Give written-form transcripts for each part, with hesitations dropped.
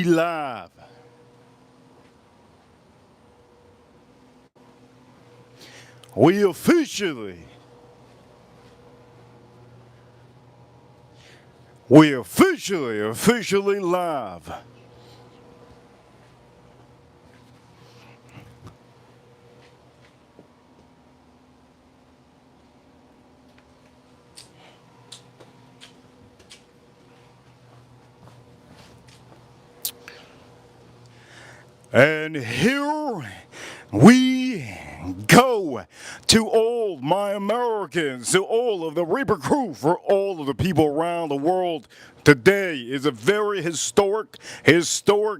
live. We officially live. And here we go to all my Americans, to all of the Reaper crew, for all of the people around the world. Today is a very historic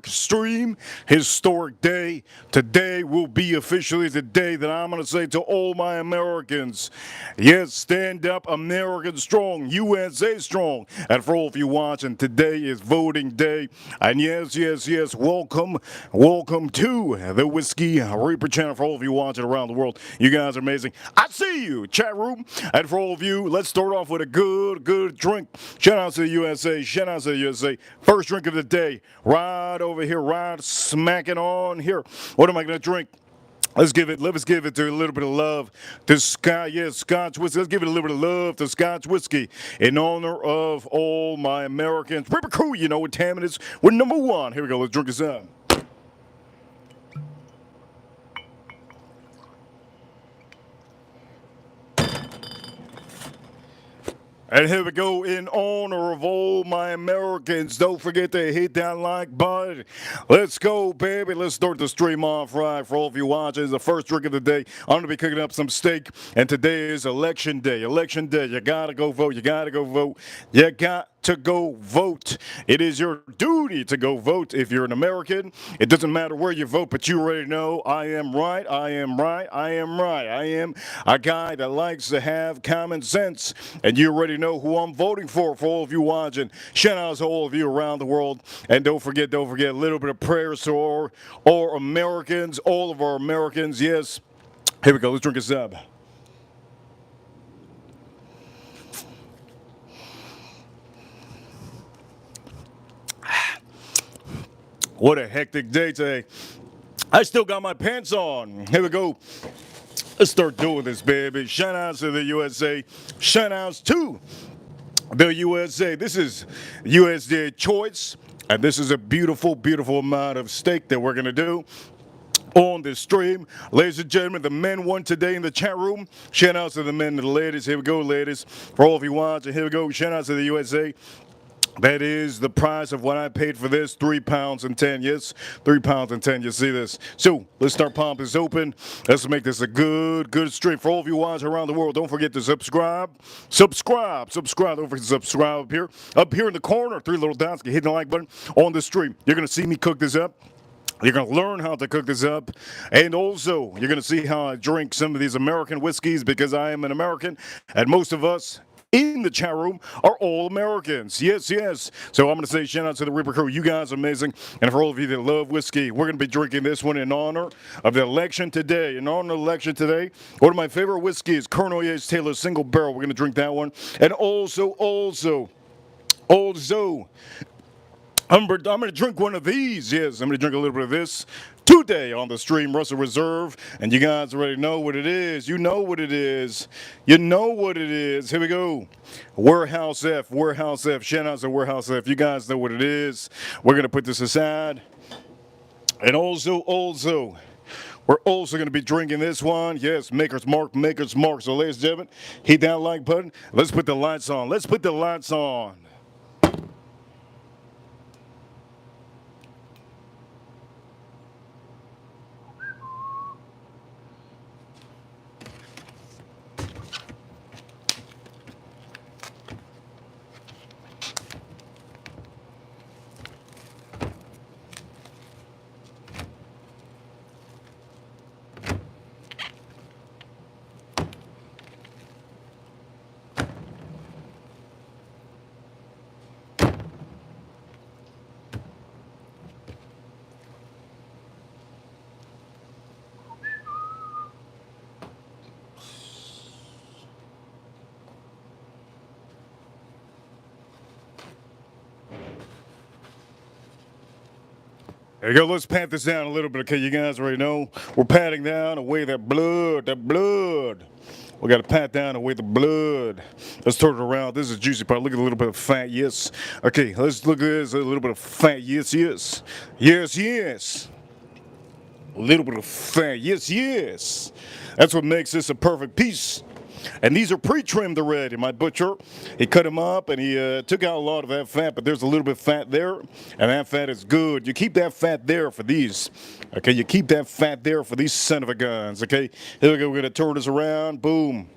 stream, historic day. Today will be officially the day that I'm going to say to all my Americans, yes, stand up, American strong, USA strong. And for all of you watching, today is voting day. And yes, welcome to the Whiskey Reaper channel. For all of you watching around the world, you guys are amazing. I see you, chat room. And for all of you, let's start off with a good drink. Shout out to the USA. Shout out to the USA. First drink of the day, right over here, right smacking on here. What am I gonna drink? Let's give it to a little bit of love to Scotch whiskey. Let's give it a little bit of love to Scotch whiskey in honor of all my Americans. Ripper crew, you know what time it is. We're number one. Here we go. Let's drink this up. And here we go, in honor of all my Americans. Don't forget to hit that like button. Let's go, baby. Let's start the stream off right. For all of you watching, it's the first drink of the day. I'm going to be cooking up some steak. And today is election day. Election day. You got to go vote. You got to go vote. You got to go vote. It is your duty to go vote if you're an American. It doesn't matter where you vote, but you already know I am right. I am right. I am right. I am a guy that likes to have common sense. And you already know who I'm voting for all of you watching. Shout out to all of you around the world. And don't forget a little bit of prayers to all Americans, all of our Americans. Yes. Here we go. Let's drink a sub. What a hectic day today. I still got my pants on. Here we go. Let's start doing this, baby. Shout outs to the USA. Shout outs to the USA. This is USDA choice. And this is a beautiful amount of steak that we're going to do on this stream. Ladies and gentlemen, the men won today in the chat room. Shout outs to the men and the ladies. Here we go, ladies. For all of you watching, here we go. Shout outs to the USA. That is the price of what I paid for this, £3.10. Yes, £3.10. You see this? So let's start popping this open. Let's make this a good stream. For all of you watching around the world, don't forget to subscribe. Subscribe. Don't forget to subscribe up here. Up here in the corner, three little dots. Hit the like button on the stream. You're gonna see me cook this up. You're going to learn how to cook this up. And also, you're going to see how I drink some of these American whiskeys because I am an American. And most of us in the chat room are all Americans. Yes. So I'm going to say shout out to the Reaper crew. You guys are amazing. And for all of you that love whiskey, we're going to be drinking this one in honor of the election today. In honor of the election today, one of my favorite whiskeys, Colonel Yates Taylor Single Barrel. We're going to drink that one. And also, I'm going to drink one of these. Yes, I'm going to drink a little bit of this today on the stream, Russell Reserve. And you guys already know what it is. You know what it is. You know what it is. Here we go. Warehouse F. Shout out to Warehouse F. You guys know what it is. We're going to put this aside. And also, we're also going to be drinking this one. Yes, Maker's Mark. So, ladies and gentlemen, hit that like button. Let's put the lights on. There you go. Let's pat this down a little bit, okay? You guys already know we're patting down away that blood, that blood. We got to pat down away the blood. Let's turn it around. This is a juicy part. Look at a little bit of fat, yes. Okay, let's look at this. A little bit of fat, yes, yes. Yes, yes. A little bit of fat, yes, yes. That's what makes this a perfect piece. And these are pre-trimmed already. My butcher, he cut them up and he took out a lot of that fat, but there's a little bit of fat there, and that fat is good. You keep that fat there for these. Okay, you keep that fat there for these son of a guns. Okay, here we go. We're gonna turn this around. Boom.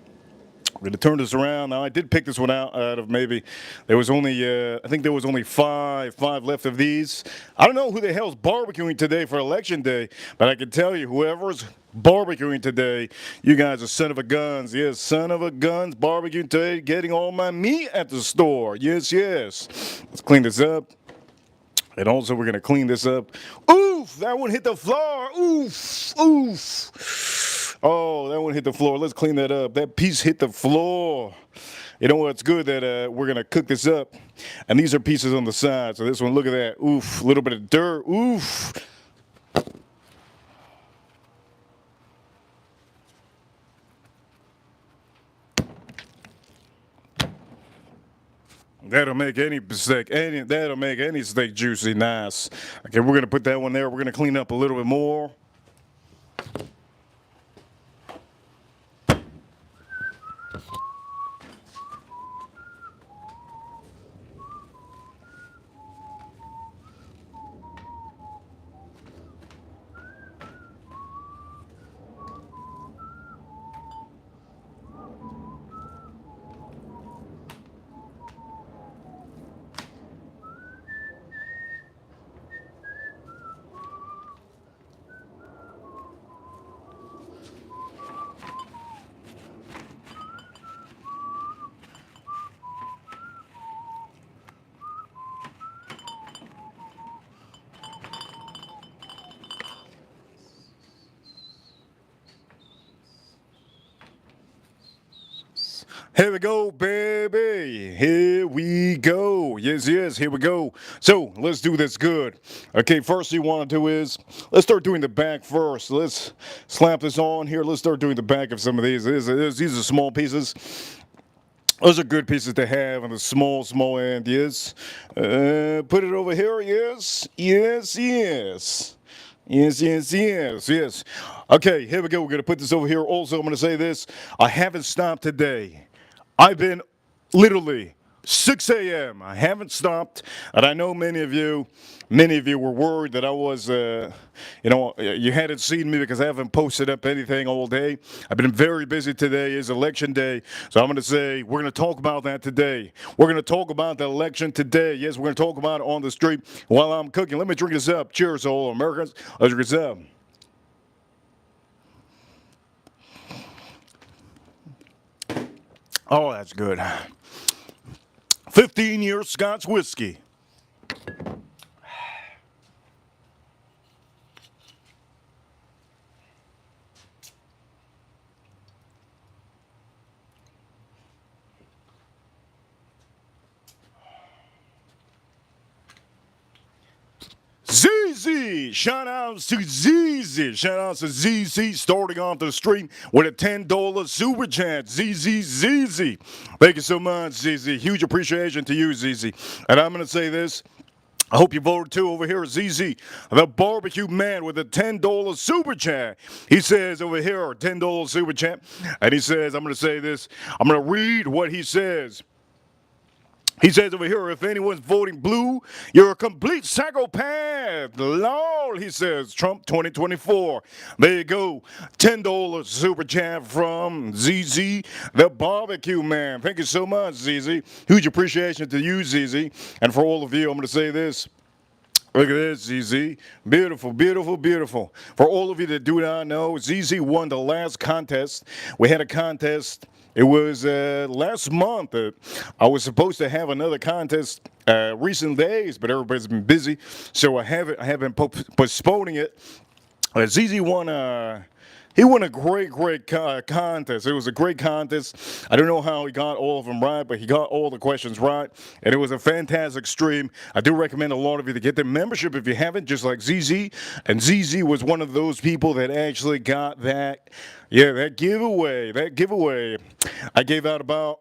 We're going to turn this around. Now, I did pick this one out of maybe, there was only, I think there was only five left of these. I don't know who the hell's barbecuing today for Election Day, but I can tell you, whoever's barbecuing today, you guys are son of a guns. Yes, son of a guns, barbecuing today, getting all my meat at the store. Yes, yes. Let's clean this up. And also, we're going to clean this up. Oof, that one hit the floor. Oof, oof. Oh, that one hit the floor. Let's clean that up. That piece hit the floor. You know what? It's good that we're going to cook this up. And these are pieces on the side. So this one, look at that. Oof, a little bit of dirt. Oof. That'll make any steak, that'll make any steak juicy, nice. Okay, we're gonna put that one there. We're gonna clean up a little bit more. Here we go, baby. Here we go. Yes, yes, here we go. So let's do this good. Okay, first thing you want to do is, let's start doing the back first. Let's slap this on here. Let's start doing the back of some of these. These are small pieces. Those are good pieces to have on the small end, yes. Put it over here, yes, yes, yes. Yes, yes, yes, yes. Okay, here we go. We're going to put this over here. Also, I'm going to say this. I haven't stopped today. I've been literally 6 a.m. I haven't stopped, and I know many of you were worried that I was, you hadn't seen me because I haven't posted up anything all day. I've been very busy today. It's election day, so I'm going to say we're going to talk about that today. We're going to talk about the election today. Yes, we're going to talk about it on the street while I'm cooking. Let me drink this up. Cheers, all Americans. Let's drink this up. Oh, that's good. 15-year Scotch whiskey. ZZ! Shout outs to ZZ! Shout outs to ZZ starting off the stream with a $10 super chat. ZZ! Thank you so much, ZZ. Huge appreciation to you, ZZ. And I'm going to say this. I hope you voted too. Over here, ZZ, the barbecue man with a $10 super chat. He says over here, $10 super chat. And he says, I'm going to say this. I'm going to read what he says. He says over here, if anyone's voting blue, you're a complete psychopath. Lol, he says, Trump 2024. There you go. $10 super chat from ZZ, the barbecue man. Thank you so much, ZZ. Huge appreciation to you, ZZ. And for all of you, I'm going to say this. Look at this, ZZ. Beautiful, beautiful, beautiful. For all of you that do not know, ZZ won the last contest. We had a contest. It was last month. I was supposed to have another contest recent days, but everybody's been busy, so I have been postponing it. ZZ won. He won a great contest. It was a great contest. I don't know how he got all of them right, but he got all the questions right, and it was a fantastic stream. I do recommend a lot of you to get the membership if you haven't, just like ZZ. And ZZ was one of those people that actually got that, yeah, that giveaway. That giveaway. I gave out about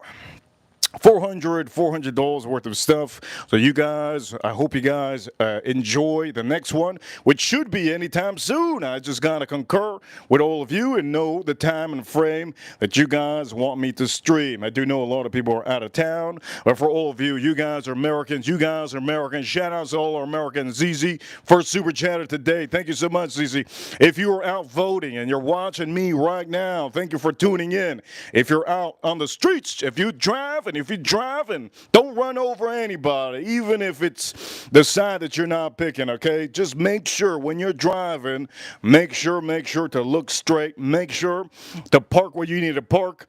$400 worth of stuff. So you guys, I hope you guys enjoy the next one, which should be anytime soon. I just got to concur with all of you and know the time and frame that you guys want me to stream. I do know a lot of people are out of town, but for all of you, you guys are Americans. You guys are Americans. Shout out to all our Americans. ZZ, first super chatter today. Thank you so much, ZZ. If you are out voting and you're watching me right now, thank you for tuning in. If you're out on the streets, if you drive and if you're driving, don't run over anybody, even if it's the side that you're not picking, okay? Just make sure when you're driving, make sure to look straight, make sure to park where you need to park.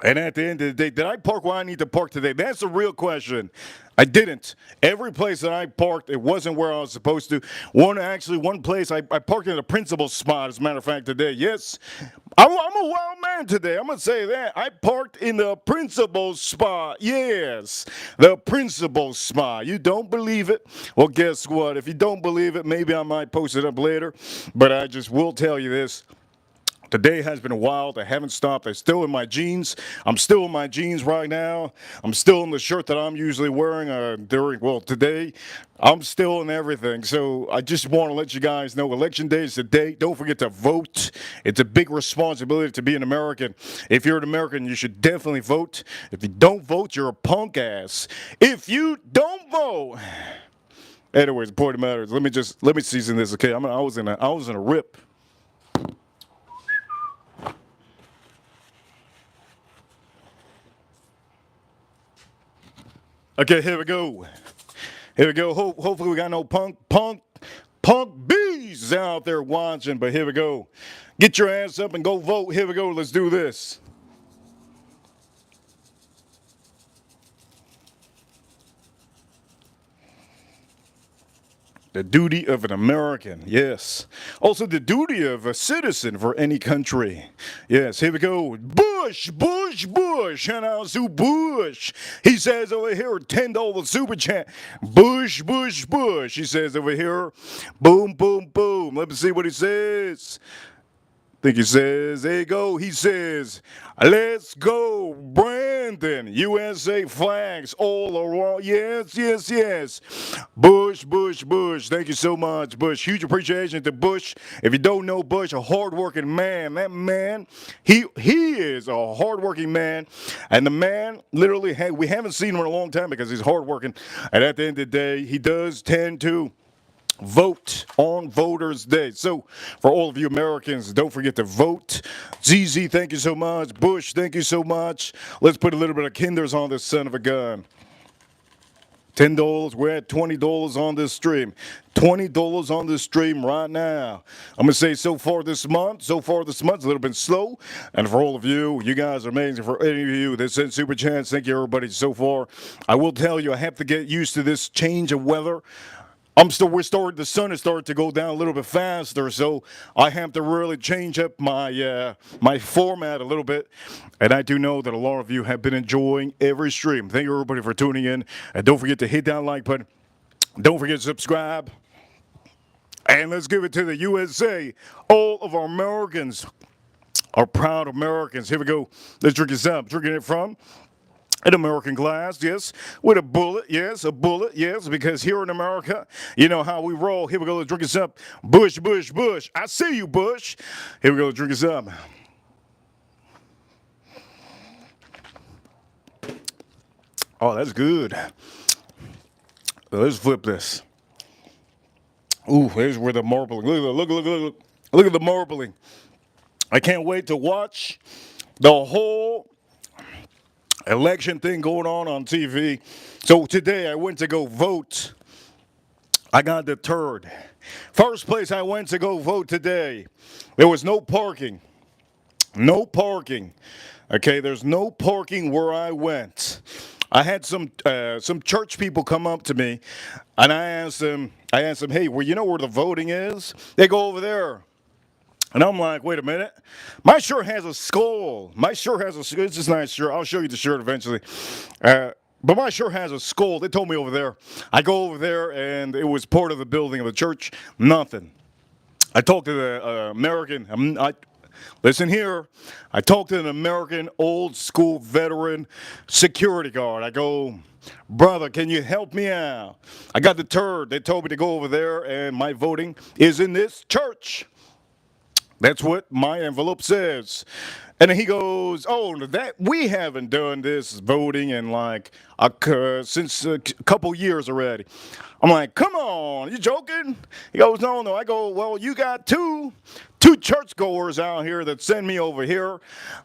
And at the end of the day, did I park where I need to park today? That's the real question. I didn't. Every place that I parked, it wasn't where I was supposed to. One place, I parked in the principal spot, as a matter of fact, today. Yes, I'm a wild man today. I'm going to say that. I parked in the principal spot. Yes, the principal spot. You don't believe it? Well, guess what? If you don't believe it, maybe I might post it up later. But I just will tell you this. Today has been wild. I haven't stopped. I'm still in my jeans. I'm still in my jeans right now. I'm still in the shirt that I'm usually wearing today. I'm still in everything. So I just want to let you guys know Election Day is today. Don't forget to vote. It's a big responsibility to be an American. If you're an American, you should definitely vote. If you don't vote, you're a punk ass. If you don't vote... Anyways, the point of the matter is, let me season this, okay? I was in a rip. Okay, here we go. Here we go. Hopefully we got no punk bees out there watching, but here we go. Get your ass up and go vote. Here we go. Let's do this. The duty of an American, yes. Also the duty of a citizen for any country. Yes, here we go. Bush. Shout out to Bush. He says over here, $10 super chat. Bush. He says over here, boom. Let me see what he says. I think he says, there you go. He says, let's go, Brandon. USA flags all around. Yes. Bush. Thank you so much, Bush. Huge appreciation to Bush. If you don't know Bush, a hardworking man. That man, he is a hardworking man. And the man, literally, we haven't seen him in a long time because he's hardworking. And at the end of the day, he does tend to vote on Voters' Day. So, for all of you Americans, don't forget to vote. ZZ, thank you so much. Bush, thank you so much. Let's put a little bit of kinders on this son of a gun. $10, we're at $20 on this stream. $20 on this stream right now. I'm going to say so far this month, a little bit slow. And for all of you, you guys are amazing. For any of you that sent super chats, thank you everybody so far. I will tell you, I have to get used to this change of weather. The sun has started to go down a little bit faster, so I have to really change up my my format a little bit. And I do know that a lot of you have been enjoying every stream. Thank you everybody for tuning in, and don't forget to hit that like button. Don't forget to subscribe, and let's give it to the USA. All of our Americans are proud Americans. Here we go. Let's drink this up. Drinking it from an American glass, yes, with a bullet, yes, because here in America, you know how we roll. Here we go, let's drink this up. Bush. I see you, Bush. Here we go, let's drink this up. Oh, that's good. Let's flip this. Ooh, there's where the marbling. Look at the marbling. I can't wait to watch the whole election thing going on TV. So today I went to go vote. I got deterred. First place I went to go vote today, there was no parking. No parking. Okay, there's no parking where I went. I had some church people come up to me, and I asked them, hey, well, you know where the voting is? They go over there. And I'm like, wait a minute. My shirt has a skull. My shirt has a, it's just a nice shirt. I'll show you the shirt eventually. But my shirt has a skull. They told me over there. I go over there and it was part of the building of the church. Nothing. I talked to the American, listen here. I talked to an American old school veteran security guard. I go, brother, can you help me out? I got deterred. They told me to go over there and my voting is in this church. That's what my envelope says. And then he goes, "Oh, that we haven't done this voting in like since a couple years already." I'm like, "Come on, you joking?" He goes, "No, no." I go, "Well, you got two churchgoers out here that send me over here,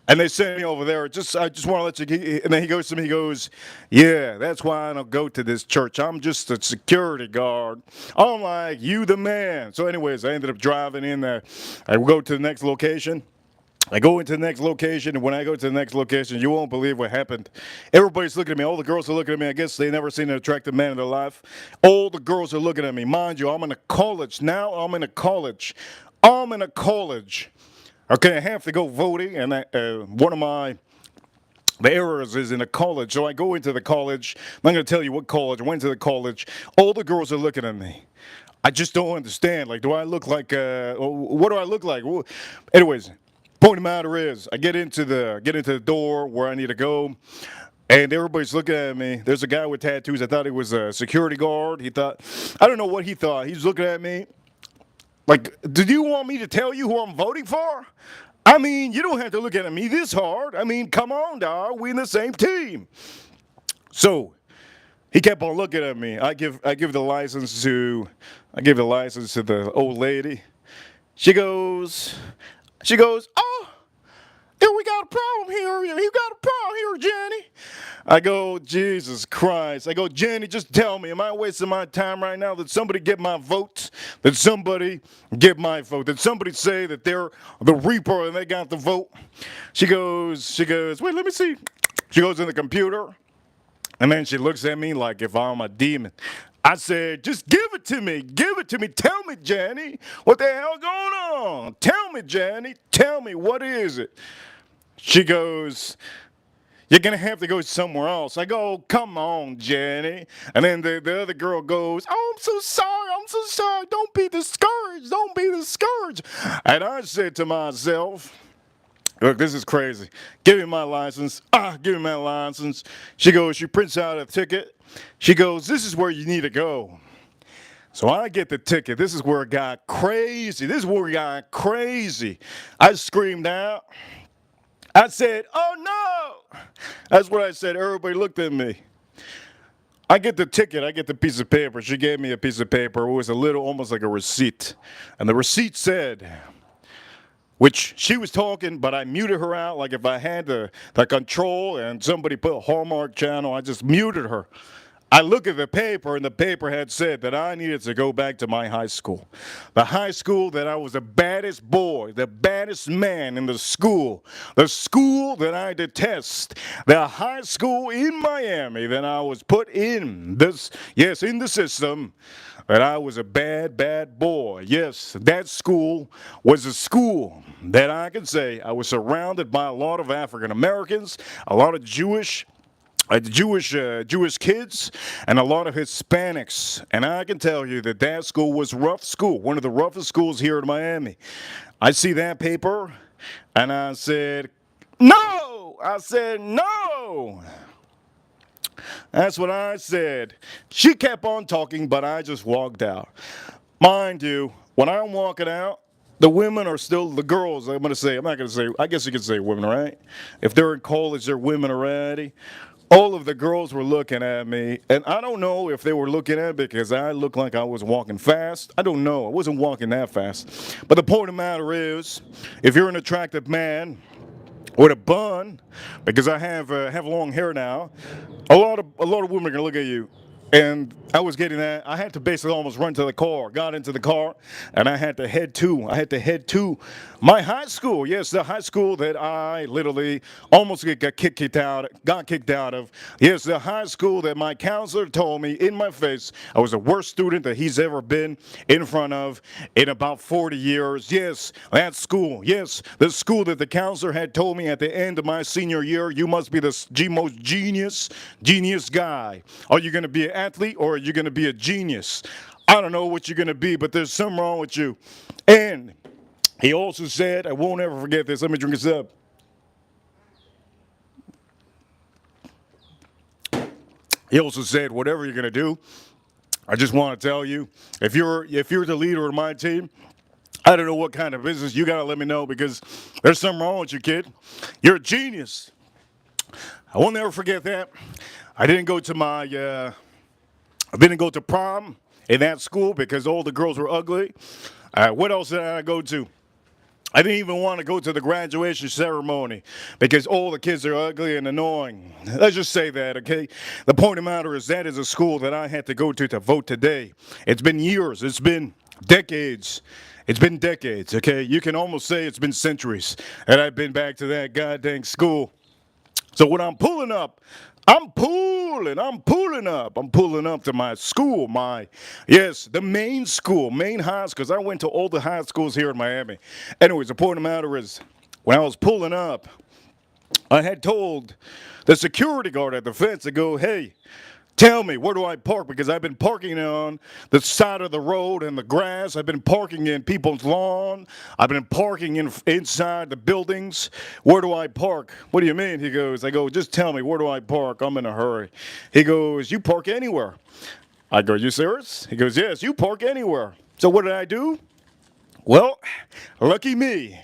and they send me over there. I just want to let you." And then he goes to me, he goes, "Yeah, that's why I don't go to this church. I'm just a security guard." I'm like, "You the man." So, anyways, I ended up driving in there. I go to the next location. I go into the next location, and when I go to the next location, you won't believe what happened. Everybody's looking at me. All the girls are looking at me. I guess they never seen an attractive man in their life. All the girls are looking at me. Mind you, I'm in a college. Now I'm in a college. I'm in a college. Okay, I have to go voting, and one of the errors is in a college. So I go into the college. I'm not going to tell you what college. I went to the college. All the girls are looking at me. I just don't understand. Like, do I look like, what do I look like? Anyways. Point of the matter is, I get into the door where I need to go, and everybody's looking at me. There's a guy with tattoos. I thought he was a security guard. I don't know what he thought. He's looking at me like, "Did you want me to tell you who I'm voting for? I mean, you don't have to look at me this hard. I mean, come on, dog. We in the same team." So he kept on looking at me. I give the license to the old lady. She goes, "Oh, yeah, we got a problem here. You got a problem here, Jenny." I go, "Jesus Christ." I go, "Jenny, just tell me, am I wasting my time right now? Did somebody get my vote? Did somebody get my vote? Did somebody say that they're the reaper and they got the vote?" She goes, "Wait, let me see." She goes in the computer, and then she looks at me like if I'm a demon. I said, "Just give it to me. Give it to me. Tell me, Jenny, what the hell going on? Tell me, Jenny. Tell me, what is it?" She goes, "You're going to have to go somewhere else." I go, "Come on, Jenny." And then the other girl goes, "Oh, I'm so sorry. I'm so sorry. Don't be discouraged. Don't be discouraged." And I said to myself, "Look, this is crazy. Give me my license." Give me my license. She prints out a ticket. She goes, "This is where you need to go." So I get the ticket. This is where it got crazy. This is where it got crazy. I screamed out. I said, "Oh no!" That's what I said. Everybody looked at me. I get the ticket. I get the piece of paper. She gave me a piece of paper. It was almost like a receipt. And the receipt said, which she was talking, but I muted her out. Like if I had the control and somebody put a Hallmark channel, I just muted her. I look at the paper, and the paper had said that I needed to go back to my high school. The high school that I was the baddest boy, the baddest man in the school that I detest, the high school in Miami that I was put in in the system, that I was a bad, bad boy. Yes, that school was a school that I can say I was surrounded by a lot of African Americans, a lot of Jewish kids, and a lot of Hispanics. And I can tell you that school was rough school, one of the roughest schools here in Miami. I see that paper, and I said, "No!" I said, "No!" That's what I said. She kept on talking, but I just walked out. Mind you, when I'm walking out, the women are still the girls. I'm not going to say, I guess you could say women, right? If they're in college, they're women already. All of the girls were looking at me, and I don't know if they were looking at me because I looked like I was walking fast. I don't know. I wasn't walking that fast. But the point of the matter is, if you're an attractive man with a bun, because I have long hair now, a lot of women are gonna look at you. And I was getting that. I had to basically almost run to the car. Got into the car, and I had to head to. I had to head to my high school. Yes, the high school that I literally almost got kicked out. Got kicked out of. Yes, the high school that my counselor told me in my face I was the worst student that he's ever been in front of in about 40 years. Yes, that school. Yes, the school that the counselor had told me at the end of my senior year, you must be the most genius guy. Are you going to be an athlete or are you going to be a genius? I don't know what you're going to be, but there's something wrong with you. And he also said, I won't ever forget this. Let me drink this up. He also said, whatever you're going to do, I just want to tell you, if you're the leader of my team, I don't know what kind of business you got to let me know because there's something wrong with you, kid. You're a genius. I will never forget that. I didn't go to prom in that school because all the girls were ugly. What else did I go to? I didn't even want to go to the graduation ceremony because all the kids are ugly and annoying. Let's just say that, okay? The point of the matter is that is a school that I had to go to vote today. It's been years. It's been decades. It's been decades, okay? You can almost say it's been centuries that I've been back to that goddamn school. So when I'm pulling up, I'm pulling up to my school, the main school, main high school, because I went to all the high schools here in Miami. Anyways, the point of the matter is, when I was pulling up, I had told the security guard at the fence to go, hey, tell me, where do I park? Because I've been parking on the side of the road and the grass. I've been parking in people's lawn. I've been parking inside the buildings. Where do I park? What do you mean? He goes, I go, just tell me, where do I park? I'm in a hurry. He goes, you park anywhere. I go, you serious? He goes, yes, you park anywhere. So what did I do? Well, lucky me.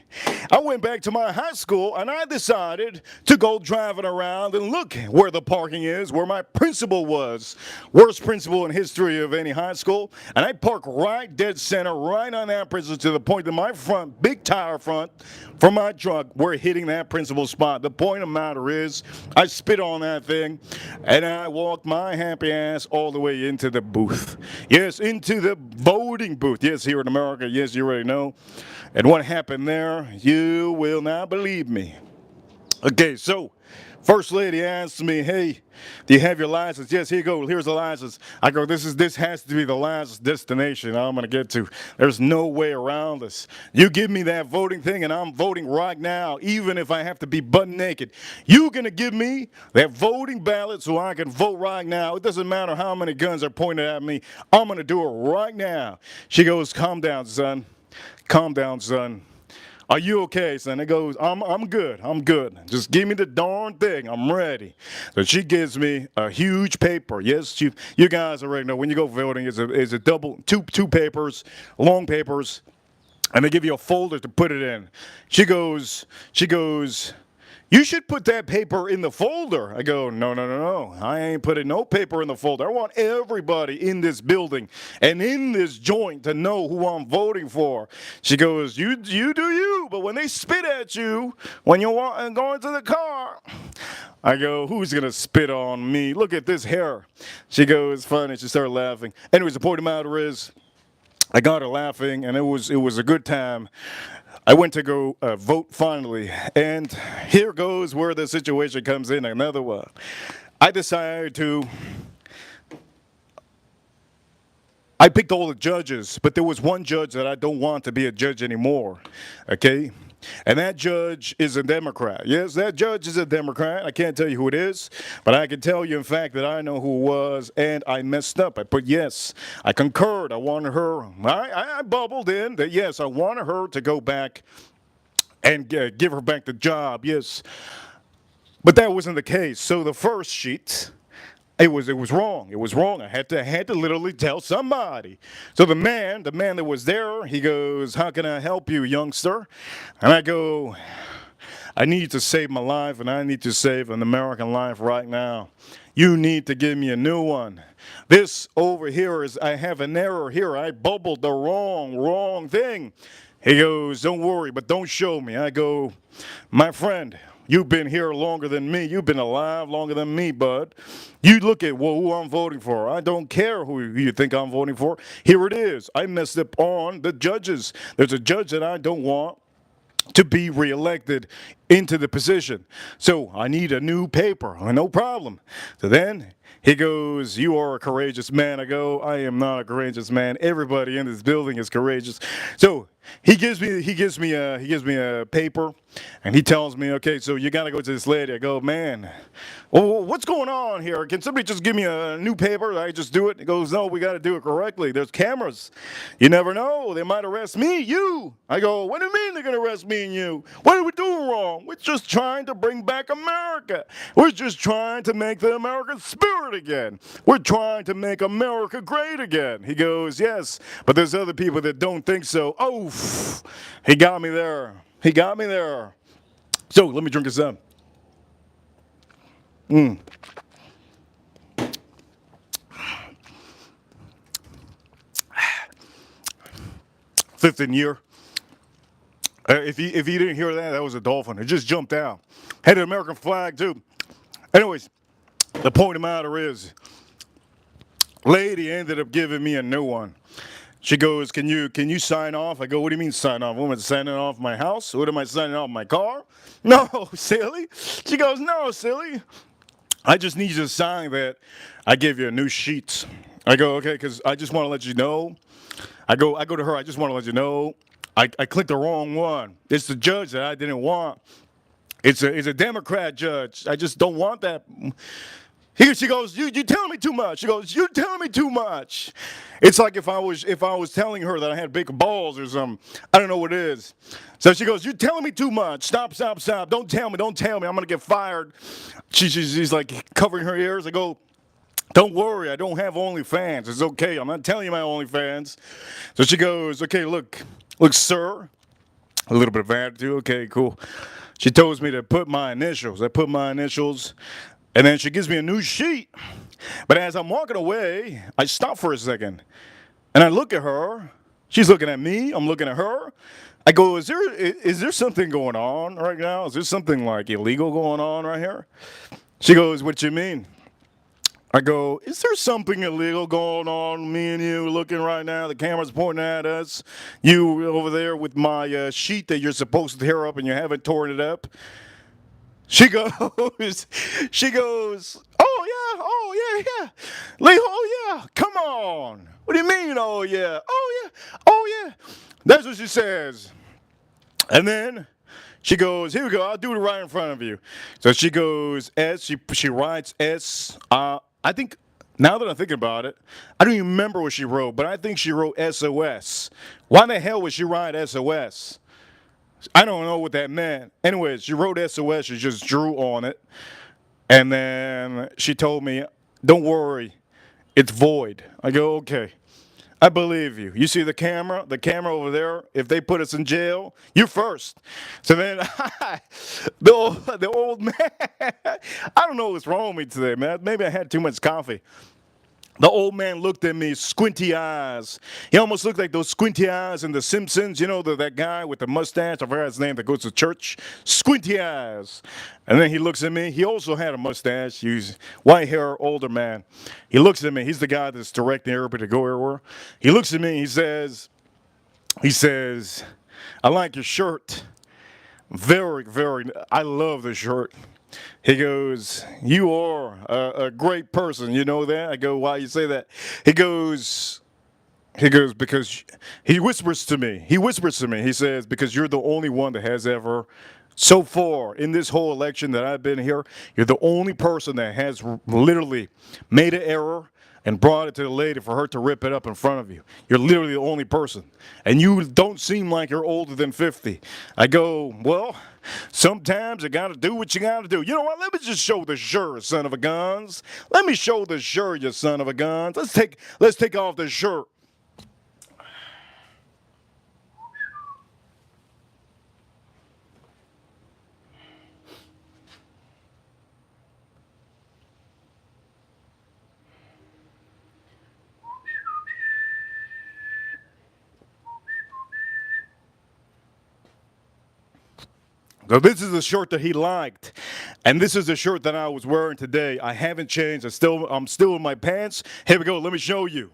I went back to my high school and I decided to go driving around and look where the parking is, where my principal was. Worst principal in history of any high school. And I parked right dead center, right on that principal to the point that my front, big tire front from my truck were hitting that principal spot. The point of the matter is, I spit on that thing and I walked my happy ass all the way into the booth. Yes, into the voting booth. Yes, here in America. Yes, you already know. And what happened there, you will not believe me. Okay, so First Lady asked me, hey, do you have your license? Yes, here you go. Here's the license. I go, this has to be the last destination I'm going to get to. There's no way around this. You give me that voting thing and I'm voting right now, even if I have to be butt naked. You're going to give me that voting ballot so I can vote right now. It doesn't matter how many guns are pointed at me. I'm going to do it right now. She goes, calm down, son. Calm down, son. Are you okay, son? It goes, I'm good. I'm good. Just give me the darn thing. I'm ready. So she gives me a huge paper. Yes, you guys already know when you go voting, it's a double, two papers, long papers, and they give you a folder to put it in. She goes, you should put that paper in the folder. I go, no. I ain't putting no paper in the folder. I want everybody in this building and in this joint to know who I'm voting for. She goes, you do you, but when they spit at you, when you're going to the car, I go, who's going to spit on me? Look at this hair. She goes, funny. She started laughing. Anyways, the point of the matter is, I got her laughing, and it was a good time. I went to go vote finally, and here goes where the situation comes in. Another one. I decided to. I picked all the judges, but there was one judge that I don't want to be a judge anymore. Okay? And that judge is a Democrat. Yes, that judge is a Democrat. I can't tell you who it is, but I can tell you, in fact, that I know who it was, and I messed up. I put yes. I concurred. I wanted her. I bubbled in that, yes, I wanted her to go back and give her back the job, yes. But that wasn't the case. So the first sheet, it was wrong. It was wrong. I had to literally tell somebody. So the man that was there, he goes, how can I help you, youngster? And I go, I need to save my life, and I need to save an American life right now. You need to give me a new one. This over here is, I have an error here. I bubbled the wrong thing. He goes, don't worry, but don't show me. I go, my friend, You've been here longer than me. You've been alive longer than me, bud. You look at who I'm voting for. I don't care who you think I'm voting for. Here it is. I messed up on the judges. There's a judge that I don't want to be reelected into the position. So I need a new paper. No problem. So then he goes, "You are a courageous man." I go, "I am not a courageous man. Everybody in this building is courageous." So he gives me a paper, and he tells me, "Okay, so you got to go to this lady." I go, "Man, well, what's going on here? Can somebody just give me a new paper? I just do it?" He goes, "No, we got to do it correctly. There's cameras. You never know. They might arrest me, you." I go, "What do you mean they're going to arrest me and you? What are we doing wrong? We're just trying to bring back America. We're just trying to make the American spirit again. We're trying to make America great again." He goes, "Yes, but there's other people that don't think so." Oh, he got me there. He got me there. So let me drink this up. 15th year. If you didn't hear that, that was a dolphin. It just jumped out. Had an American flag too. Anyways, the point of the matter is, lady ended up giving me a new one. She goes, can you sign off?" I go, "What do you mean sign off? What am I signing off my house? What am I signing off my car?" "No, silly." She goes, "No, silly. I just need you to sign that I give you a new sheet." I go, "Okay, because I just want to let you know." I go to her, "I just want to let you know, I clicked the wrong one. It's the judge that I didn't want. It's a Democrat judge. I just don't want that." She goes, you tell me too much. She goes, "You tell me too much." It's like if I was telling her that I had big balls or something. I don't know what it is. So she goes, "You telling me too much. Stop, stop, stop. Don't tell me. Don't tell me. I'm gonna get fired." She's like covering her ears. I go, "Don't worry, I don't have OnlyFans. It's okay. I'm not telling you my OnlyFans." So she goes, "Okay, look, sir." A little bit of attitude. Okay, cool. She tells me to put my initials. I put my initials, and then she gives me a new sheet. But as I'm walking away, I stop for a second, and I look at her. She's looking at me. I'm looking at her. I go, "Is there something going on right now? Is there something like illegal going on right here?" She goes, "What you mean?" I go, "Is there something illegal going on? Me and you looking right now. The camera's pointing at us. You over there with my sheet that you're supposed to tear up and you haven't torn it up." She goes, she goes, "Oh yeah. Lee, oh yeah. Come on. What do you mean, oh yeah? Oh yeah. That's what she says. And then she goes, "Here we go. I'll do it right in front of you." So she goes, S. She writes S. I think, now that I'm thinking about it, I don't even remember what she wrote, but I think she wrote SOS. Why the hell would she write SOS? I don't know what that meant. Anyways, she wrote SOS. She just drew on it. And then she told me, "Don't worry, it's void." I go, "Okay. I believe you. You see the camera over there? If they put us in jail, you first." So then the old man, I don't know what's wrong with me today, man. Maybe I had too much coffee. The old man looked at me, squinty eyes. He almost looked like those squinty eyes in The Simpsons. You know, that guy with the mustache, I forgot his name, that goes to church. Squinty eyes. And then he looks at me. He also had a mustache. He's white hair, older man. He looks at me. He's the guy that's directing everybody to go everywhere. He looks at me. He says, "I like your shirt. Very, very, I love the shirt." He goes, "You are a great person. You know that?" I go, "Why you say that?" He goes, "Because," he whispers to me. He says, "Because you're the only one that has ever, so far in this whole election that I've been here, you're the only person that has literally made an error and brought it to the lady for her to rip it up in front of you. You're literally the only person. And you don't seem like you're older than 50. I go, "Well, sometimes you gotta do what you gotta do. You know what? Let me just show the shirt, son of a guns. Let me show the shirt, you son of a guns. Let's take off the shirt." So this is the shirt that he liked, and this is the shirt that I was wearing today. I haven't changed. I'm still in my pants. Here we go. Let me show you.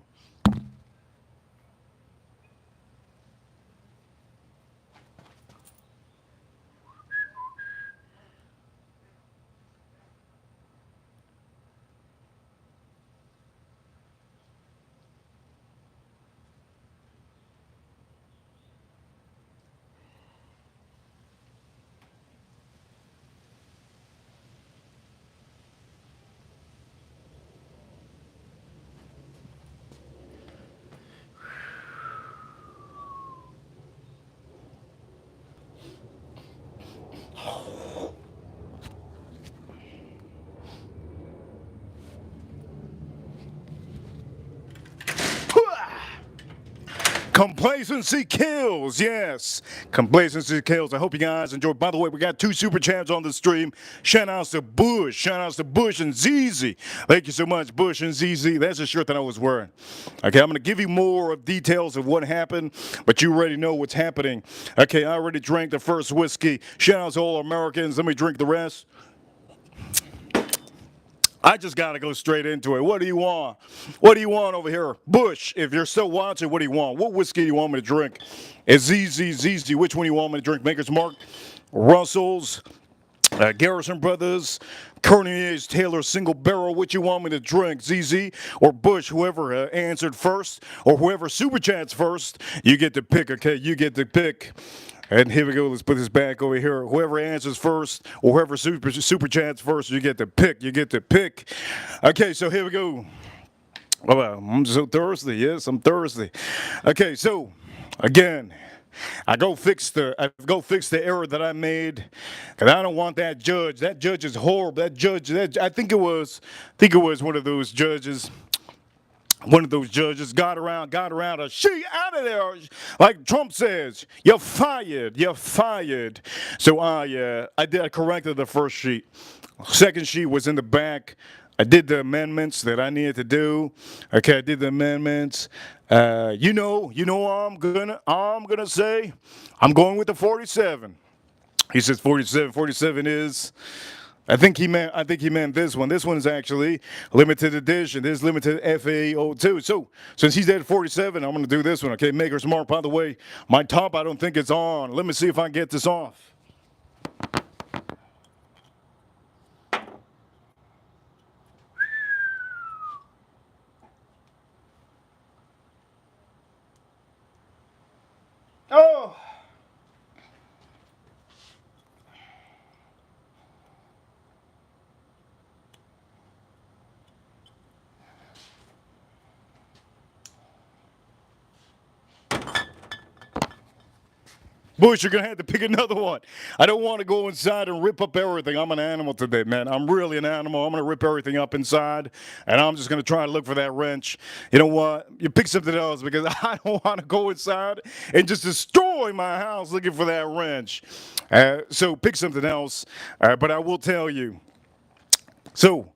Complacency kills, yes. Complacency kills. I hope you guys enjoyed. By the way, we got 2 super chats on the stream. Shout outs to Bush. Shout outs to Bush and ZZ. Thank you so much, Bush and ZZ. That's the shirt that I was wearing. Okay, I'm going to give you more of details of what happened, but you already know what's happening. Okay, I already drank the first whiskey. Shout outs to all Americans. Let me drink the rest. I just got to go straight into it. What do you want? What do you want over here? Bush, if you're still watching, what do you want? What whiskey do you want me to drink? It's ZZ. Which one do you want me to drink? Maker's Mark, Russell's, Garrison Brothers, Cornelius Taylor Single Barrel. What you want me to drink? ZZ or Bush? Whoever answered first or whoever super chats first, you get to pick, okay? You get to pick. And here we go. Let's put this back over here. Whoever answers first, or whoever super chats first, you get to pick. You get to pick. Okay, so here we go. Oh, I'm so thirsty. Yes, I'm thirsty. Okay, so again, I go fix the error that I made, cause I don't want that judge. That judge is horrible. That judge. I think it was one of those judges. One of those judges got around she out of there, like Trump says, you're fired. So I corrected the first sheet. Second sheet was in the back. I did the amendments that I needed to do. Okay, I did the amendments. You know I'm gonna say I'm going with the 47. He says 47. 47 is. I think he meant this one. This one is actually limited edition. This is limited FA02. So since he's at 47, I'm going to do this one. Okay, Maker's Mark. By the way, my top, I don't think it's on. Let me see if I can get this off. Oh. Bush, you're going to have to pick another one. I don't want to go inside and rip up everything. I'm an animal today, man. I'm really an animal. I'm going to rip everything up inside, and I'm just going to try to look for that wrench. You know what? You pick something else because I don't want to go inside and just destroy my house looking for that wrench. So pick something else, but I will tell you. So,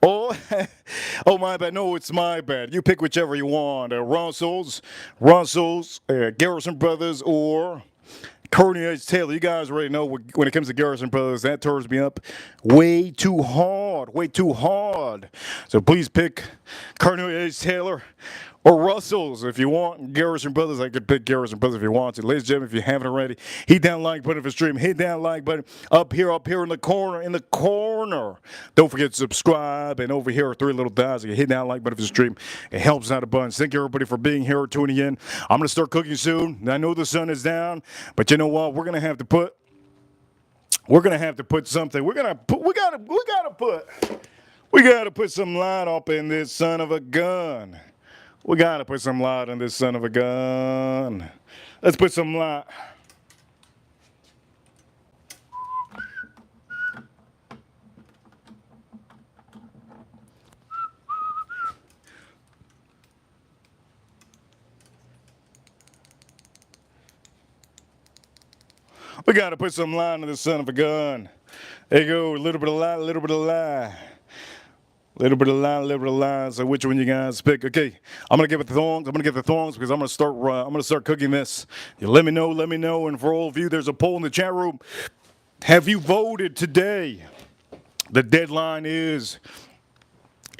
oh, oh, my bad. No, it's my bad. You pick whichever you want. Russell's, Garrison Brothers, or Cornelius Taylor. You guys already know when it comes to Garrison Brothers, that turns me up way too hard. So please pick Cornelius Taylor or Russell's if you want. Garrison Brothers, I could pick Garrison Brothers if you want to. Ladies and gentlemen, if you haven't already, hit that like button for stream. Hit that like button up here in the corner. Don't forget to subscribe. And over here are 3 little dots. You hit that like button for the stream. It helps out a bunch. Thank you everybody for being here, tuning in. I'm gonna start cooking soon. I know the sun is down, but you know what? We're gonna have to put something. We gotta put some light up in this son of a gun. We gotta put some light in this son of a gun. Let's put some light. We gotta put some light in this son of a gun. There you go, a little bit of light, a little bit of light. Little bit of line. So which one you guys pick? Okay, I'm gonna get the thongs. Because I'm gonna start cooking this. You let me know. And for all of you, there's a poll in the chat room. Have you voted today? The deadline is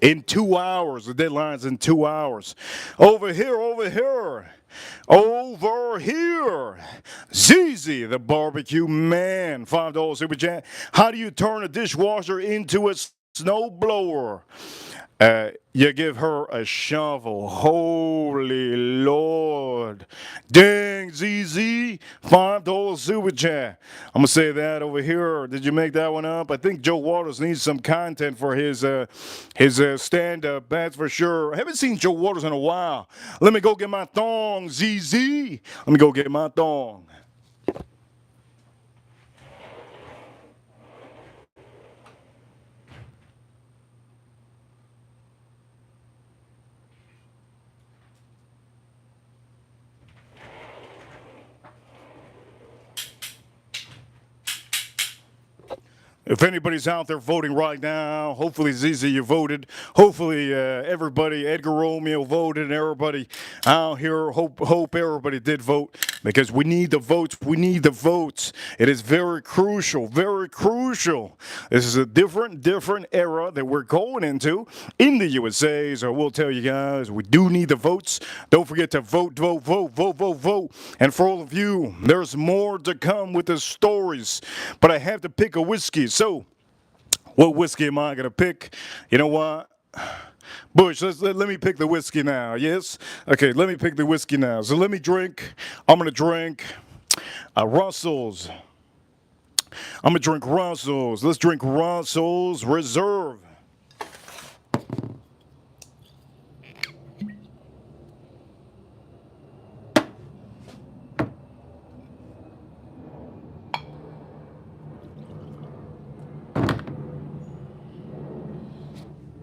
in 2 hours. The deadline's in 2 hours. Over here, over here. Over here. ZZ, the barbecue man. $5 super chat. How do you turn a dishwasher into a snowblower? You give her a shovel. Holy Lord. Dang, ZZ. $5 super chat. I'm going to say that over here. Did you make that one up? I think Joe Waters needs some content for his stand-up. That's for sure. I haven't seen Joe Waters in a while. Let me go get my thong, ZZ. Let me go get my thong. If anybody's out there voting right now, hopefully ZZ you voted. Hopefully everybody, Edgar Romeo voted, and everybody out here, hope everybody did vote, because we need the votes. We need the votes. It is very crucial, very crucial. This is a different era that we're going into in the USA. So we'll tell you guys, we do need the votes. Don't forget to vote, vote, vote, vote, vote, vote. And for all of you, there's more to come with the stories, but I have to pick a whiskey. So, what whiskey am I going to pick? You know what? Bush, let me pick the whiskey now, yes? Okay, let me pick the whiskey now. So let me drink. I'm going to drink Russell's. I'm going to drink Russell's. Let's drink Russell's Reserve.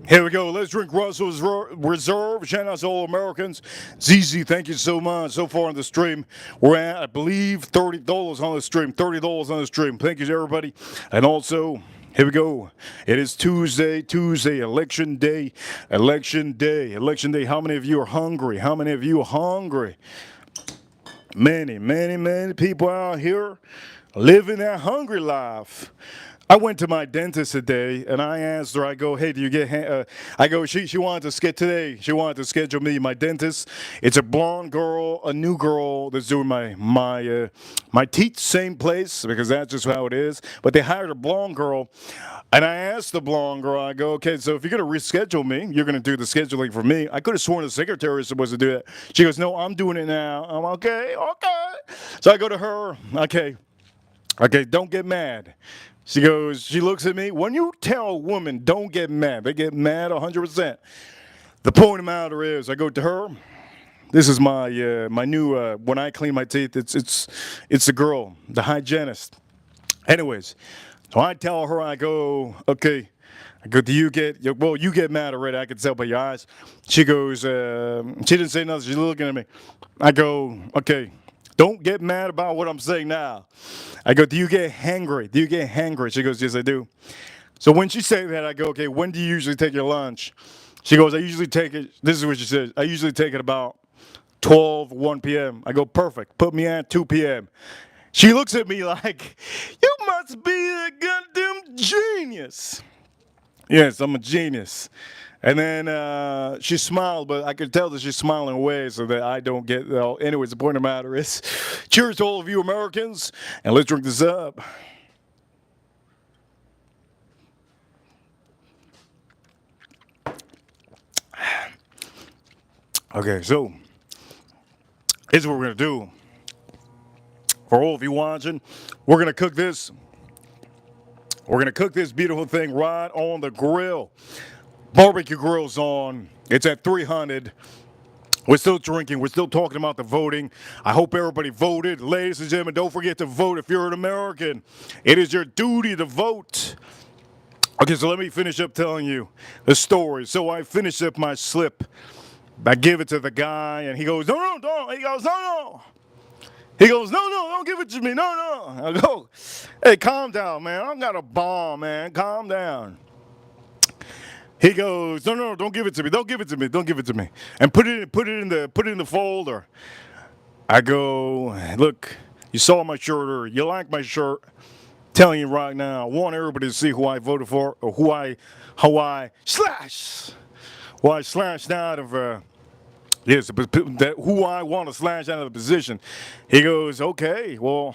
Here we go. Let's drink Russell's Reserve. Shout out to all Americans. ZZ, thank you so much. So far on the stream, we're at, I believe, $30 on the stream. $30 on the stream. Thank you to everybody. And also, here we go. It is Tuesday, election day, election day, election day. How many of you are hungry? How many of you are hungry? Many people out here living that hungry life. I went to my dentist today, and I asked her, I go, hey, do you get, I go, she wanted to schedule me, my dentist. It's a blonde girl, a new girl that's doing my teeth, same place, because that's just how it is. But they hired a blonde girl, and I asked the blonde girl, I go, okay, so if you're going to reschedule me, you're going to do the scheduling for me. I could have sworn the secretary was supposed to do that. She goes, no, I'm doing it now. I'm okay. So I go to her, okay, don't get mad. She goes, she looks at me. When you tell a woman, don't get mad, they get mad 100%. The point of the matter is, I go to her. This is my new, when I clean my teeth, it's the girl, the hygienist. Anyways, so I tell her, I go, okay. I go, you get mad already. I can tell by your eyes. She goes, she didn't say nothing. She's looking at me. I go, okay. Don't get mad about what I'm saying now. I go, do you get hangry? Do you get hangry? She goes, yes, I do. So when she said that, I go, okay, when do you usually take your lunch? She goes, I usually take it, this is what she says, I usually take it about 1 p.m. I go, perfect. Put me at 2 p.m. She looks at me like, you must be a goddamn genius. Yes, I'm a genius. And then she smiled, but I could tell that she's smiling away so that I don't get, anyways, the point of the matter is, cheers to all of you Americans, and let's drink this up. Okay, so, here's what we're going to do. For all of you watching, we're going to cook this. We're going to cook this beautiful thing right on the grill. Barbecue grill's on. It's at 300. We're still drinking. We're still talking about the voting. I hope everybody voted. Ladies and gentlemen, don't forget to vote if you're an American. It is your duty to vote. Okay, so let me finish up telling you the story. So I finished up my slip. I give it to the guy, and he goes, no, don't. He goes, no. He goes, no, don't give it to me. No. I go, hey, calm down, man. I've got a bomb, man. Calm down. He goes, no, don't give it to me. Don't give it to me. And put it in the folder. I go, look, you saw my shirt, or you like my shirt. Telling you right now, I want everybody to see who I voted for, or who I slashed out of, yes, who I want to slash out of the position. He goes, okay, well,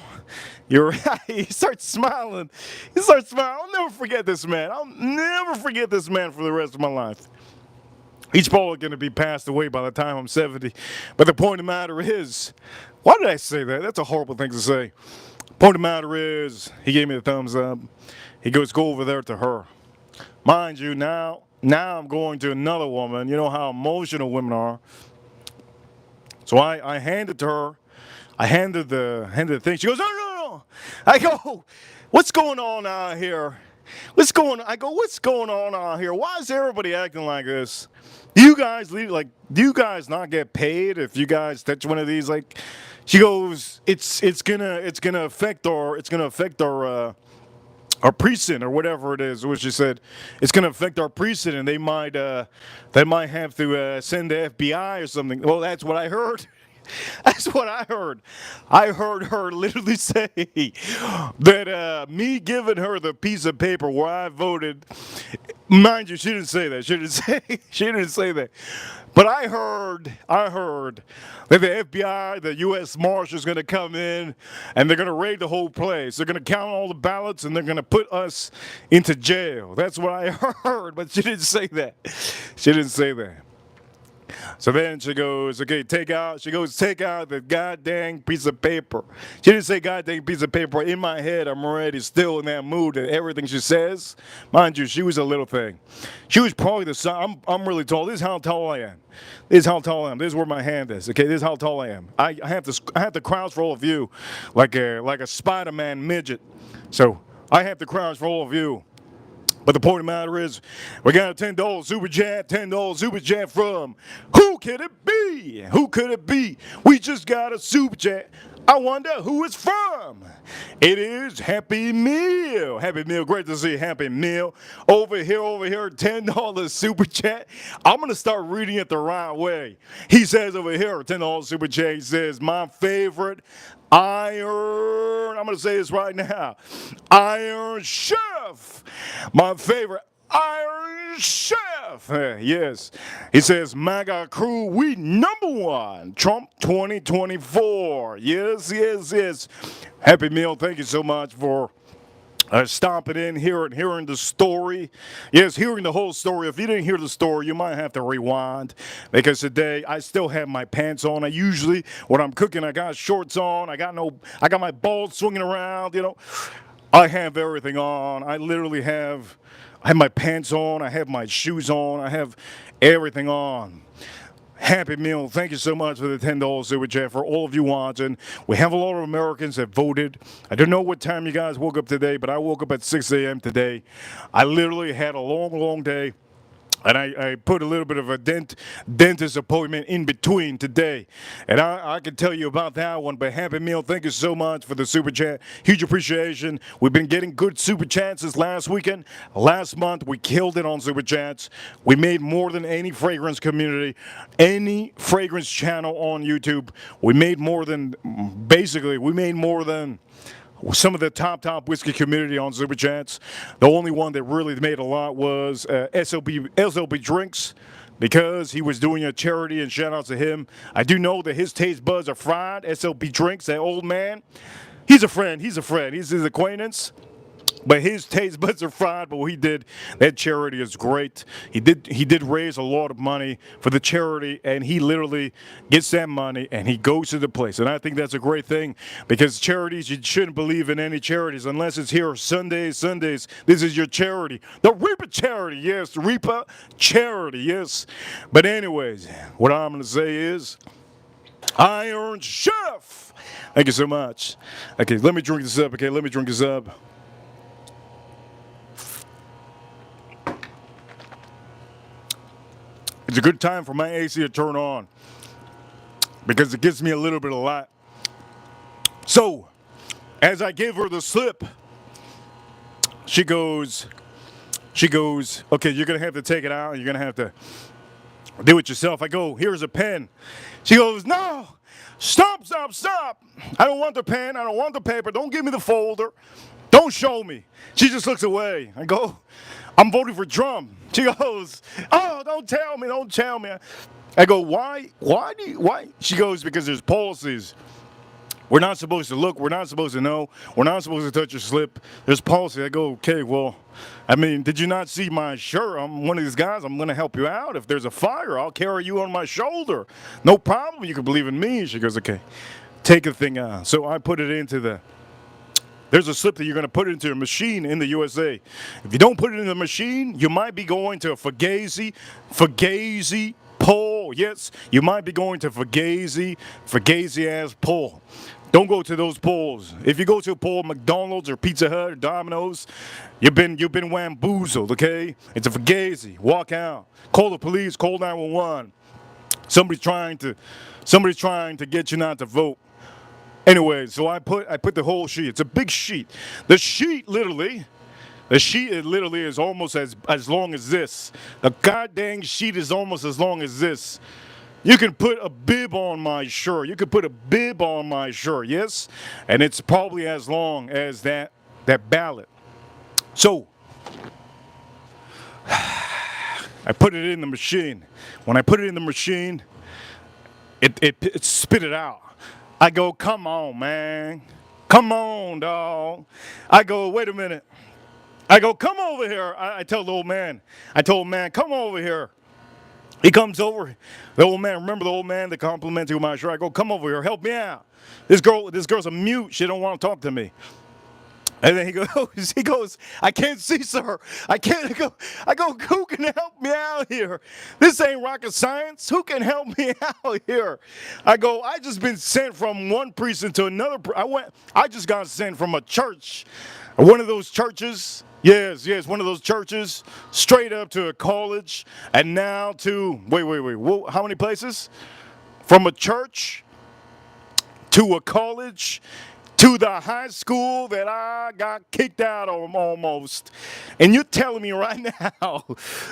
you're right. He starts smiling. I'll never forget this man. I'll never forget this man for the rest of my life. He's probably going to be passed away by the time I'm 70. But the point of the matter is, why did I say that? That's a horrible thing to say. Point of the matter is, he gave me the thumbs up. He goes, go over there to her. Mind you, now I'm going to another woman. You know how emotional women are. So I handed to her. I handed the thing. She goes, no. I go, what's going on out here? What's going on out here? Why is everybody acting like this? Do you guys not get paid if you guys touch one of these? Like, she goes, it's gonna affect our precinct or whatever it is. What she said, it's gonna affect our precinct, and they might have to send the FBI or something. Well, that's what I heard. That's what I heard. I heard her literally say that me giving her the piece of paper where I voted. Mind you, she didn't say that. She didn't say that. But I heard that the FBI, the U.S. Marshal, is going to come in and they're going to raid the whole place. They're going to count all the ballots and they're going to put us into jail. That's what I heard. But she didn't say that. She didn't say that. So then she goes, okay, take out the goddamn piece of paper. She didn't say goddamn piece of paper. In my head, I'm already still in that mood and everything she says. Mind you, she was a little thing. She was probably the size. I'm really tall. This is how tall I am. This is where my hand is. Okay, this is how tall I am. I have to crouch for all of you like a Spider-Man midget. So I have to crouch for all of you. But the point of the matter is, we got a $10 super chat from who could it be? Who could it be? We just got a super chat. I wonder who it's from. It is Happy Meal. Happy Meal, great to see Happy Meal. Over here, $10 super chat. I'm going to start reading it the right way. He says over here, $10 super chat, he says, my favorite Iron, I'm going to say this right now, Iron Chef. My favorite Iron Chef. Yes. He says, MAGA crew, we #1. Trump 2024. Yes. Happy Meal, thank you so much for stomping in here and hearing the story. Yes, hearing the whole story. If you didn't hear the story, you might have to rewind because today I still have my pants on. I usually, when I'm cooking, I got shorts on. I got my balls swinging around, you know. I have everything on. I have my pants on. I have my shoes on. I have everything on. Happy Meal, thank you so much for the $10 super chat for all of you watching. We have a lot of Americans that voted. I don't know what time you guys woke up today, but I woke up at 6 a.m. today. I literally had a long day. And I put a little bit of a dentist appointment in between today. And I can tell you about that one. But Happy Meal, thank you so much for the super chat. Huge appreciation. We've been getting good super chats this last weekend. Last month, we killed it on super chats. We made more than any fragrance community, any fragrance channel on YouTube. We made more than some of the top whiskey community on Super Chats. The only one that really made a lot was SLB Drinks, because he was doing a charity, and shout out to him. I do know that his taste buds are fried. SLB Drinks, that old man, he's a friend. He's his acquaintance. But his taste buds are fried. But what he did, that charity is great. He did raise a lot of money for the charity, and he literally gets that money and he goes to the place. And I think that's a great thing, because charities, you shouldn't believe in any charities unless it's here Sundays. This is your charity, the Reaper charity. Yes, the Reaper charity. Yes. But anyways, what I'm going to say is, Iron Chef. Thank you so much. Okay, let me drink this up. It's a good time for my AC to turn on because it gives me a little bit of light. So, as I gave her the slip, she goes, okay, you're going to have to take it out. You're going to have to do it yourself. I go, here's a pen. She goes, no, stop. I don't want the pen. I don't want the paper. Don't give me the folder. Don't show me. She just looks away. I go, I'm voting for Trump. She goes, oh, don't tell me, don't tell me. I go, why? Why? She goes, because there's policies. We're not supposed to look. We're not supposed to know. We're not supposed to touch your slip. There's policy. I go, okay, well, I mean, did you not see my shirt? I'm one of these guys. I'm going to help you out. If there's a fire, I'll carry you on my shoulder. No problem. You can believe in me. She goes, okay, take the thing out. So I put it into there's a slip that you're going to put into a machine in the USA. If you don't put it in the machine, you might be going to a Fugazi poll. Yes, you might be going to Fugazi-ass poll. Don't go to those polls. If you go to a poll, McDonald's or Pizza Hut or Domino's, you've been wamboozled, okay? It's a Fugazi. Walk out. Call the police. Call 911. Somebody's trying to get you not to vote. Anyway, so I put the whole sheet. It's a big sheet. The sheet literally is almost as long as this. The goddamn sheet is almost as long as this. You can put a bib on my shirt. Yes? And it's probably as long as that ballot. So, I put it in the machine. When I put it in the machine, it spit it out. I go, come on, man. Come on, dog. I go, wait a minute. I go, come over here. I tell the old man. I told him, man, come over here. He comes over. The old man, remember the old man that complimented my shirt? I go, come over here, help me out. This girl's a mute. She don't want to talk to me. And then he goes, I can't see, sir. I can't. I go, who can help me out here? This ain't rocket science. Who can help me out here? I go, I just been sent from one precinct to another. I just got sent from a church. One of those churches. Yes, one of those churches, straight up to a college, and now to, wait, how many places? From a church to a college to the high school that I got kicked out of almost. And you're telling me right now,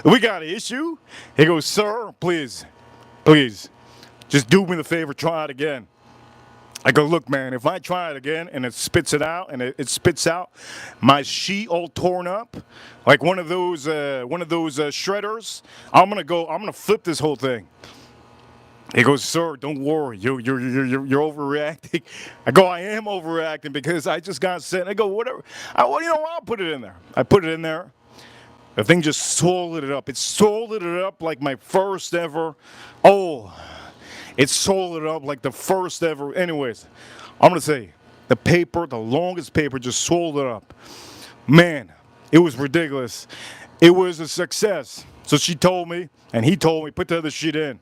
we got an issue? He goes, sir, please, just do me the favor, try it again. I go, look, man, if I try it again and it spits it out and it spits out my sheet all torn up, like one of those shredders, I'm gonna flip this whole thing. He goes, sir, don't worry, you're overreacting. I go, I am overreacting because I just got sent. I go, whatever. I'll put it in there. I put it in there. The thing just swallowed it up. It swallowed it up like my first ever. It swallowed it up like the first ever. Anyways, I'm going to say, the longest paper just swallowed it up. Man, it was ridiculous. It was a success. So she told me, and he told me, put the other sheet in.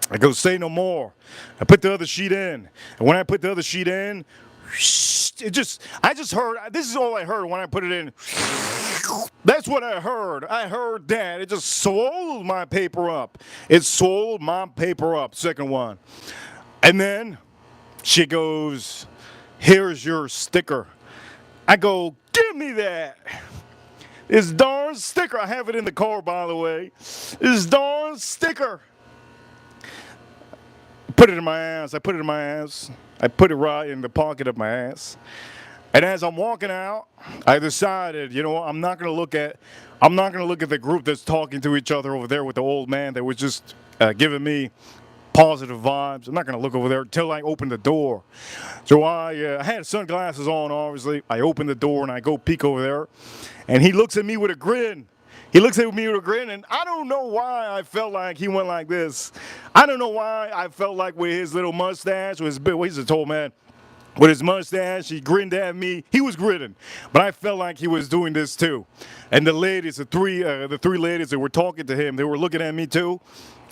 I go, say no more. I put the other sheet in. And when I put the other sheet in, I just heard, this is all I heard when I put it in. That's what I heard. I heard that. It just swallowed my paper up. It swallowed my paper up, second one. And then she goes, here's your sticker. I go, give me that. This darn sticker. I have it in the car, by the way. This darn sticker. Put it in my ass. I put it right in the pocket of my ass. And as I'm walking out, I decided, I'm not gonna look at the group that's talking to each other over there with the old man that was just giving me positive vibes. I'm not gonna look over there until I open the door. So I had sunglasses on, obviously. I open the door and I go peek over there, and he looks at me with a grin. And I don't know why I felt like he went like this. I don't know why I felt like with his little mustache, he's a tall man. With his mustache, he grinned at me. He was grinning, but I felt like he was doing this too. And the ladies, the three ladies that were talking to him, they were looking at me too.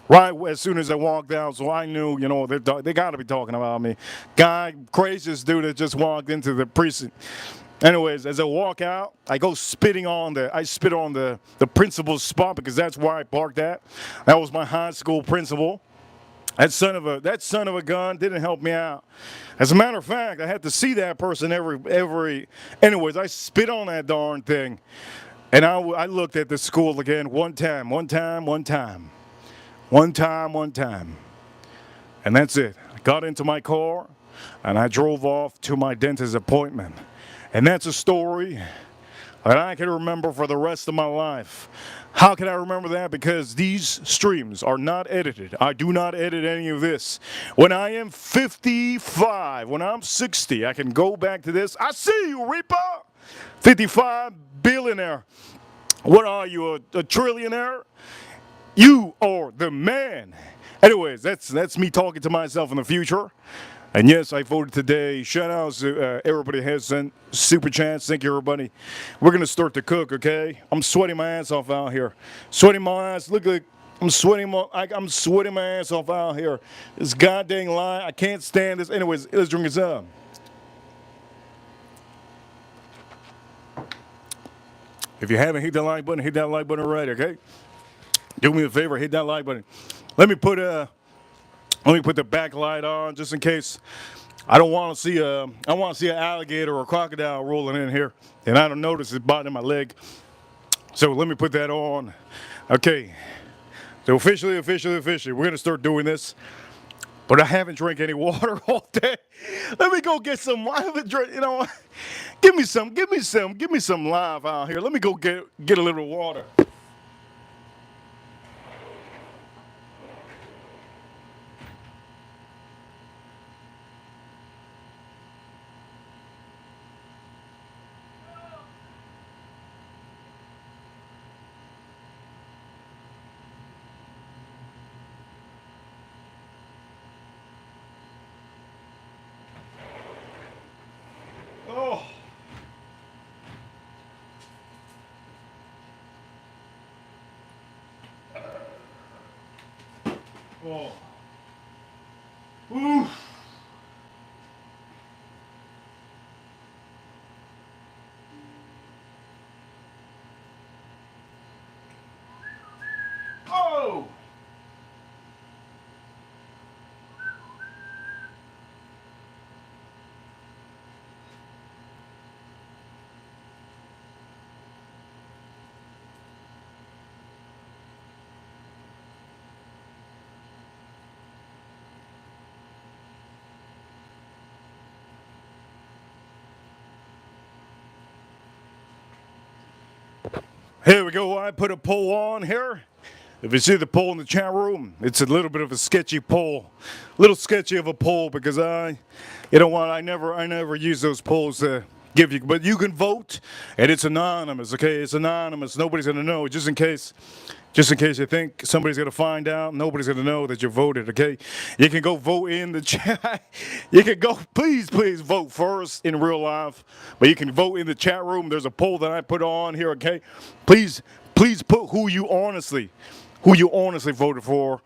Right as soon as I walked out, so I knew, they got to be talking about me. Craziest dude that just walked into the precinct. Anyways, as I walk out, I go spit on the principal's spot because that's where I parked at. That was my high school principal. That son of a gun didn't help me out. As a matter of fact, I had to see that person every. Anyways, I spit on that darn thing, and I looked at the school again one time, and that's it. I got into my car, and I drove off to my dentist appointment. And that's a story that I can remember for the rest of my life. How can I remember that? Because these streams are not edited. I do not edit any of this. When I am 55, when I'm 60, I can go back to this. I see you, Reaper! 55 billionaire. What are you, a trillionaire? You are the man. Anyways, that's me talking to myself in the future. And yes, I voted today. Shout out to everybody has sent super chats. Thank you, everybody. We're gonna start to cook, okay? I'm sweating my ass off out here. Sweating my ass. Look like I'm sweating my ass off out here. This goddamn lie. I can't stand this. Anyways, let's drink this up. If you haven't hit that like button, hit that like button already, okay? Do me a favor, hit that like button. Let me put the backlight on just in case. I don't want to see I want to see an alligator or a crocodile rolling in here, and I don't notice it biting my leg. So let me put that on. Okay. So officially, we're gonna start doing this. But I haven't drank any water all day. Let me go get some. I haven't drank. You know, give me some live out here. Let me go get a little water. Oh. Oh. Ooh. Oh. Here we go. I put a poll on here. If you see the poll in the chat room, it's a little bit of a sketchy poll, a little sketchy of a poll because you know what? I never use those polls to give you, but you can vote, and it's anonymous. Okay, it's anonymous. Nobody's gonna know. Just in case you think somebody's gonna find out, nobody's gonna know that you voted. Okay, you can go vote in the chat. You can go, please vote first in real life, but you can vote in the chat room. There's a poll that I put on here. Okay, please put who you honestly voted for.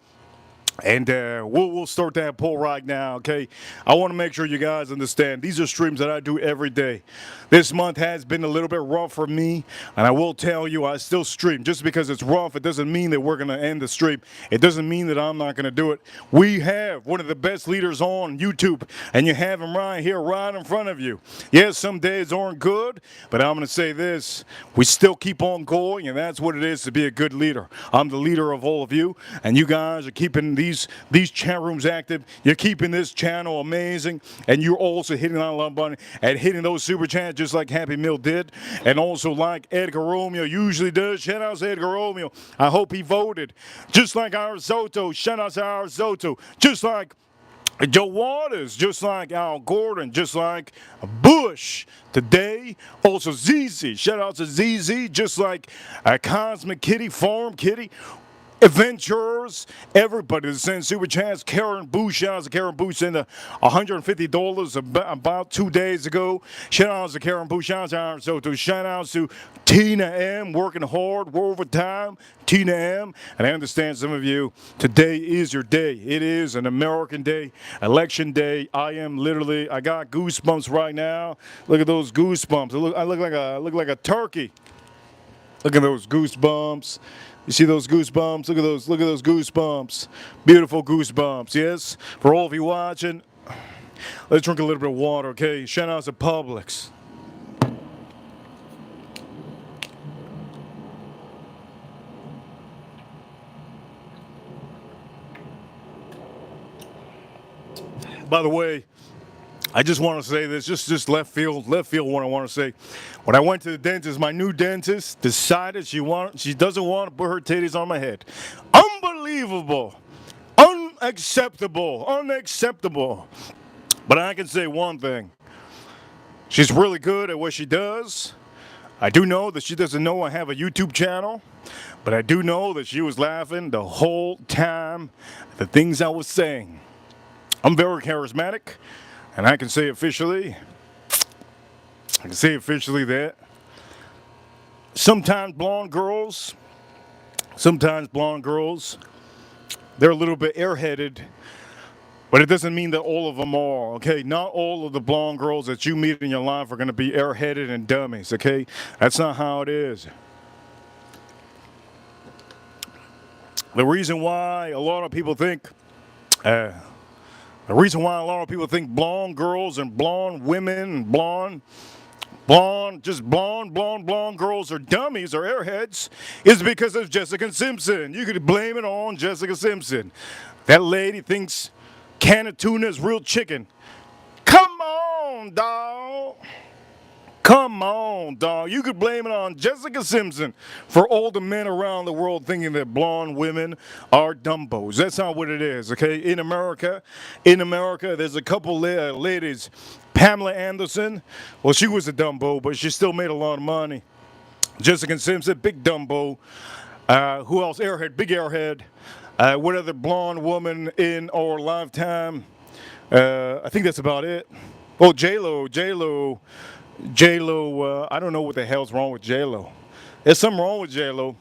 And we'll start that poll right now, okay? I want to make sure you guys understand. These are streams that I do every day. This month has been a little bit rough for me, and I will tell you I still stream. Just because it's rough, it doesn't mean that we're going to end the stream. It doesn't mean that I'm not going to do it. We have one of the best leaders on YouTube, and you have him right here, right in front of you. Yes, some days aren't good, but I'm going to say this. We still keep on going, and that's what it is to be a good leader. I'm the leader of all of you, and you guys are keeping these chat rooms active. You're keeping this channel amazing, and you're also hitting that like button and hitting those super chats just like Happy Meal did, and also like Edgar Romeo usually does. Shout out to Edgar Romeo. I hope he voted. Just like our Soto. Shout out to our Soto. Just like Joe Waters, just like Al Gordon, just like Bush today. Also ZZ. Shout out to ZZ, just like Cosmic Kitty, Farm Kitty. Adventurers, everybody that sends super chats. Karen Boosh, shout out to Karen Boosh, sent $150 about 2 days ago. Shout out to Karen Boosh, shout out to shout out to Tina M, working hard, overtime. Tina M, and I understand some of you, today is your day. It is an American day, election day. I got goosebumps right now. Look at those goosebumps. I look like a turkey. Look at those goosebumps. You see those goosebumps? Look at those goosebumps. Beautiful goosebumps, yes? For all of you watching, let's drink a little bit of water, okay? Shout out to Publix. By the way, I just want to say this, just left field what I want to say. When I went to the dentist, my new dentist decided she doesn't want to put her titties on my head. Unbelievable. Unacceptable. But I can say one thing. She's really good at what she does. I do know that she doesn't know I have a YouTube channel, but I do know that she was laughing the whole time at the things I was saying. I'm very charismatic, and I can say officially that sometimes blonde girls, they're a little bit airheaded, but it doesn't mean that all of them are, okay? Not all of the blonde girls that you meet in your life are going to be airheaded and dummies, okay? That's not how it is. The reason why a lot of people think blonde girls and blonde women and blonde girls are dummies or airheads is because of Jessica Simpson. You could blame it on Jessica Simpson. That lady thinks can of tuna is real chicken. Come on, dawg. You could blame it on Jessica Simpson for all the men around the world thinking that blonde women are dumbos. That's not what it is, okay? In America, there's a couple ladies. Pamela Anderson, well, she was a dumbo, but she still made a lot of money. Jessica Simpson, big dumbo. Who else? Airhead, big airhead. What other blonde woman in our lifetime? I think that's about it. Oh, J-Lo. I don't know what the hell's wrong with J-Lo. There's something wrong with J-Lo.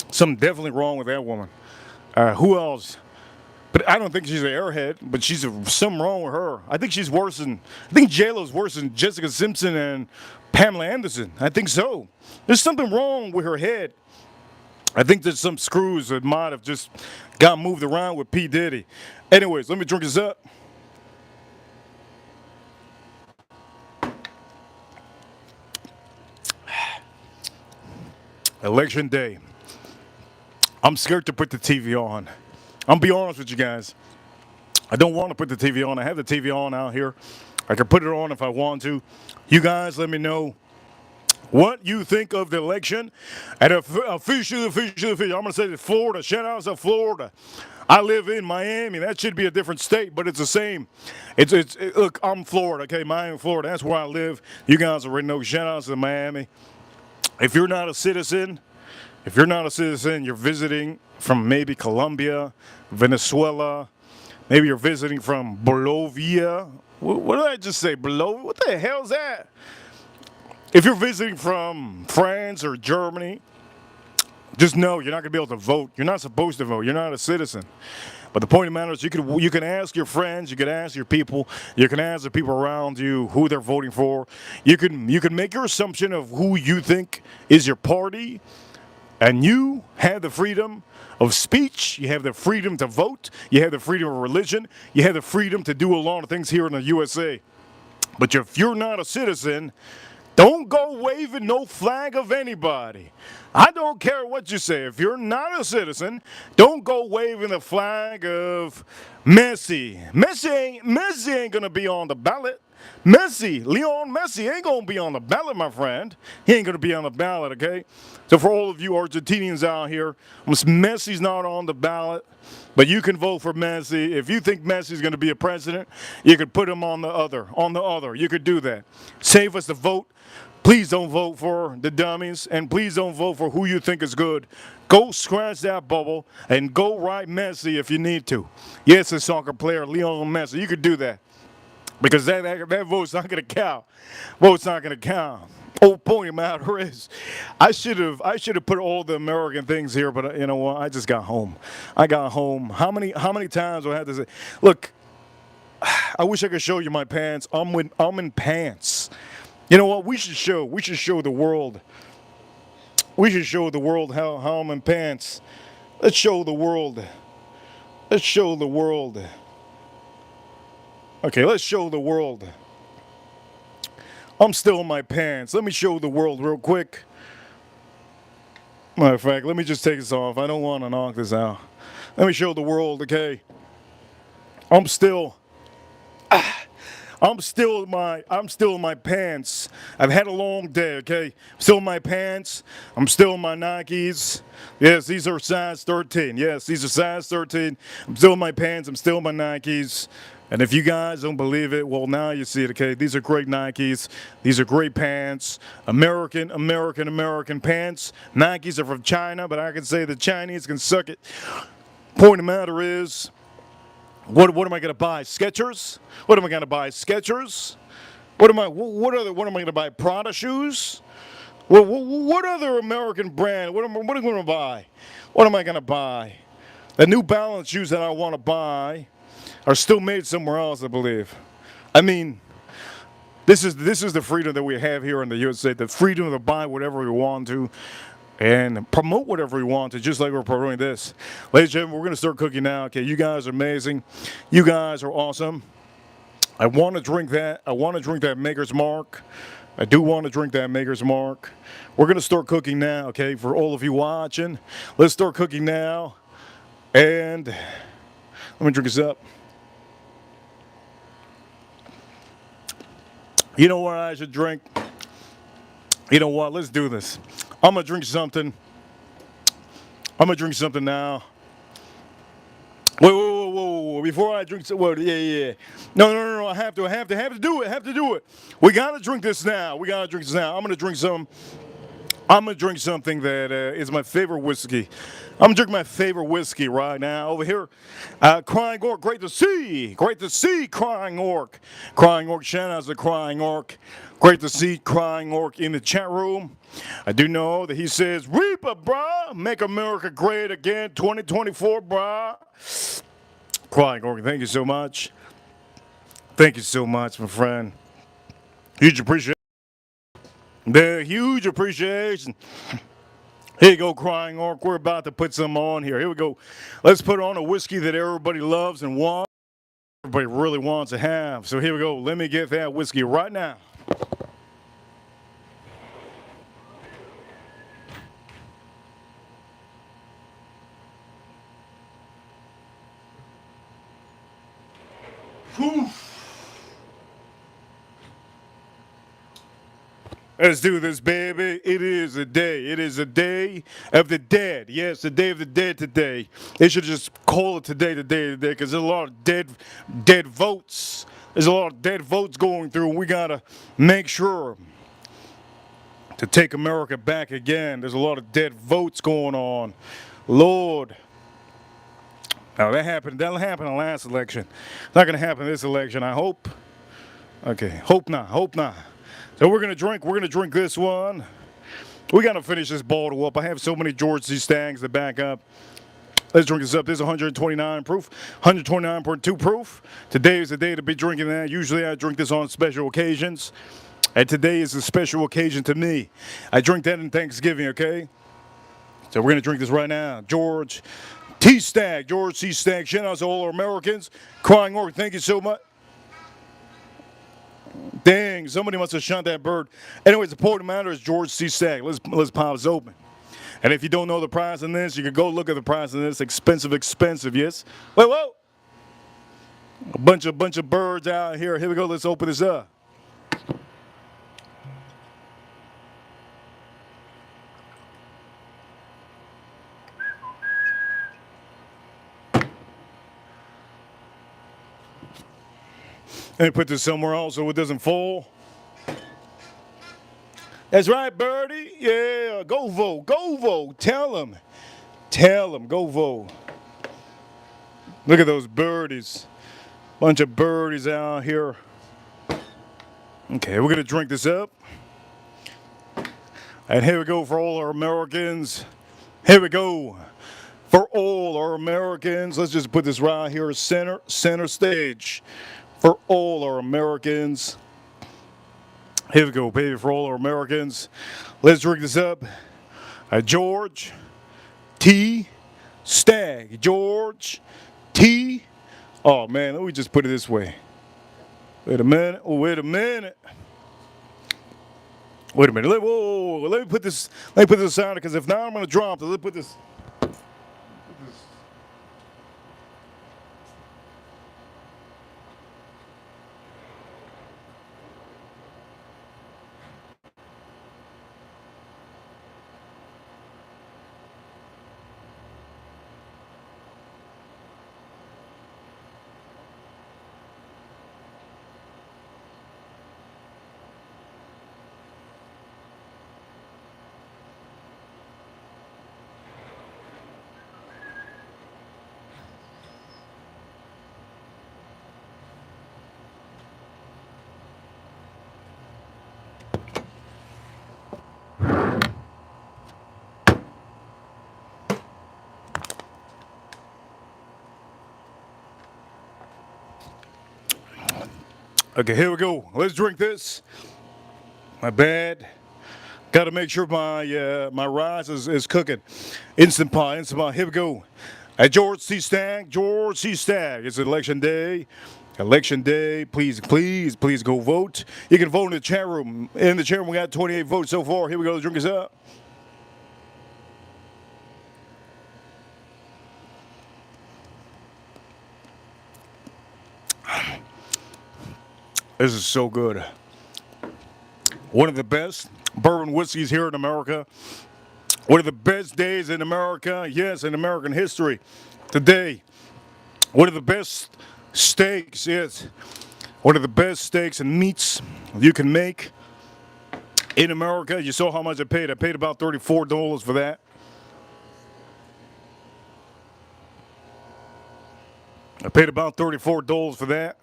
Something definitely wrong with that woman. Who else? But I don't think she's an airhead, but something wrong with her. I think J-Lo's worse than Jessica Simpson and Pamela Anderson. I think so. There's something wrong with her head. I think there's some screws that might have just got moved around with P. Diddy. Anyways, let me drink this up. Election day. I'm scared to put the TV on. I'm be honest with you guys. I don't want to put the TV on. I have the TV on out here. I can put it on if I want to. You guys let me know what you think of the election. And officially, I'm going to say that Florida. Shout out to Florida. I live in Miami. That should be a different state, but it's the same. Look, I'm Florida, okay? Miami, Florida. That's where I live. You guys already know. Shout out to Miami. If you're not a citizen, you're visiting from maybe Colombia, Venezuela, maybe you're visiting from Bolivia. What did I just say? Bolivia? What the hell is that? If you're visiting from France or Germany, just know you're not going to be able to vote. You're not supposed to vote. You're not a citizen. But the point of the matter is you can ask your friends, you can ask your people, you can ask the people around you who they're voting for. You can make your assumption of who you think is your party, and you have the freedom of speech, you have the freedom to vote, you have the freedom of religion, you have the freedom to do a lot of things here in the USA. But if you're not a citizen, don't go waving no flag of anybody. I don't care what you say. If you're not a citizen, don't go waving the flag of Messi. Messi ain't gonna be on the ballot. Leon Messi ain't gonna be on the ballot, my friend. He ain't gonna be on the ballot, okay? So for all of you Argentinians out here, Messi's not on the ballot, but you can vote for Messi. If you think Messi's gonna be a president, you could put him on the other. You could do that. Save us the vote. Please don't vote for the dummies, and please don't vote for who you think is good. Go scratch that bubble and go write Messi if you need to. Yes, a soccer player, Lionel Messi. You could do that because that vote's not going to count. Vote's not going to count. Whole point of the matter is, I should have put all the American things here, but you know what? I just got home. I got home. How many times do I have to say? Look, I wish I could show you my pants. I'm in pants. You know what? We should show the world. We should show the world how I'm in pants. Let's show the world. Let's show the world. Okay, let's show the world. I'm still in my pants. Let me show the world real quick. Matter of fact, let me just take this off. I don't want to knock this out. Let me show the world, okay? I'm still I'm still in my pants. I've had a long day, okay? Still in my pants. I'm still in my Nikes. Yes, these are size 13. Yes, these are size 13. I'm still in my pants. I'm still in my Nikes. And if you guys don't believe it, well, now you see it, okay? These are great Nikes. These are great pants. American pants. Nikes are from China, but I can say the Chinese can suck it. Point of the matter is, what am I going to buy? Skechers? What am I going to buy? Skechers? What am I going to buy? Prada shoes? What other American brand? What am I going to buy? What am I going to buy? The New Balance shoes that I want to buy are still made somewhere else, I believe. I mean, this is the freedom that we have here in the USA, the freedom to buy whatever we want to and promote whatever we want to, just like we're promoting this. Ladies and gentlemen, we're going to start cooking now. Okay, you guys are amazing. You guys are awesome. I want to drink that. I want to drink that Maker's Mark. I do want to drink that Maker's Mark. We're going to start cooking now, okay, for all of you watching. Let's start cooking now. And let me drink this up. You know what I should drink? You know what? Let's do this. I'm going to drink something. I'm going to drink something now. Whoa. Before I drink some, yeah. No. I have to do it. I have to do it. We got to drink this now. I'm going to drink something that is my favorite whiskey. I'm drinking my favorite whiskey right now over here. Crying Orc, great to see, Crying Orc. Crying Orc, shout out to Crying Orc. Great to see Crying Orc in the chat room. I do know that he says, Reaper, brah, make America great again, 2024, brah. Crying Orc, thank you so much. Thank you so much, my friend. Huge appreciation. Huge appreciation. Here you go, Crying Orc. We're about to put some on here. Here we go. Let's put on a whiskey that everybody loves and wants. Everybody really wants to have. So here we go. Let me get that whiskey right now. Whew. Let's do this, baby. It is a day. It is a day of the dead. Yes, the day of the dead today. They should just call it today, because there's a lot of dead votes. There's a lot of dead votes going through, and we gotta make sure to take America back again. There's a lot of dead votes going on. Lord. Now that'll happen in the last election. It's not gonna happen this election, I hope. Okay, hope not. So we're gonna drink this one. We gotta finish this bottle up. I have so many George C. Staggs to back up. Let's drink this up. This is 129 proof, 129.2 proof. Today is the day to be drinking that. Usually I drink this on special occasions. And today is a special occasion to me. I drink that in Thanksgiving, okay? So we're gonna drink this right now. George C. Stagg. Shout out to all our Americans. Crying Orc, thank you so much. Dang, somebody must have shot that bird. Anyways, the point of the matter is George C. Stagg. Let's pop this open. And if you don't know the price on this, you can go look at the price on this. Expensive, yes. Wait, whoa. A bunch of birds out here. Here we go. Let's open this up. Let me put this somewhere else so it doesn't fall. That's right, Birdie. Yeah, go vote. Tell them, go vote. Look at those birdies. Bunch of birdies out here. Okay, we're going to drink this up. And here we go for all our Americans. Here we go for all our Americans. Let's just put this right here, center stage. For all our Americans. Here we go, baby, for all our Americans. Let's drink this up. George T. Stagg. George T. Oh, man, let me just put it this way. Wait a minute. Whoa. Let me put this aside, because if not, I'm going to drop it. Let me put this. Okay, here we go. Let's drink this. My bad. Got to make sure my rice is cooking. Instant pot, instant pot. Here we go. George C. Stagg, George C. Stagg. It's election day. Election day. Please, please, please go vote. You can vote in the chat room. In the chat room, we got 28 votes so far. Here we go. Let's drink this up. This is so good. One of the best bourbon whiskeys here in America. One of the best days in America, yes, in American history. Today, one of the best steaks, yes. One of the best steaks and meats you can make in America. You saw how much I paid. I paid about $34 for that. I paid about $34 for that.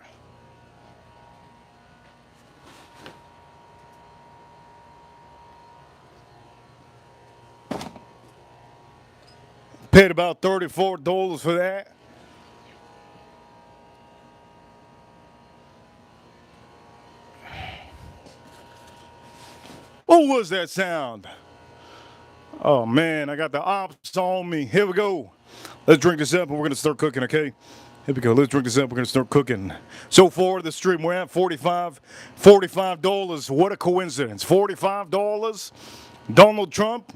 Paid about $34 for that. What was that sound? Oh man, I got the ops on me. Here we go. Let's drink this up and we're gonna start cooking, okay? Here we go. Let's drink this up. We're gonna start cooking. So far, the stream we're at $45. What a coincidence. $45. Donald Trump.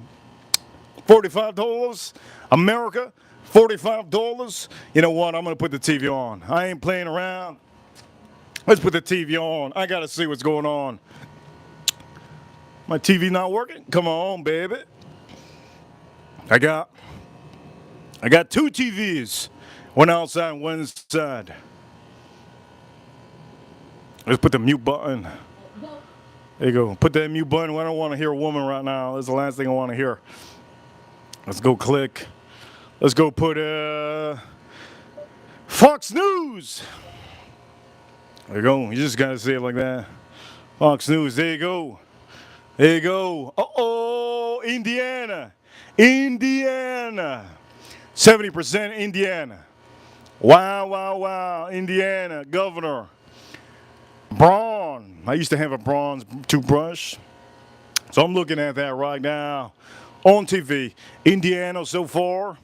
$45. America, $45. You know what? I'm going to put the TV on. I ain't playing around. Let's put the TV on. I got to see what's going on. My TV not working? Come on, baby. I got two TVs. One outside and one inside. Let's put the mute button. There you go. Put that mute button. I don't want to hear a woman right now. That's the last thing I want to hear. Let's go click. Let's go put Fox News. There you go. You just gotta say it like that. Fox News. There you go. There you go. Uh-oh, Indiana. Indiana. 70% Indiana. Wow, wow, wow. Indiana. Governor. Braun. I used to have a bronze toothbrush. So I'm looking at that right now on TV. Indiana so far.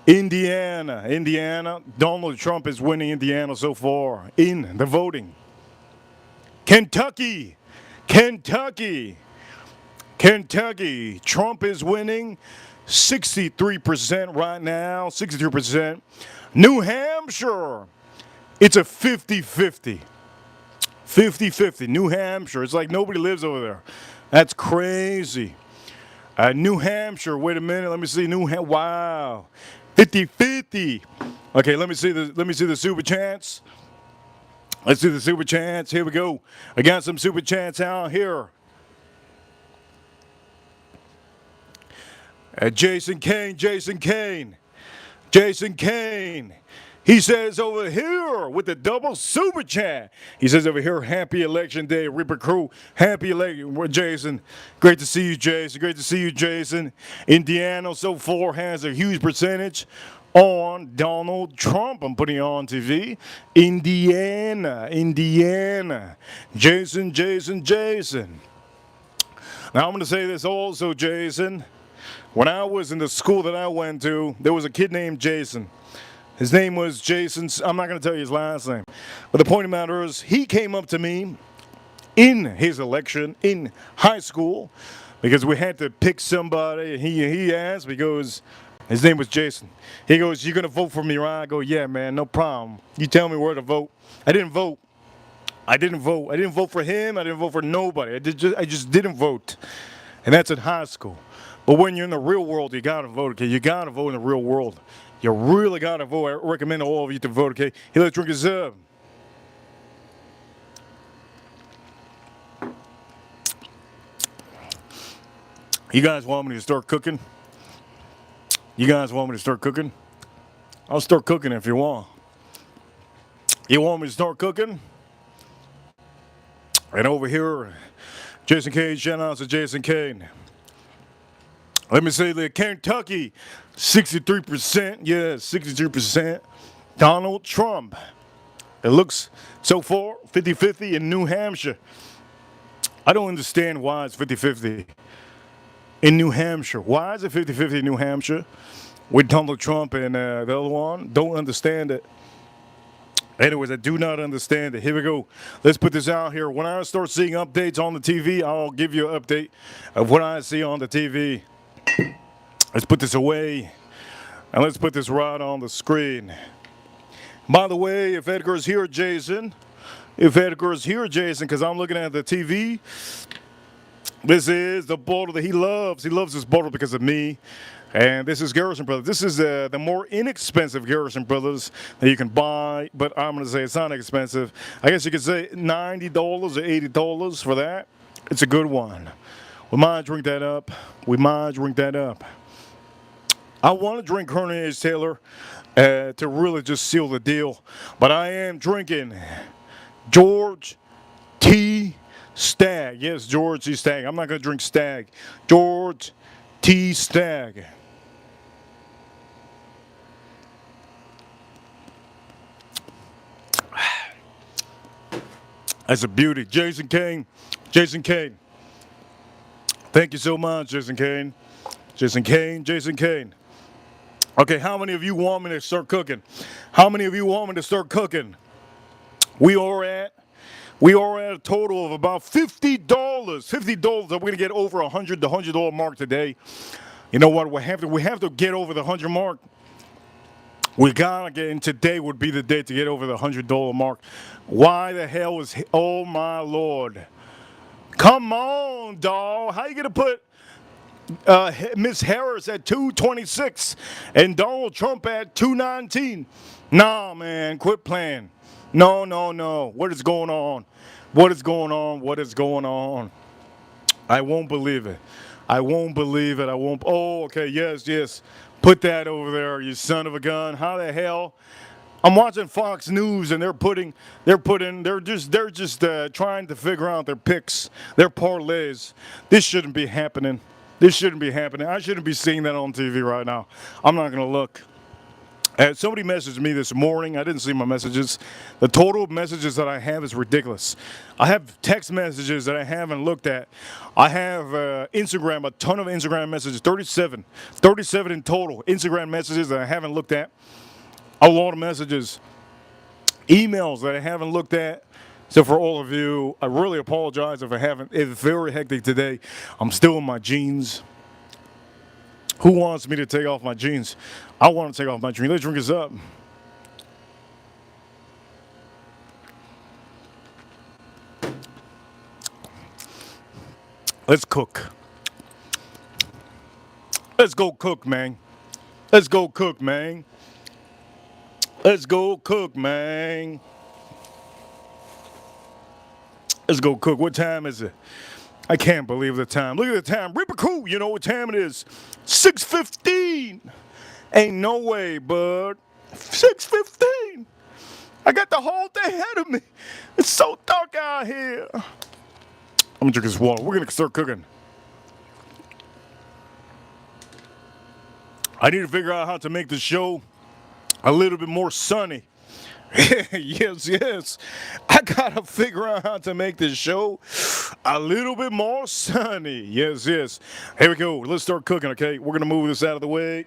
Indiana. Donald Trump is winning Indiana so far in the voting. Kentucky. Trump is winning 63% right now. 63%. New Hampshire. It's a 50-50. 50-50. New Hampshire. It's like nobody lives over there. That's crazy. New Hampshire. Wait a minute. Let me see. Wow. 50-50. Okay, let me see the super chats. Let's do the super chats. Here we go. I got some super chats out here. Jason Kane. He says over here with the double super chat. He says over here, happy election day, Reaper Crew. Happy election, Jason. Great to see you, Jason. Indiana so far has a huge percentage on Donald Trump. I'm putting it on TV. Indiana. Jason. Now I'm going to say this also, Jason. When I was in the school that I went to, there was a kid named Jason. His name was Jason. I'm not going to tell you his last name. But the point of the matter is, he came up to me in his election in high school because we had to pick somebody. He asked, because his name was Jason. He goes, "You going to vote for me, right?" I go, "Yeah, man, no problem. You tell me where to vote." I didn't vote. I didn't vote for him. I didn't vote for nobody. I just didn't vote. And that's in high school. But when you're in the real world, you got to vote, okay? You got to vote in the real world. You really got to vote. I recommend all of you to vote, okay? Here, let's drink this up. You guys want me to start cooking? I'll start cooking if you want. You want me to start cooking? And over here, Jason Kane, shout out to Jason Kane. Let me say that Kentucky, 63%, yes, 63%. Donald Trump. It looks so far 50-50 in New Hampshire. I don't understand why it's 50-50 in New Hampshire. Why is it 50-50 in New Hampshire with Donald Trump and the other one? Don't understand it. Anyways, I do not understand it. Here we go. Let's put this out here. When I start seeing updates on the TV, I'll give you an update of what I see on the TV. Let's put this away. And let's put this right on the screen. By the way, if Edgar's here, Jason, because I'm looking at the TV, this is the bottle that he loves. He loves this bottle because of me. And this is Garrison Brothers. This is the more inexpensive Garrison Brothers that you can buy, but I'm going to say it's not expensive. I guess you could say $90 or $80 for that. It's a good one. We might drink that up. I want to drink Colonel Taylor to really just seal the deal, but I am drinking George T. Stagg. Yes, George T. Stagg. I'm not going to drink Stagg. George T. Stagg. That's a beauty. Jason Kane. Thank you so much, Jason Kane. Okay, how many of you want me to start cooking? We are at a total of about $50. $50 that we're gonna get over the $100 mark today. You know what? We have to get over the 100 mark. We gotta get in. Today would be the day to get over the $100 mark. Why the hell is? Oh my Lord! Come on, dawg. How you gonna put Miss Harris at 226 and Donald Trump at 219? Nah, man, quit playing. No. What is going on? I won't believe it. Oh, okay. Yes. Put that over there, you son of a gun. How the hell? I'm watching Fox News and they're just trying to figure out their picks, their parlays. This shouldn't be happening. I shouldn't be seeing that on TV right now. I'm not gonna look. Somebody messaged me this morning. I didn't see my messages. The total messages that I have is ridiculous. I have text messages that I haven't looked at. I have Instagram, a ton of Instagram messages, 37 in total Instagram messages that I haven't looked at. A lot of messages. Emails that I haven't looked at. So for all of you, I really apologize if I haven't. It's very hectic today. I'm still in my jeans. Who wants me to take off my jeans? I want to take off my jeans. Let's drink this up. Let's cook. Let's go cook, man. Let's go cook. What time is it? I can't believe the time. Look at the time. Ripper Cool, you know what time it is. 6:15. Ain't no way, bud. 6:15. I got the whole day ahead of me. It's so dark out here. I'm gonna drink this water. We're gonna start cooking. I need to figure out how to make the show a little bit more sunny. Yes. I gotta figure out how to make this show a little bit more sunny. Yes. Here we go. Let's start cooking, okay? We're gonna move this out of the way.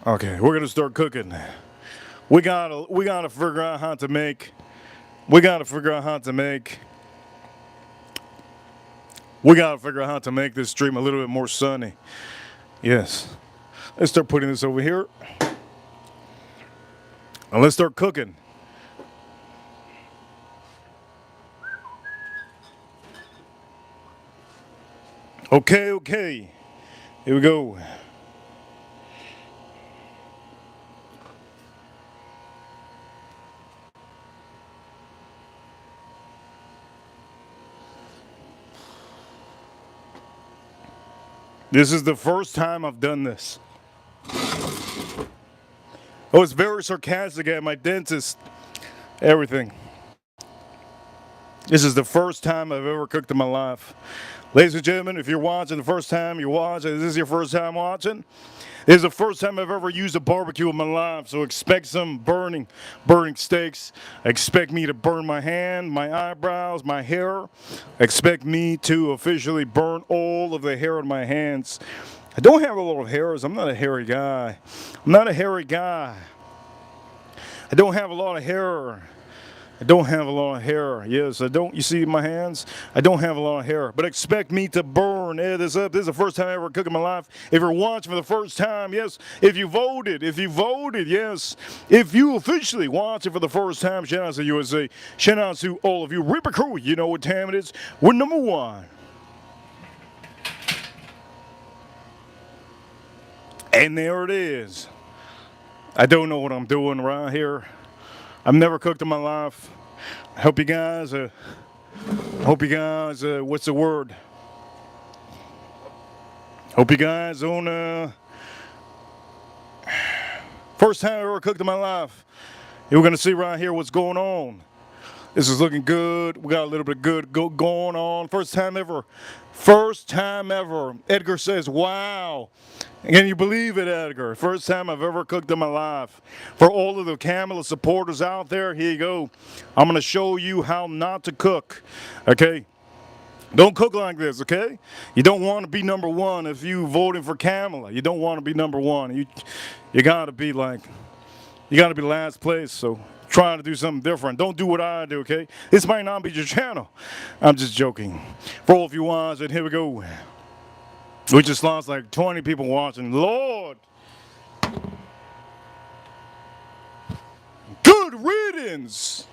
Okay, we're gonna start cooking. We gotta figure out how to make. We gotta figure out how to make this stream a little bit more sunny. Yes. Let's start putting this over here. And let's start cooking. Okay. Here we go. This is the first time I've done this. I was very sarcastic at my dentist. Everything. This is the first time I've ever cooked in my life. Ladies and gentlemen, if you're watching the first time you're watching, this is your first time watching. This is the first time I've ever used a barbecue in my life, so expect some burning steaks. Expect me to burn my hand, my eyebrows, my hair. Expect me to officially burn all of the hair on my hands. I don't have a lot of hairs. I'm not a hairy guy. I'm not a hairy guy. I don't have a lot of hair. I don't have a lot of hair. Yes, I don't. You see my hands? I don't have a lot of hair. But expect me to burn this up. This is the first time I ever cooked in my life. If you're watching for the first time, yes. If you voted, yes. If you officially watching for the first time, shout out to USA. Shout out to all of you. Reaper Crew, you know what time it is. We're number one. And there it is. I don't know what I'm doing around here. I've never cooked in my life. I hope you guys, what's the word? Hope you guys don't, first time I ever cooked in my life. You're gonna see right here what's going on. This is looking good. We got a little bit good going on. First time ever. First time ever. Edgar says, wow. Can you believe it, Edgar? First time I've ever cooked in my life. For all of the Camilla supporters out there, here you go. I'm going to show you how not to cook, okay? Don't cook like this, okay? You don't want to be number one if you voting for Camilla. You don't want to be number one. You got to be like, you got to be last place, so trying to do something different. Don't do what I do, okay? This might not be your channel. I'm just joking. For all of you watching, here we go. We just lost like 20 people watching. Lord! Good riddance!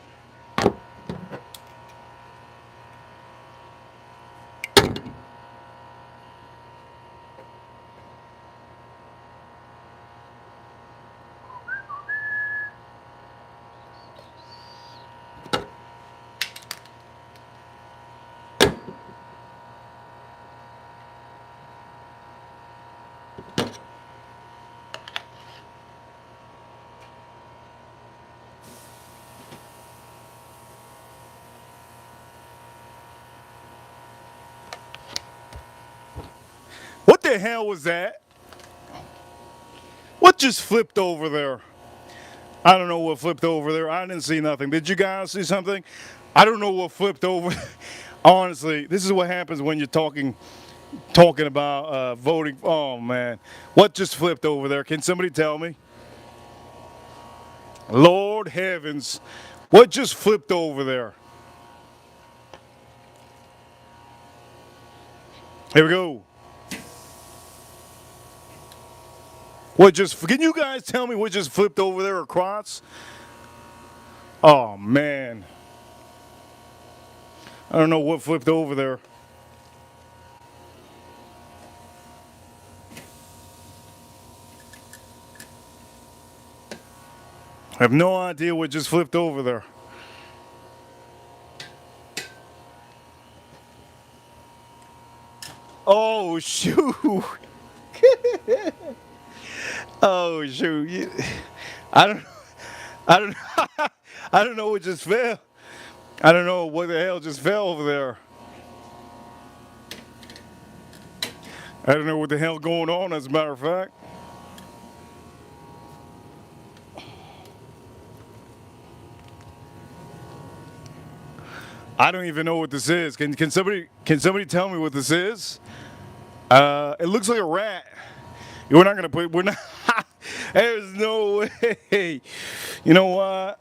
What the hell was that? What just flipped over there? I don't know what flipped over there. I didn't see nothing. Did you guys see something? I don't know what flipped over. Honestly, this is what happens when you're talking about voting. Oh man, what just flipped over there? Can somebody tell me? Lord heavens, what just flipped over there? Here we go. What just, can you guys tell me what just flipped over there across? Oh man. I don't know what flipped over there. I have no idea what just flipped over there. Oh shoot. Oh shoot. I don't I don't know what just fell. I don't know what the hell just fell over there. I don't know what the hell going on, as a matter of fact. I don't even know what this is. Can somebody tell me what this is? It looks like a rat. We're not gonna put. We're not. There's no way. You know what?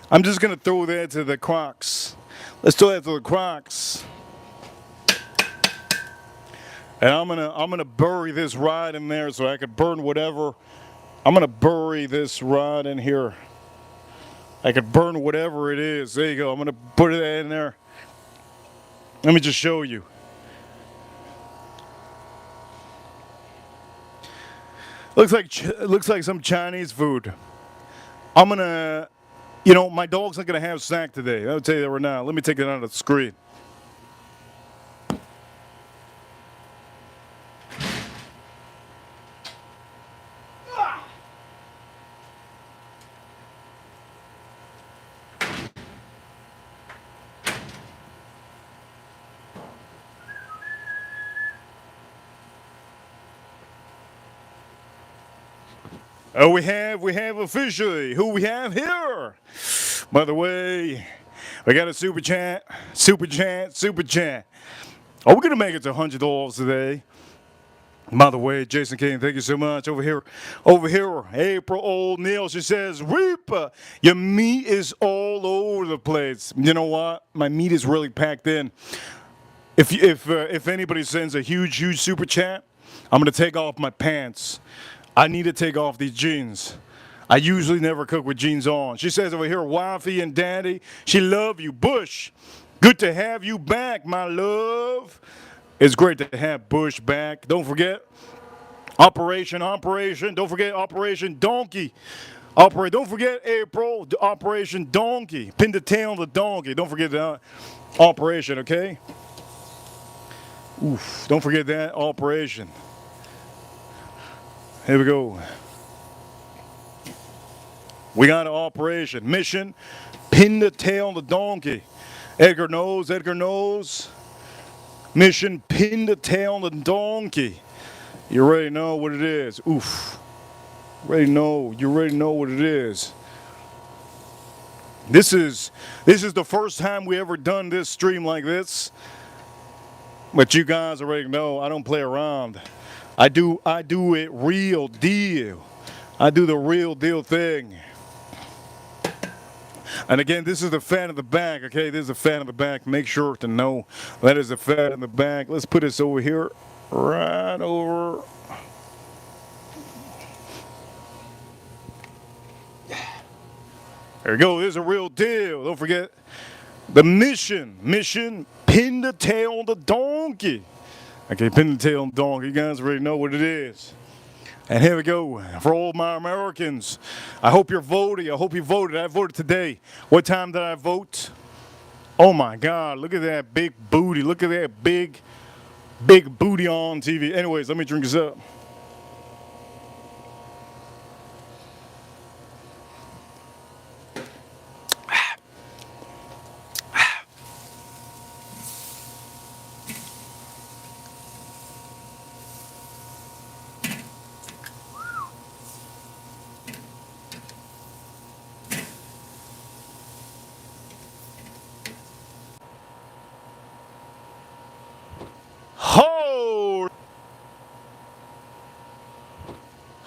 I'm just gonna throw that to the Crocs. Let's throw that to the Crocs. And I'm gonna bury this right in there so I could burn whatever. I'm gonna bury this right in here. I could burn whatever it is. There you go. I'm gonna put it in there. Let me just show you. Looks like some Chinese food. I'm gonna, you know, my dog's not gonna have snack today. I'll tell you that right now. Let me take it out of the screen. Oh, we have officially who we have here. By the way, we got a super chat. Are we gonna make it to $100 today? By the way, Jason King, thank you so much. Over here, April O'Neil, she says, Reaper, your meat is all over the place. You know what? My meat is really packed in. If anybody sends a huge super chat, I'm gonna take off my pants. I need to take off these jeans. I usually never cook with jeans on. She says over here, wifey and daddy, she love you. Bush, good to have you back, my love. It's great to have Bush back. Don't forget Operation. Don't forget Operation Donkey. Don't forget April. Operation Donkey. Pin the tail on the donkey. Don't forget that operation. Okay. Oof. Don't forget that operation. Here we go. We got an operation. Mission. Pin the tail on the donkey. Edgar knows. Mission, pin the tail on the donkey. You already know what it is. Oof. You already know what it is. This is the first time we ever done this stream like this. But you guys already know I don't play around. I do it real deal. I do the real deal thing. And again, this is the fan of the back, okay? This is the fan of the back. Make sure to know that is the fan in the back. Let's put this over here. Right over. There we go. This is a real deal. Don't forget the mission. Mission, pin the tail on the donkey. Okay, pin the tail on the donkey. You guys already know what it is. And here we go. For all my Americans, I hope you're voting. I hope you voted. I voted today. What time did I vote? Oh my God, look at that big booty. Look at that big booty on TV. Anyways, let me drink this up.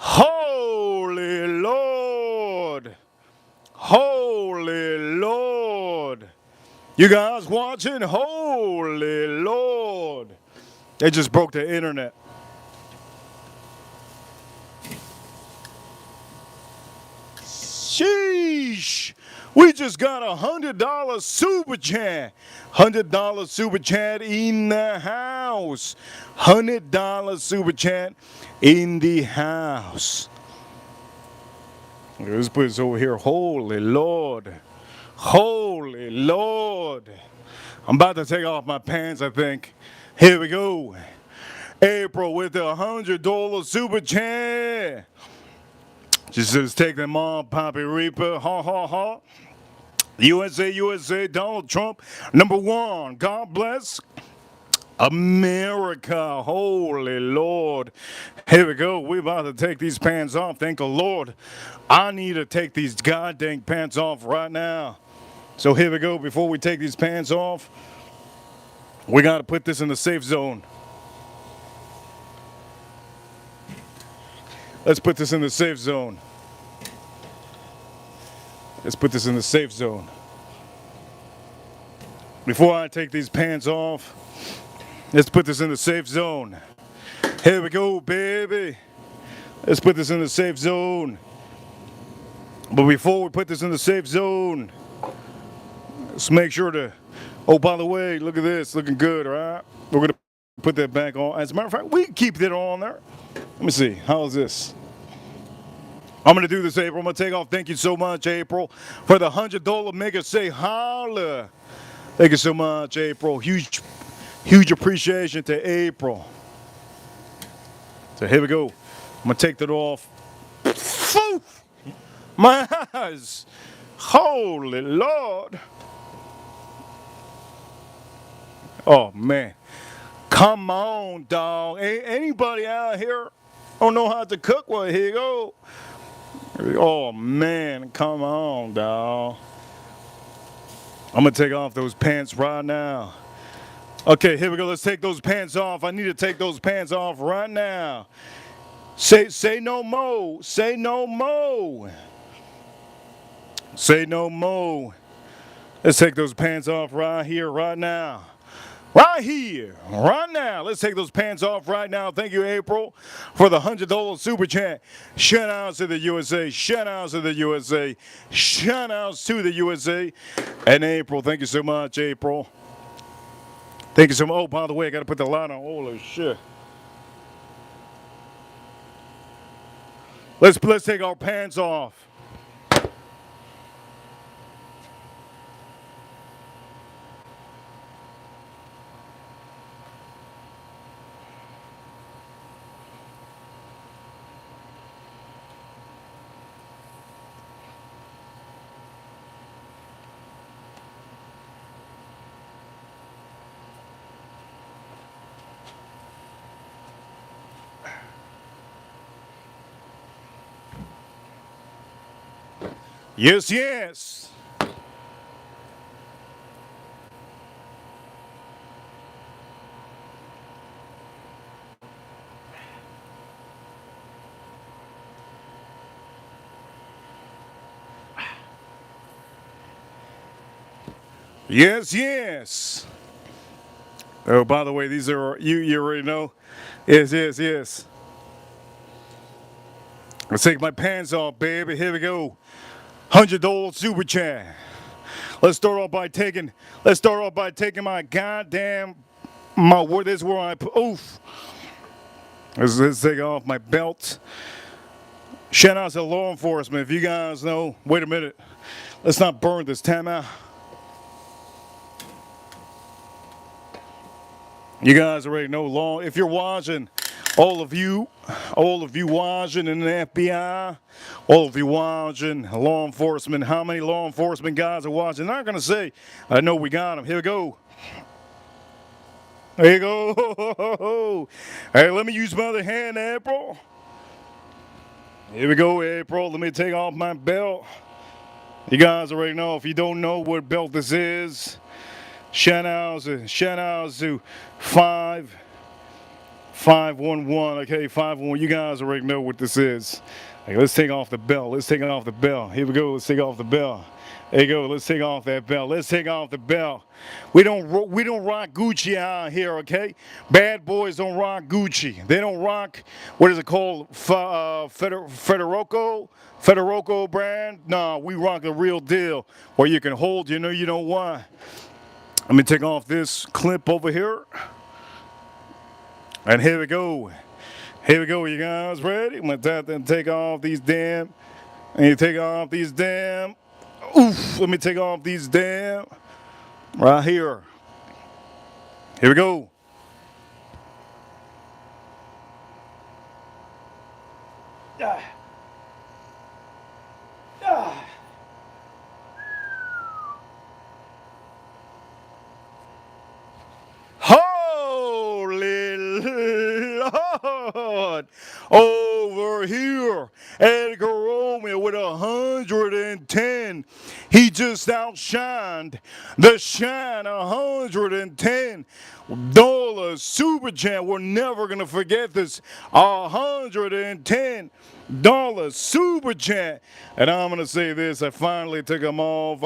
Holy Lord. Holy Lord. You guys watching? Holy Lord. They just broke the internet. Sheesh. We just got $100 super chat. $100 super chat in the house. $100 super chat in the house. Let's put this over here. Holy Lord. Holy Lord. I'm about to take off my pants, I think. Here we go. April with the $100 super chat. She says, take them on, Poppy Reaper. Ha, ha, ha. USA, Donald Trump, #1. God bless America. Holy Lord. Here we go. We're about to take these pants off. Thank the Lord. I need to take these goddamn pants off right now. So here we go. Before we take these pants off, we got to put this in the safe zone. Let's put this in the safe zone. Let's put this in the safe zone. Before I take these pants off, let's put this in the safe zone. Here we go, baby. Let's put this in the safe zone. But before we put this in the safe zone, let's make sure to, oh, by the way, look at this, looking good, all right? We're going to put that back on. As a matter of fact, we can keep it on there. Let me see, how is this? I'm going to do this, April. I'm going to take off. Thank you so much, April, for the $100 mega say holla. Thank you so much, April. Huge appreciation to April. So here we go. I'm going to take that off. My eyes. Holy Lord. Oh, man. Come on, dog. Ain't anybody out here don't know how to cook? Well, here you go. Oh man, come on, dawg. I'm gonna take off those pants right now. Okay, here we go. Let's take those pants off. I need to take those pants off right now. Say no more. Say no more. Say no more. Let's take those pants off right here, right now. Right here, right now. Let's take those pants off right now. Thank you, April, for the $100 super chat. Shout outs to the USA. Shout outs to the USA. Shout outs to the USA. And April, thank you so much, April. Thank you so much. Oh, by the way, I got to put the light on. Holy shit. Let's take our pants off. Yes, yes. Yes, yes. Oh, by the way, these are, you already know. Yes, yes, yes. Let's take my pants off, baby. Here we go. $100 super chat. Let's start off by taking my goddamn, my word. This is where I put, oof. Let's take off my belt. Shout out to law enforcement. If you guys know, wait a minute. Let's not burn this time out. You guys already know law. If you're watching, all of you watching in the FBI, all of you watching law enforcement, how many law enforcement guys are watching? I'm not going to say, I know we got them. Here we go. There you go. Hey, let me use my other hand, April. Here we go, April. Let me take off my belt. You guys already know. If you don't know what belt this is, shout outs to 511. Okay, 511. You guys already know what this is. Okay, let's take off the belt. Let's take off the belt. Here we go. Let's take off the belt. There you go. Let's take off that belt. Let's take off the belt. We don't rock Gucci out here, okay? Bad boys don't rock Gucci. They don't rock, what is it called? Federico brand? No, we rock the real deal where you can hold, you know what? Let me take off this clip over here. And here we go. Here we go. You guys ready? I'm going to take off these damn. Oof. Let me take off these damn. Right here. Here we go. Holy Lord! Over here, Edgar Romeo with 110. He just outshined the shine. $110 super chat. We're never gonna forget this. $110 super chat. And I'm gonna say this. I finally took them off.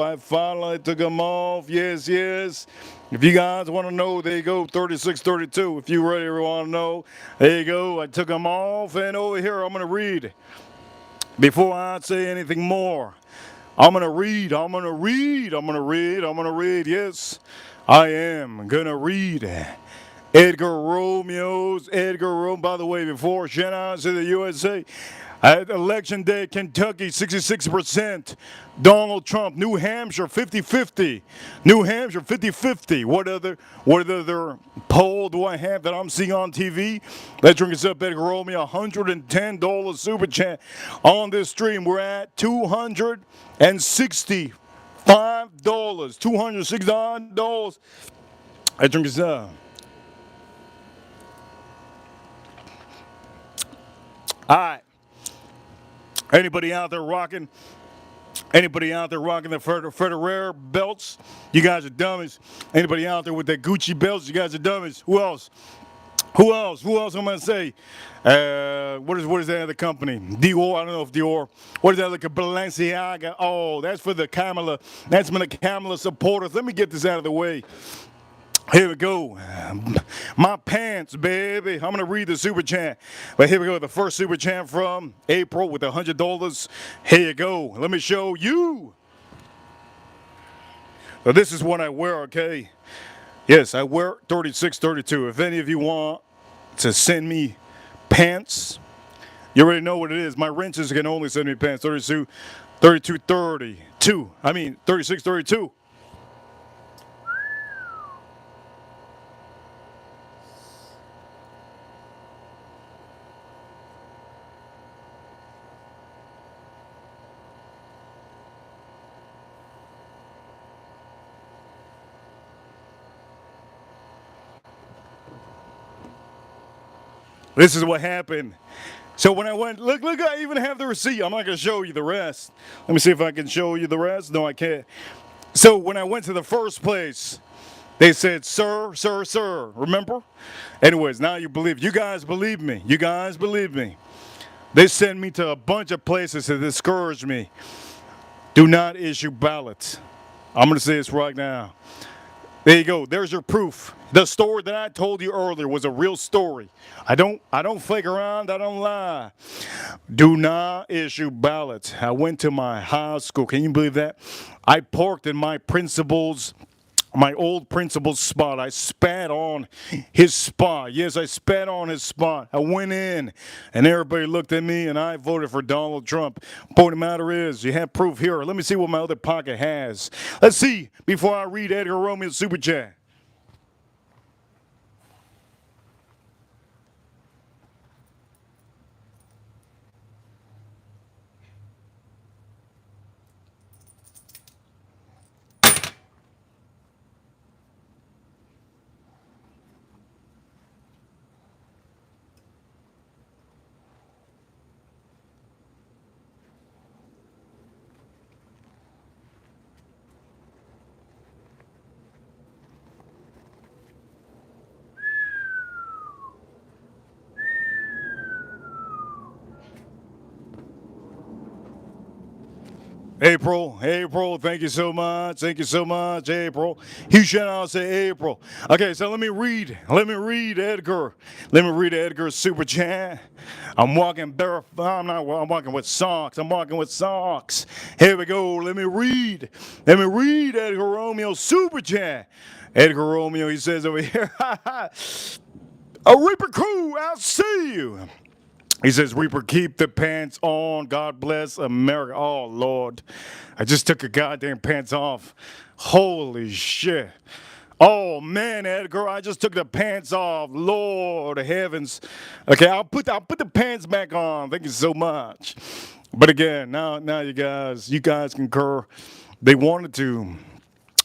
Yes, yes. If you guys want to know, there you go, 3632. If you really want to know, there you go. I took them off, and over here, I'm going to read. Before I say anything more, I'm going to read. Yes, I am going to read. Edgar Romeo. By the way, before shout out to the USA. At Election Day, Kentucky, 66%. Donald Trump, New Hampshire, 50-50. New Hampshire, 50-50. What other poll do I have that I'm seeing on TV? Let's drink us up, Edgar Romeo, $110 super chat. On this stream, we're at $265. $269. Let's drink us up. All right. Anybody out there rocking? Anybody out there rocking the Federer belts? You guys are dummies. Anybody out there with that Gucci belts? You guys are dummies. Who else? Who else? Who else am I gonna say? What is that other company? Dior. I don't know if Dior. What is that like a Balenciaga? Oh, that's for the Kamala. That's for the Kamala supporters. Let me get this out of the way. Here we go. My pants, baby. I'm going to read the super chat. But here we go. The first super chat from April with $100. Here you go. Let me show you. So this is what I wear, okay? Yes, I wear 36-32. If any of you want to send me pants, you already know what it is. My wrenches can only send me pants. 32-32. I mean, 36-32. This is what happened. So when I went, look, I even have the receipt. I'm not going to show you the rest. Let me see if I can show you the rest. No, I can't. So when I went to the first place, they said, sir. Remember? Anyways, now you believe. You guys believe me. You guys believe me. They sent me to a bunch of places to discourage me. Do not issue ballots. I'm going to say this right now. There you go. There's your proof. The story that I told you earlier was a real story. I don't fake around. I don't lie. Do not issue ballots. I went to my high school. Can you believe that? I parked in my old principal's spot. I spat on his spot. Yes, I spat on his spot. I went in, and everybody looked at me, and I voted for Donald Trump. Point of the matter is, you have proof here. Let me see what my other pocket has. Let's see, before I read Edgar Romeo's super chat. April, thank you so much. Thank you so much, April. Huge shout out to April. Okay, so let me read Edgar. Let me read Edgar's super chat. I'm walking barefoot. I'm walking with socks. Here we go. Let me read Edgar Romeo's super chat. Edgar Romeo, he says over here, a Reaper crew, I'll see you. He says, Reaper, keep the pants on. God bless America. Oh, Lord. I just took the goddamn pants off. Holy shit. Oh, man, Edgar, I just took the pants off. Lord heavens. Okay, I'll put the pants back on. Thank you so much. But again, now you guys concur. They wanted to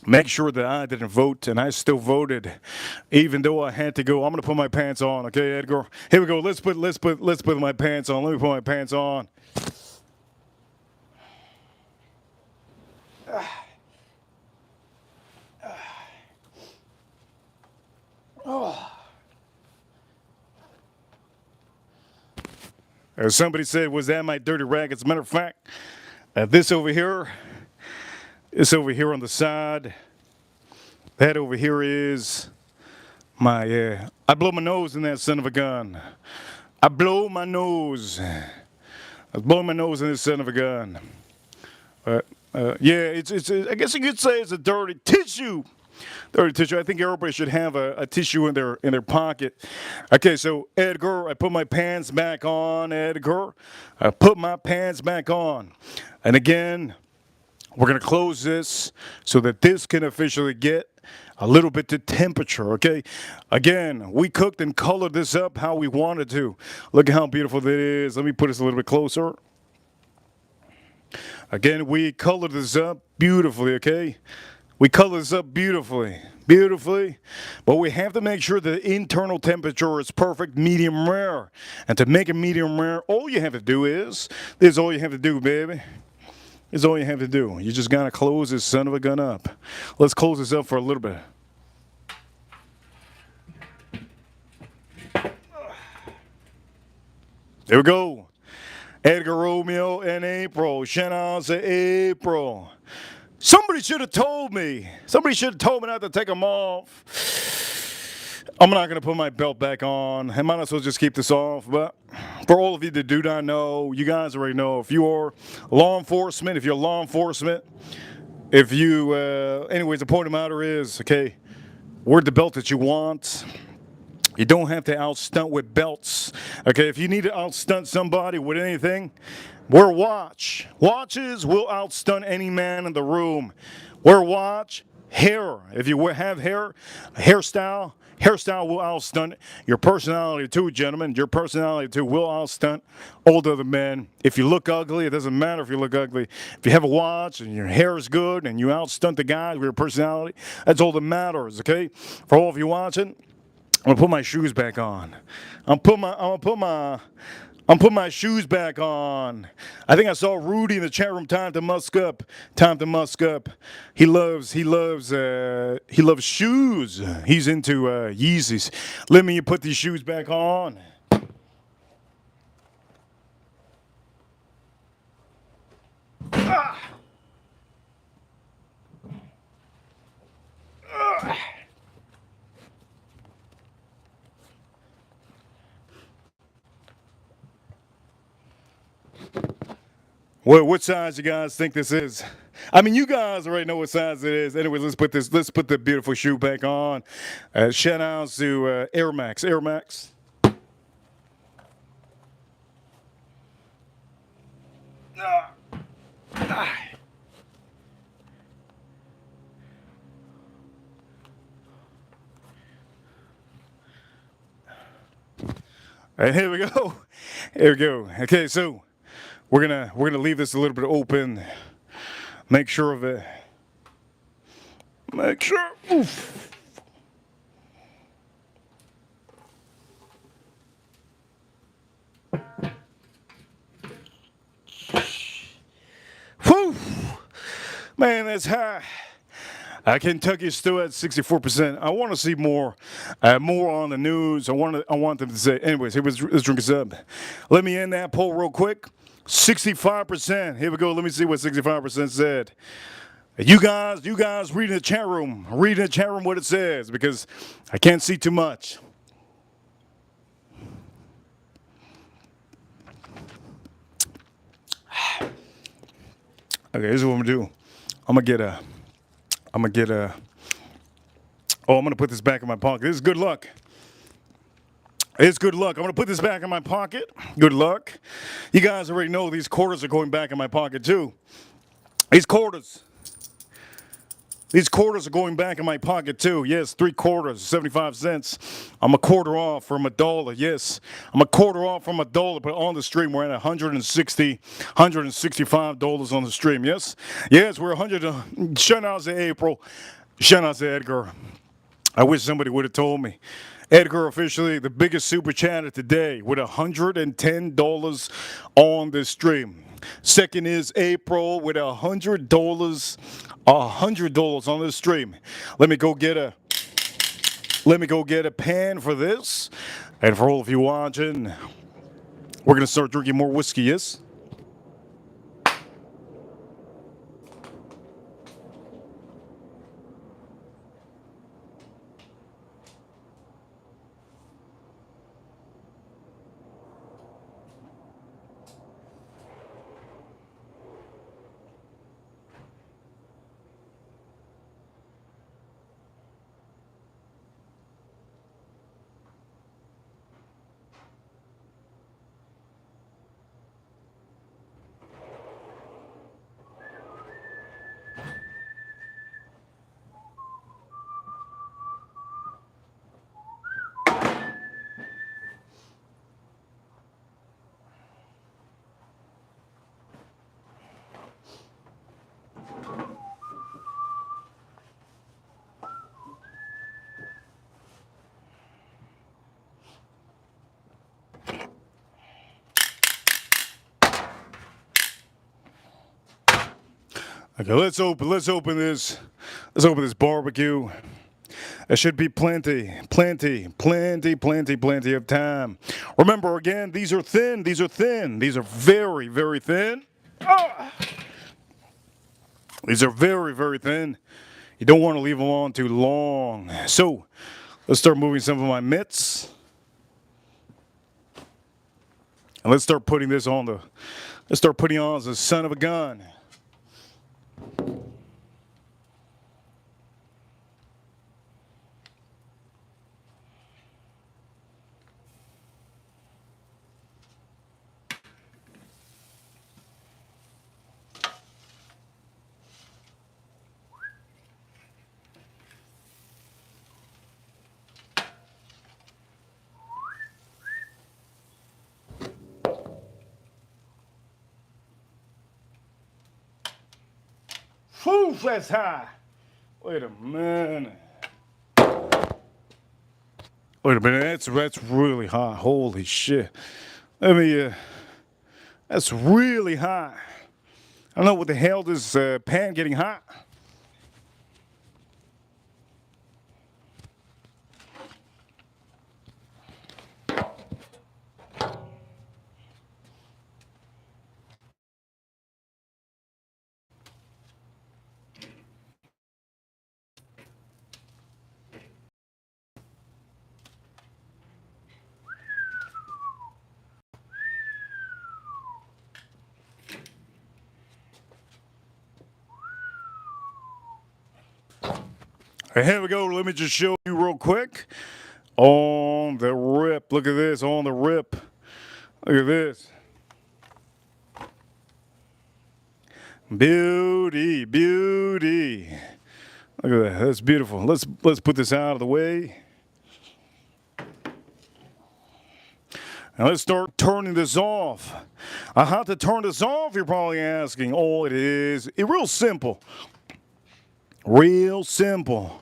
make sure that I didn't vote, and I still voted, even though I had to go. I'm gonna put my pants on, okay, Edgar? Here we go. Let's put my pants on. Let me put my pants on. As somebody said, was that my dirty rag? As a matter of fact, this over here on the side. That over here is my, I blow my nose in that son of a gun. I blow my nose. I was blowing my nose in this son of a gun. Yeah, it's I guess you could say it's a dirty tissue. Dirty tissue. I think everybody should have a tissue in their pocket. Okay, so Edgar, I put my pants back on, Edgar. I put my pants back on. And again, we're going to close this so that this can officially get a little bit to temperature, okay? Again, we cooked and colored this up how we wanted to. Look at how beautiful that is. Let me put this a little bit closer. Again, we colored this up beautifully, okay? We colored this up beautifully. beautifully. But we have to make sure the internal temperature is perfect, medium rare. And to make it medium rare, all you have to do is, this is all you have to do, baby. This is all you have to do. You just gotta close this son of a gun up. Let's close this up for a little bit. There we go. Edgar, Romeo, and April. Shout out to April. Somebody should have told me. Somebody should have told me not to take them off. I'm not going to put my belt back on. I might as well just keep this off. But for all of you that do not know, you guys already know. If you are law enforcement, if you're law enforcement, if you, anyways, the point of the matter is, okay, wear the belt that you want. You don't have to outstunt with belts. Okay, if you need to outstunt somebody with anything, wear a watch. Watches will outstunt any man in the room. Wear a watch. Hair. If you have hair, hairstyle will outstunt your personality too, gentlemen. Your personality too will outstunt all other men. If you look ugly, it doesn't matter if you look ugly. If you have a watch and your hair is good and you outstunt the guys with your personality, that's all that matters, okay? For all of you watching, I'm gonna put my shoes back on. I'm put my shoes back on. I think I saw Rudy in the chat room. Time to musk up. Time to musk up. He loves shoes. He's into Yeezys. Let me put these shoes back on. Ah. Ah. What size you guys think this is? I mean, you guys already know what size it is. Anyway, let's put the beautiful shoe back on. Shout out to Air Max. Air Max. And here we go. Here we go. Okay, so we're gonna leave this a little bit open. Make sure of it. Make sure. Oof. Whew. Man, that's high. Kentucky's still at 64%. I want to see more on the news. I want them to say. Anyways, let's drink this up. Let me end that poll real quick. 65%. Here we go. Let me see what 65% said. You guys read in the chat room. Read in the chat room what it says because I can't see too much. Okay, this is what I'm gonna do. I'm gonna put this back in my pocket. This is good luck. It's good luck. I'm gonna put this back in my pocket. Good luck. You guys already know these quarters are going back in my pocket too. These quarters are going back in my pocket too. Yes, 3 quarters, 75 cents. I'm a quarter off from $1. Yes, I'm a quarter off from $1. But on the stream, we're at $165 on the stream. Yes, we're 100. Shout out to April. Shout out to Edgar. I wish somebody would have told me. Edgar officially the biggest super chatter today with $110 on the stream. Second is April with $100 on the stream. Let me go get a pan for this. And for all of you watching, we're gonna start drinking more whiskey, yes? Okay, let's open this barbecue. There should be plenty of time. Remember again, these are thin. These are very, very thin. These are very, very thin. You don't want to leave them on too long. So let's start moving some of my mitts. And let's start putting this on as a son of a gun. Whew, that's high. Wait a minute. That's really high. Holy shit. That's really high. I don't know what the hell this pan getting hot. Here we go. Let me just show you real quick. On the rip. Look at this. On the rip. Look at this. Beauty. Beauty. Look at that. That's beautiful. Let's put this out of the way. Now let's start turning this off. How to turn this off, you're probably asking. Oh, it's real simple. Real simple.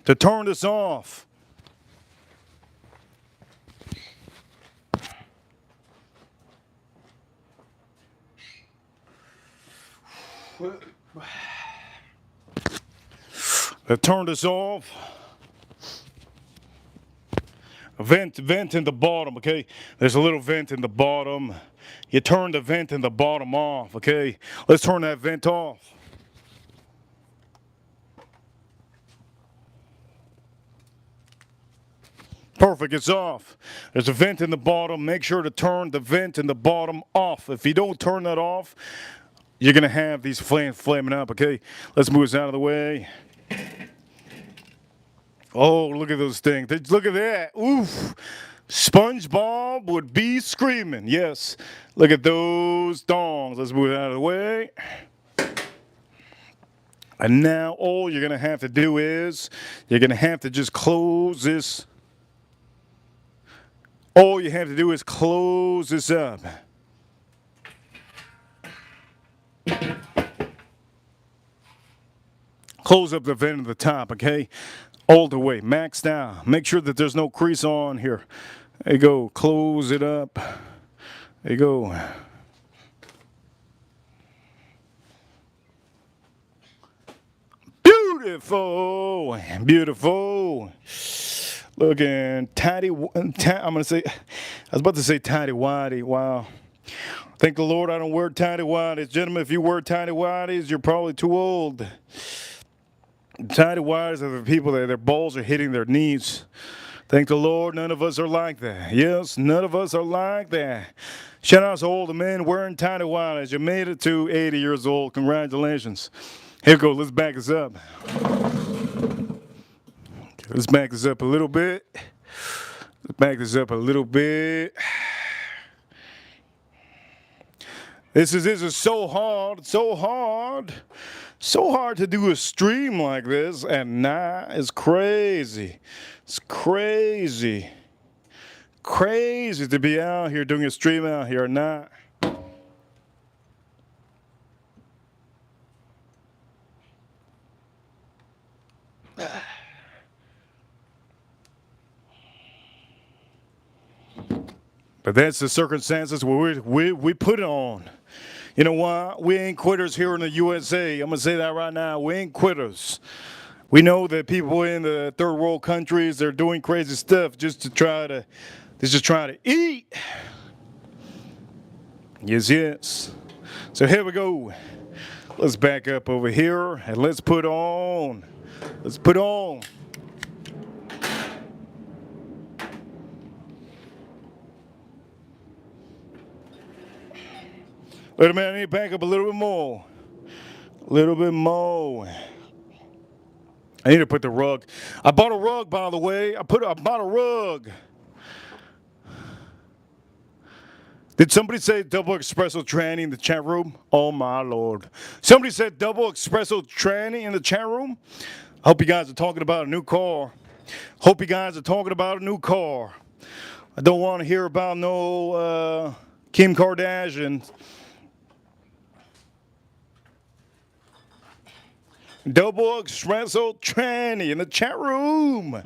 To turn this off, vent in the bottom, okay? There's a little vent in the bottom. You turn the vent in the bottom off, okay? Let's turn that vent off. Perfect, it's off. There's a vent in the bottom. Make sure to turn the vent in the bottom off. If you don't turn that off, you're gonna have these flames flaming up, okay? Let's move this out of the way. Oh, look at those things. Look at that. Oof. SpongeBob would be screaming. Yes. Look at those thongs. Let's move it out of the way. And now all you're gonna have to do is you're gonna have to just close this. All you have to do is close this up. Close up the vent at the top, okay? All the way, maxed out. Make sure that there's no crease on here. There you go, close it up. There you go. Beautiful, beautiful. Looking tidy. I'm gonna say, I was about to say tidy whitey. Wow. Thank the Lord I don't wear tidy whities. Gentlemen, if you wear tidy whities, you're probably too old. Tidy whities are the people that their balls are hitting their knees. Thank the Lord, none of us are like that. Yes, none of us are like that. Shout out to all the men wearing tidy whities. You made it to 80 years old. Congratulations. Here we go. Let's back this up. Let's back this up a little bit. Let's back this up a little bit. This is so hard, so hard to do a stream like this, and nah, it's crazy. It's crazy. Crazy to be out here doing a stream out here, nah. But that's the circumstances where we put it on. You know what? We ain't quitters here in the USA. I'm going to say that right now. We ain't quitters. We know that people in the third world countries, they're doing crazy stuff just to try to, eat. Yes, yes. So here we go. Let's back up over here and let's put on. Wait a minute, I need to back up a little bit more. I need to put the rug. I bought a rug, by the way. I bought a rug. Did somebody say double espresso tranny in the chat room? Oh my Lord. Somebody said double espresso tranny in the chat room? I hope you guys are talking about a new car. I don't want to hear about no Kim Kardashian. Double espresso tranny in the chat room. I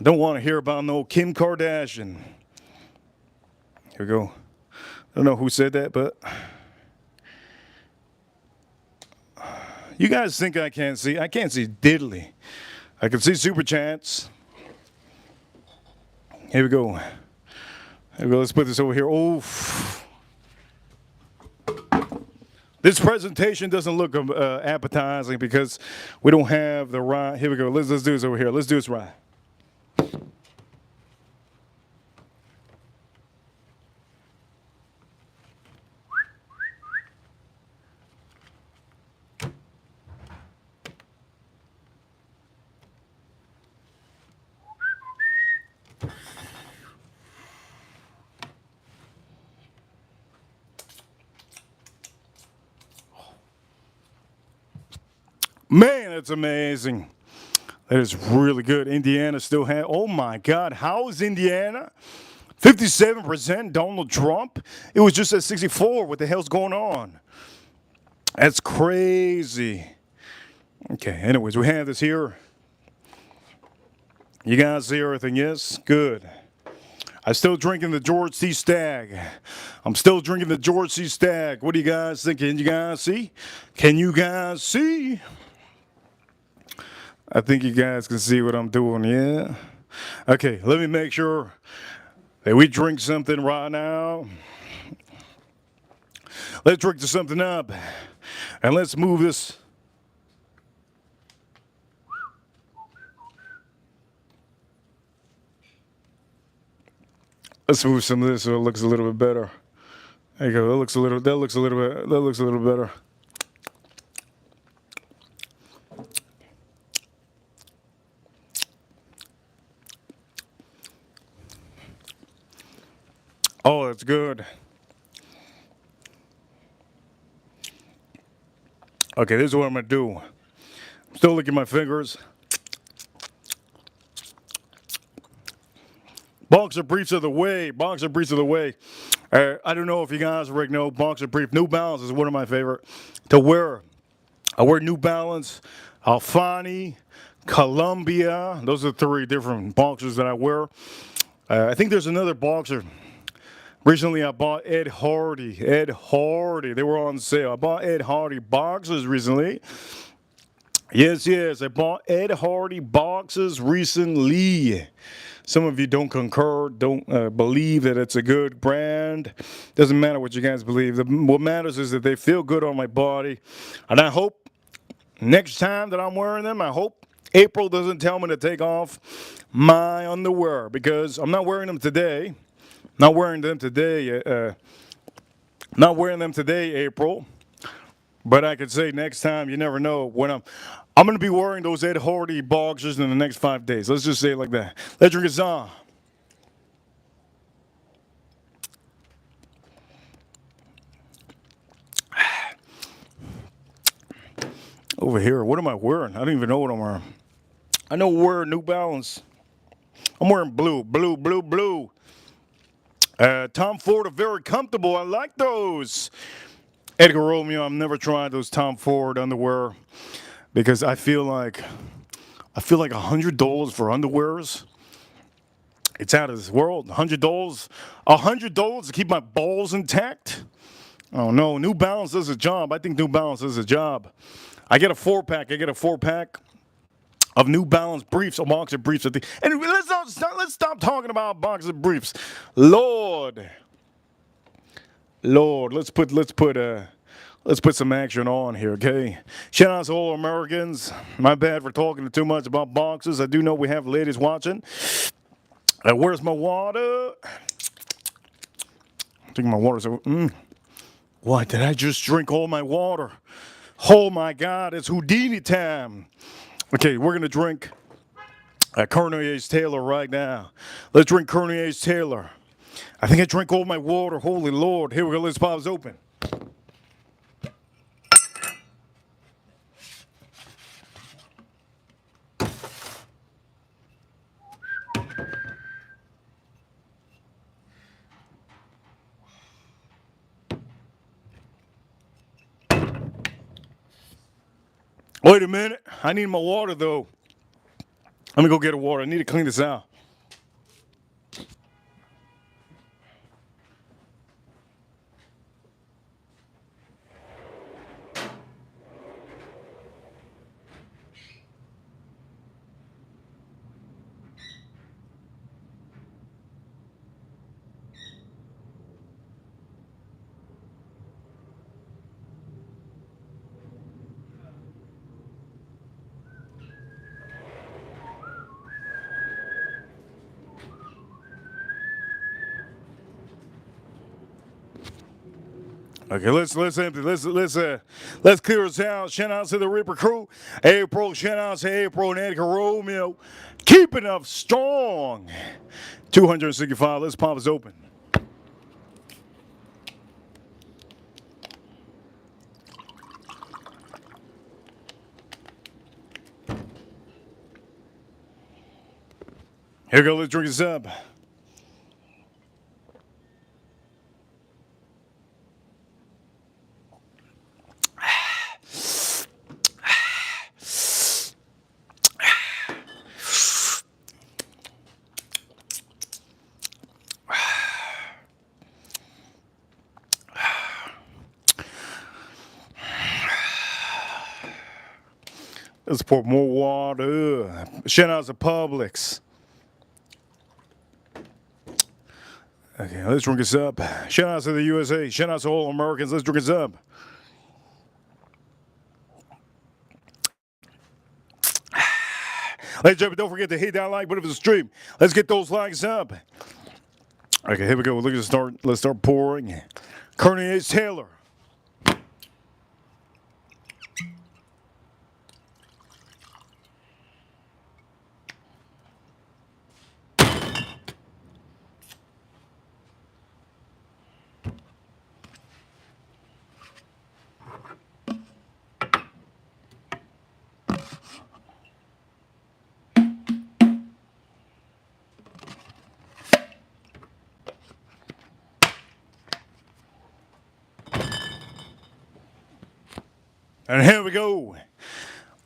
don't want to hear about no Kim Kardashian. Here we go. I don't know who said that, but you guys think I can't see? I can't see diddly. I can see super chats. Here we go. Let's put this over here. Oof. This presentation doesn't look appetizing because we don't have the right. Here we go. Let's do this over here. Let's do this right. Man, that's amazing. That is really good. Indiana still has. Oh my God, how is Indiana? 57% Donald Trump. It was just at 64. What the hell's going on? That's crazy. Okay, anyways, we have this here. You guys see everything? Yes? Good. I'm still drinking the George C. Stagg. What do you guys think? Can you guys see? I think you guys can see what I'm doing, yeah? Okay, let me make sure that we drink something right now. Let's drink to something up. And let's move this. Let's move some of this so it looks a little bit better. There you go. That looks a little better. Oh, that's good. Okay, this is what I'm going to do. I'm still licking my fingers. Boxer briefs of the way. I don't know if you guys already know boxer brief. New Balance is one of my favorite to wear. I wear New Balance, Alfani, Columbia. Those are 3 different boxers that I wear. I think there's another boxer. Recently, I bought Ed Hardy. They were on sale. I bought Ed Hardy boxers recently. Yes, I bought Ed Hardy boxers recently. Some of you don't concur, don't believe that it's a good brand. Doesn't matter what you guys believe. What matters is that they feel good on my body. And I hope next time that I'm wearing them, I hope April doesn't tell me to take off my underwear because I'm not wearing them today. Not wearing them today, April. But I could say next time, you never know, when I'm going to be wearing those Ed Hardy boxers in the next 5 days. Let's just say it like that. Let's drink a song. Over here, what am I wearing? I don't even know what I'm wearing. I know we're New Balance. I'm wearing blue. Tom Ford are very comfortable. I like those. Edgar Romeo, I've never tried those Tom Ford underwear because I feel like $100 for underwears. It's out of this world. $100 to keep my balls intact. Oh no, New Balance does a job. I think New Balance does a job. I get a 4-pack. I get a 4-pack of New Balance briefs, or boxer briefs. And let's stop talking about boxer briefs. Lord, let's put some action on here, okay? Shout out to all Americans. My bad for talking too much about boxers. I do know we have ladies watching. Where's my water? I think my water's over. What, did I just drink all my water? Oh my God, it's Houdini time. Okay, we're going to drink Colonel H. Taylor right now. Let's drink Colonel H. Taylor. I think I drank all my water. Holy Lord. Here we go. Let's pop this open. Wait a minute. I need my water, though. Let me go get a water. I need to clean this out. Okay, let's empty. Let's clear us out. Shout out to the Reaper crew. April, shout out to April and Edgar Romeo. Keeping up strong. 265. Let's pop this open. Here we go. Let's drink this up. Let's pour more water. Shout out to Publix. Okay, let's drink this up. Shout out to the USA. Shout out to all Americans. Let's drink this up. Ladies and gentlemen, don't forget to hit that like button for the stream. Let's get those likes up. Okay, here we go. Look at the start. Let's start pouring. Colonel H. Taylor. And here we go.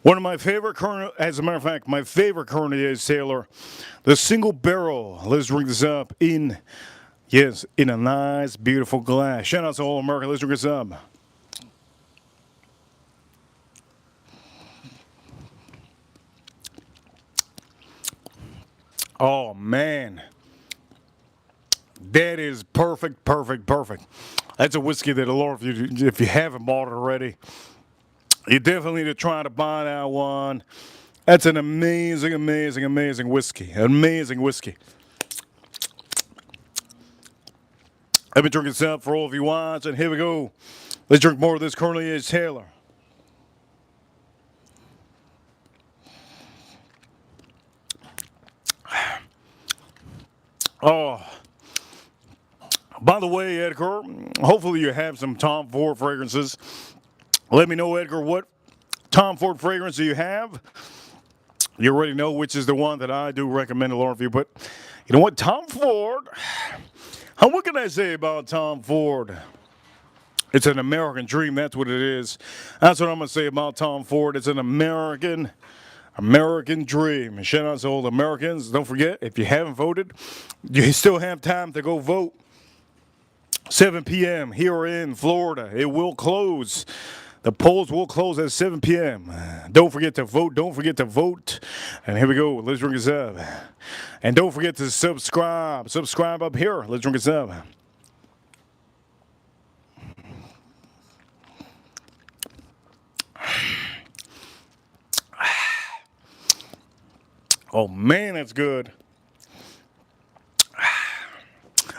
One of my favorite Colonel, as a matter of fact, my favorite Colonel H. Taylor, the single barrel. Let's drink this up in a nice, beautiful glass. Shout out to all America. Let's drink this up. Oh, man. That is perfect, perfect, perfect. That's a whiskey that a lot of you, if you haven't bought it already, you definitely need to try to buy that one. That's an amazing, amazing, amazing whiskey. Amazing whiskey. I've been drinking this up for all of you watching. Here we go. Let's drink more of this Colonel H. Taylor. Oh. By the way, Edgar, hopefully you have some Tom Ford fragrances. Let me know, Edgar, what Tom Ford fragrance do you have? You already know which is the one that I do recommend a lot of you. But you know what? Tom Ford, what can I say about Tom Ford? It's an American dream. That's what it is. That's what I'm going to say about Tom Ford. It's an American dream. Shout out to all the Americans. Don't forget, if you haven't voted, you still have time to go vote. 7 p.m. here in Florida. It will close. The polls will close at 7 p.m. Don't forget to vote. Don't forget to vote. And here we go. Let's drink this up. And don't forget to subscribe. Subscribe up here. Let's drink this up. Oh, man, that's good.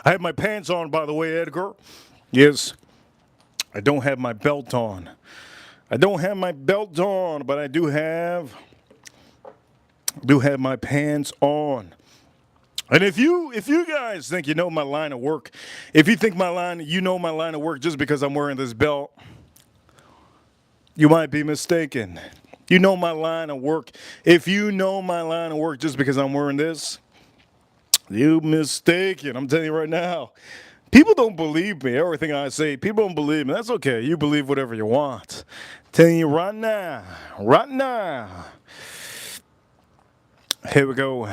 I have my pants on, by the way, Edgar. Yes, I don't have my belt on. I don't have my belt on, but I do have my pants on. And if you guys think you know my line of work, if you think you know my line of work just because I'm wearing this belt, you might be mistaken. You know my line of work. If you know my line of work just because I'm wearing this, you mistaken. I'm telling you right now. People don't believe me. Everything I say, people don't believe me. That's okay. You believe whatever you want. Telling you right now. Right now. Here we go.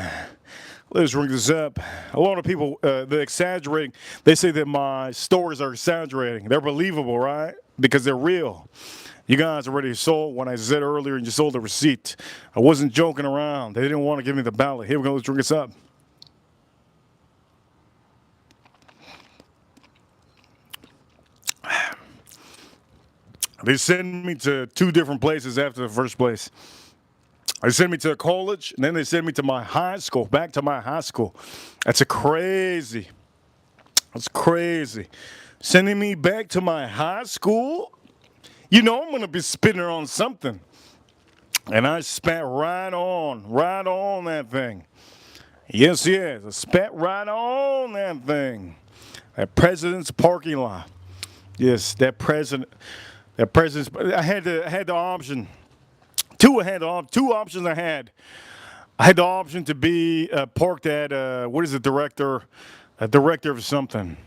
Let's ring this up. A lot of people, they're exaggerating. They say that my stories are exaggerating. They're believable, right? Because they're real. You guys already saw when I said earlier and you sold the receipt. I wasn't joking around. They didn't want to give me the ballot. Here we go. Let's drink this up. They sent me to 2 different places after the first place. They sent me to a college, and then they sent me to my high school, back to my high school. That's crazy. That's crazy. Sending me back to my high school? You know I'm going to be spitting on something. And I spat right on that thing. Yes, I spat right on that thing. That president's parking lot. Yes, that president's. I had the option. Two options I had. I had the option to be parked at what is the director? A director of something.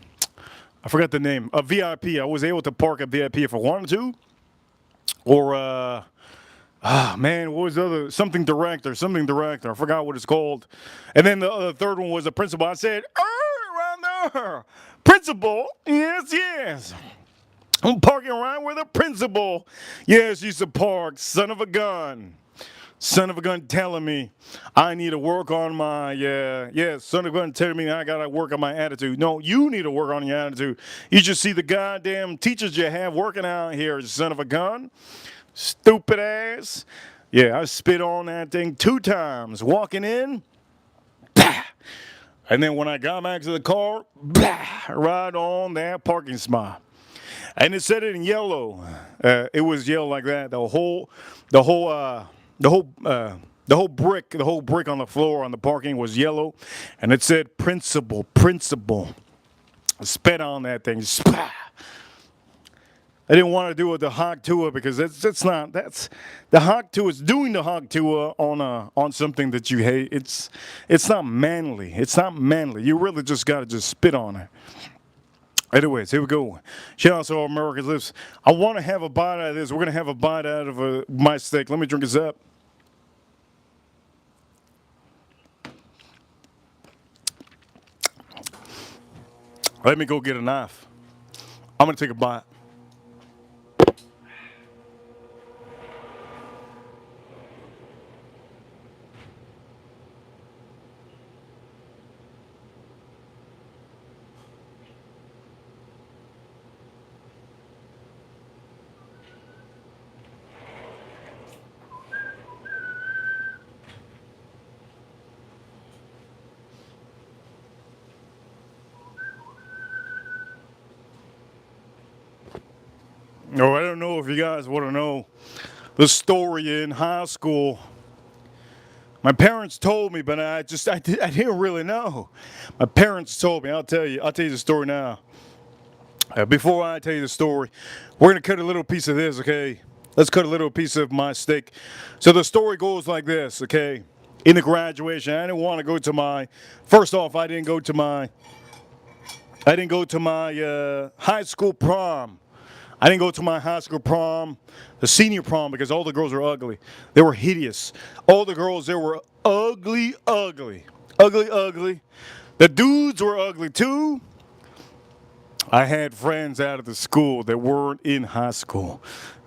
I forgot the name. A VIP. I was able to park at VIP if I wanted to. Or man, what was the other? Something director. I forgot what it's called. And then the third one was the principal. I said, around there. Principal. Yes. I'm parking around with a principal. Yes, used to park. Son of a gun telling me I need to work on my, son of a gun telling me I got to work on my attitude. No, you need to work on your attitude. You just see the goddamn teachers you have working out here, son of a gun. Stupid ass. Yeah, I spit on that thing 2 times. Walking in, bah! And then when I got back to the car, bah! Right on that parking spot. And it said it in yellow. It was yellow like that. The whole brick on the floor on the parking was yellow, and it said principal. I spat on that thing. Spah! I didn't want to do it with the hog tour because that's the hog tour is doing the hog tour on something that you hate. It's not manly. You really just got to just spit on it. Anyways, here we go. Shout out to all Americans Lives. I want to have a bite out of this. We're going to have a bite out of my steak. Let me drink this up. Let me go get a knife. I'm going to take a bite. Oh, I don't know if you guys want to know the story in high school. My parents told me, but I didn't really know. My parents told me. I'll tell you the story now. Before I tell you the story, we're gonna cut a little piece of this, okay? Let's cut a little piece of my steak. So the story goes like this, okay? In the graduation, I didn't want to go to my. First off, I didn't go to my high school prom. I didn't go to my high school prom, the senior prom, because all the girls were ugly. They were hideous. All the girls there were ugly. The dudes were ugly too. I had friends out of the school that weren't in high school.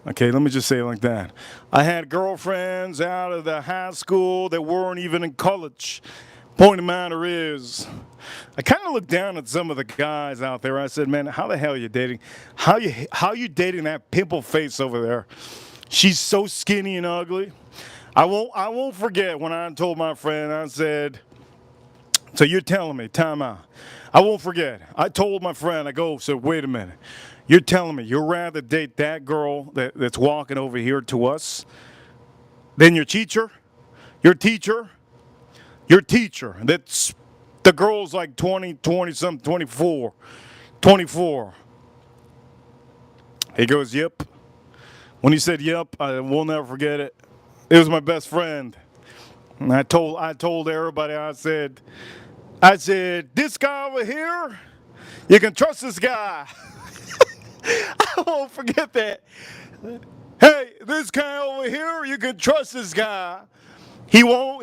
Okay, let me just say it like that. I had girlfriends out of the high school that weren't even in college. Point of the matter is, I kind of looked down at some of the guys out there. I said, man, how the hell are you dating? How you dating that pimple face over there? She's so skinny and ugly. I won't forget when I told my friend, I said, so you're telling me, time out. I won't forget. I told my friend, so wait a minute. You're telling me you'd rather date that girl that's walking over here to us than your teacher? Your teacher? Your teacher. That's the girl's like 20 something, 24. 24. He goes, yep. When he said yep, I will never forget it. It was my best friend. And I told everybody, I said, this guy over here, you can trust this guy. I won't forget that. Hey, this guy over here, you can trust this guy. He'll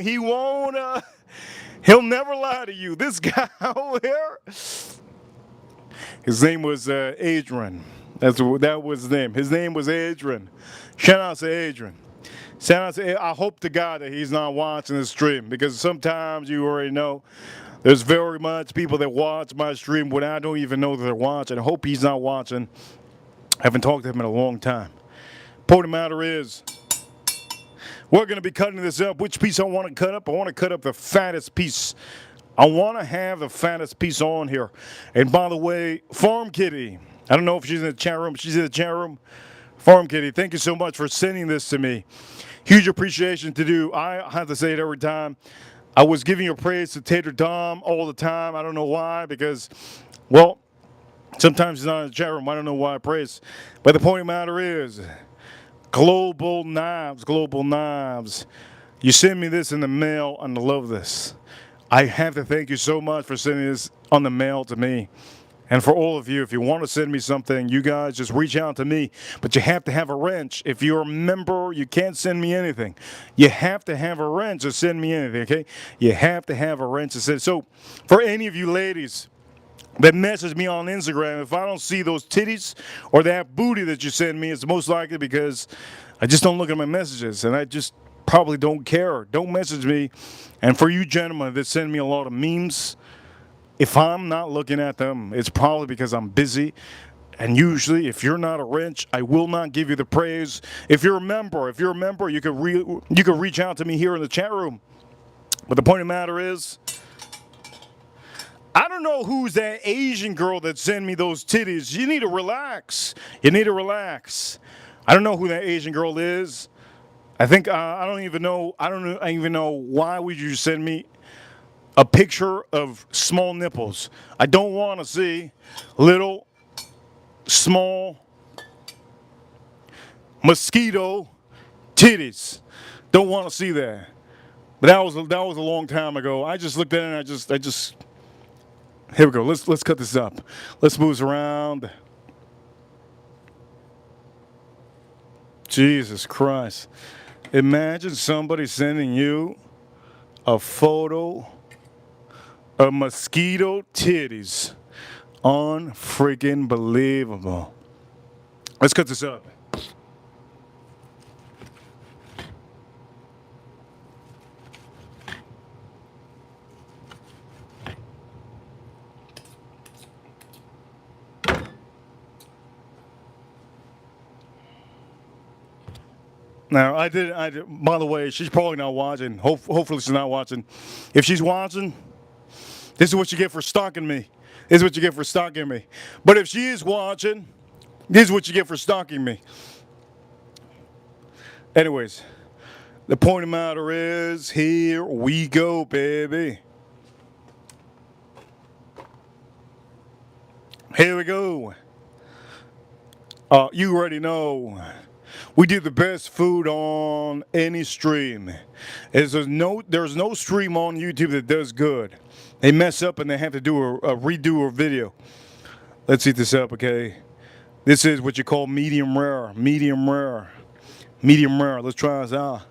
never lie to you. This guy over here, his name was Adrian. That was his name. His name was Adrian. Shout out to Adrian. I hope to God that he's not watching this stream, because sometimes you already know there's very much people that watch my stream when I don't even know that they're watching. I hope he's not watching. I haven't talked to him in a long time. Point of the matter is, we're going to be cutting this up. Which piece I want to cut up? I want to cut up the fattest piece. I want to have the fattest piece on here. And by the way, Farm Kitty, I don't know if she's in the chat room. She's in the chat room. Farm Kitty, thank you so much for sending this to me. Huge appreciation to do. I have to say it every time. I was giving your praise to Tater Dom all the time. I don't know why, because, well, sometimes he's not in the chat room. I don't know why I praise. But the point of the matter is, Global Knives. You send me this in the mail, and I love this. I have to thank you so much for sending this on the mail to me. And for all of you, if you want to send me something, you guys just reach out to me. But you have to have a wrench. If you're a member, you can't send me anything. You have to have a wrench to send me anything, okay? You have to have a wrench to send. So for any of you ladies that message me on Instagram, if I don't see those titties or that booty that you send me, it's most likely because I just don't look at my messages, and I just probably don't care. Don't message me. And for you gentlemen that send me a lot of memes, if I'm not looking at them, it's probably because I'm busy. And usually, if you're not a wrench, I will not give you the praise. If you're a member, you could reach out to me here in the chat room. But the point of the matter is, I don't know who's that Asian girl that sent me those titties. You need to relax. I don't know who that Asian girl is. I think I don't even know why would you send me a picture of small nipples. I don't want to see little, small, mosquito titties. Don't want to see that. But that was a long time ago. I just looked at it and I just. Here we go. Let's cut this up. Let's move this around. Jesus Christ! Imagine somebody sending you a photo of mosquito titties. Unfreaking believable. Let's cut this up. Now, I did. By the way, she's probably not watching. Hopefully she's not watching. If she's watching, this is what you get for stalking me. But if she is watching, this is what you get for stalking me. Anyways, the point of the matter is, here we go, baby. Here we go. You already know. We do the best food on any stream. There's no stream on YouTube that does good. They mess up and they have to do a redo a video. Let's eat this up, okay? This is what you call medium rare. Let's try this out.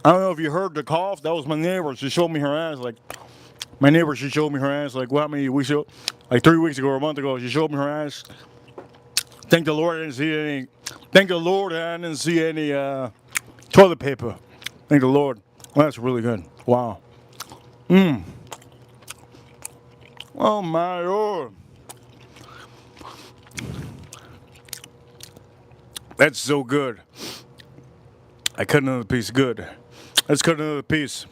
I don't know if you heard the cough. That was my neighbor. She showed me her ass like, My neighbor, she showed me her ass like how many weeks ago? Like 3 weeks ago or a month ago. She showed me her ass. Thank the Lord I didn't see any. Thank the Lord I didn't see any toilet paper. Thank the Lord. Well, that's really good. Wow. Oh my Lord. That's so good. I cut another piece. Good. Let's cut another piece.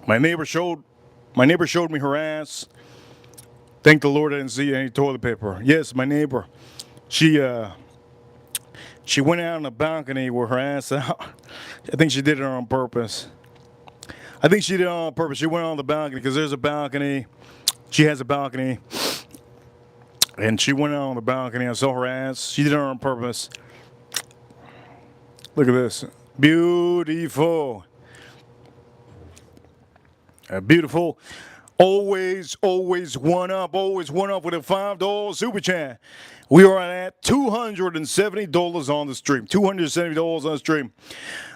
My neighbor showed me her ass. Thank the Lord I didn't see any toilet paper. Yes, my neighbor. She went out on the balcony with her ass out. I think she did it on purpose. I think she did it on purpose. She went on the balcony because there's a balcony. She has a balcony. And she went out on the balcony. I saw her ass. She did it on purpose. Look at this. Beautiful. Beautiful. Always one up. Always one up with a $5 super chat. We are at $270 on the stream. $270 on the stream.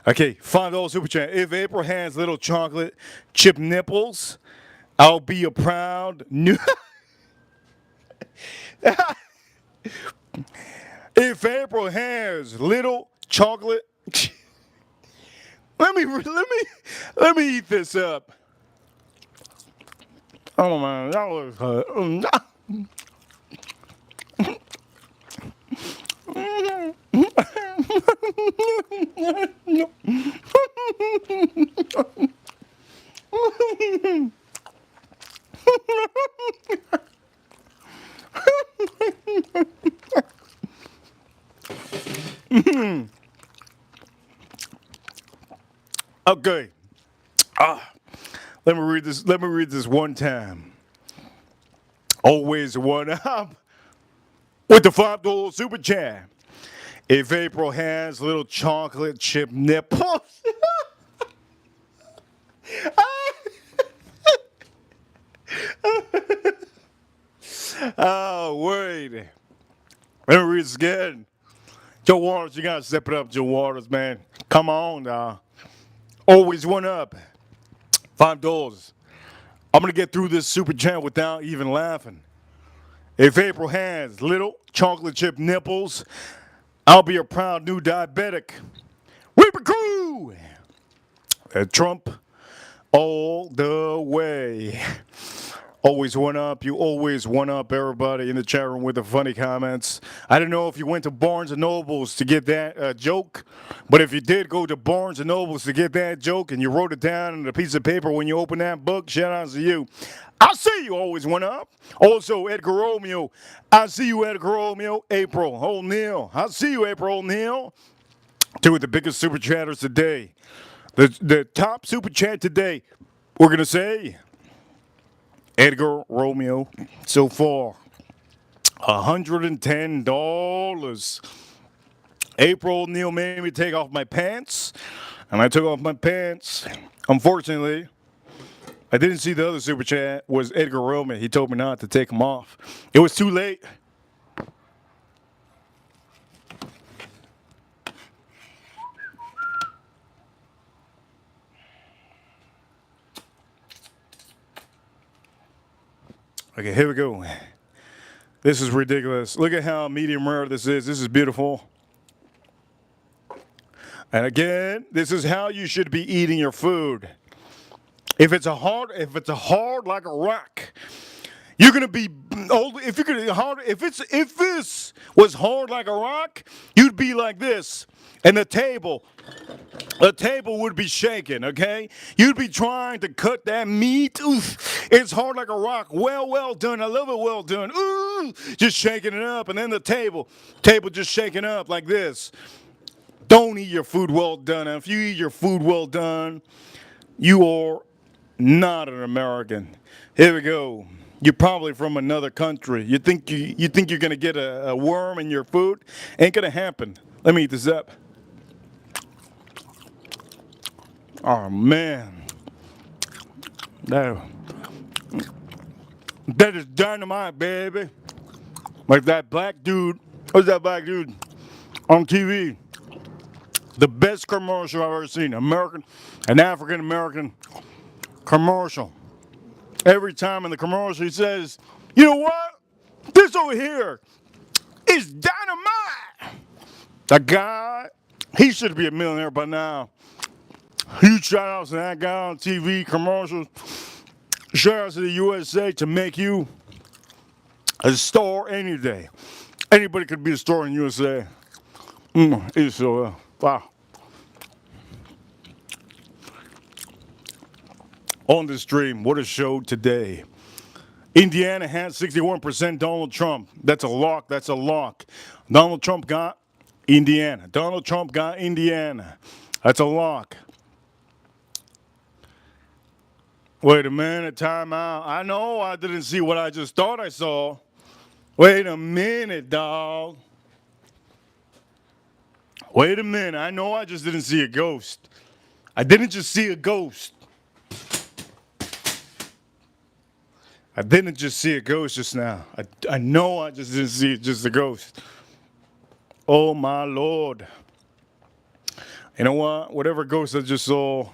Okay, $5 super chat. If April has little chocolate chip nipples, I'll be a proud new. If April has little chocolate, let me eat this up. Oh man, that was okay. Let me read this. Let me read this one time. Always one up with the $5 super chat. If April has little chocolate chip nipples. Oh, wait. Let me read this again. Joe Waters, you gotta step it up, Joe Waters, man. Come on, now. Always one up. $5. I'm gonna get through this super chat without even laughing. If April has little chocolate chip nipples, I'll be a proud new diabetic. Reaper Crew! Trump all the way. Always one up. You always one up everybody in the chat room with the funny comments. I don't know if you went to Barnes & Nobles to get that joke, but if you did go to Barnes & Nobles to get that joke and you wrote it down on a piece of paper when you open that book, shout out to you. I see you always one up. Also, Edgar Romeo. I see you, Edgar Romeo. April O'Neil. I see you, April O'Neil. Two of the biggest super chatters today. The top super chat today, we're going to say Edgar Romeo, so far, $110. April O'Neil made me take off my pants, and I took off my pants. Unfortunately, I didn't see the other super chat was Edgar Romeo. He told me not to take them off. It was too late. Okay, here we go. This is ridiculous. Look at how medium rare this is. This is beautiful. And again, this is how you should be eating your food. If it's a hard like a rock, you're gonna be old. If this was hard like a rock, you'd be like this, and the table would be shaking, okay? You'd be trying to cut that meat. Oof, it's hard like a rock. Well done. I love it. Well done. Ooh, just shaking it up, and then the table just shaking up like this. Don't eat your food well done. And if you eat your food well done, you are not an American. Here we go. You're probably from another country. You think you're gonna get a worm in your food? Ain't gonna happen. Let me eat this up. Oh man, that is dynamite, baby. Like that black dude. Who's that black dude on TV? The best commercial I've ever seen. An African American commercial. Every time in the commercial he says, you know what? This over here is dynamite. That guy, he should be a millionaire by now. Huge shout outs to that guy on TV, commercials. Shout outs to the USA to make you a star any day. Anybody could be a star in USA. It's so, wow. On the stream, what a show today. Indiana has 61% Donald Trump. That's a lock. That's a lock. Donald Trump got Indiana. Donald Trump got Indiana. That's a lock. Wait a minute, time out. I know I didn't see what I just thought I saw. Wait a minute, dog. Wait a minute. I know I just didn't see a ghost. I didn't just see a ghost. I didn't just see a ghost just now. I know I just didn't see just a ghost. Oh my Lord. You know what? Whatever ghost I just saw,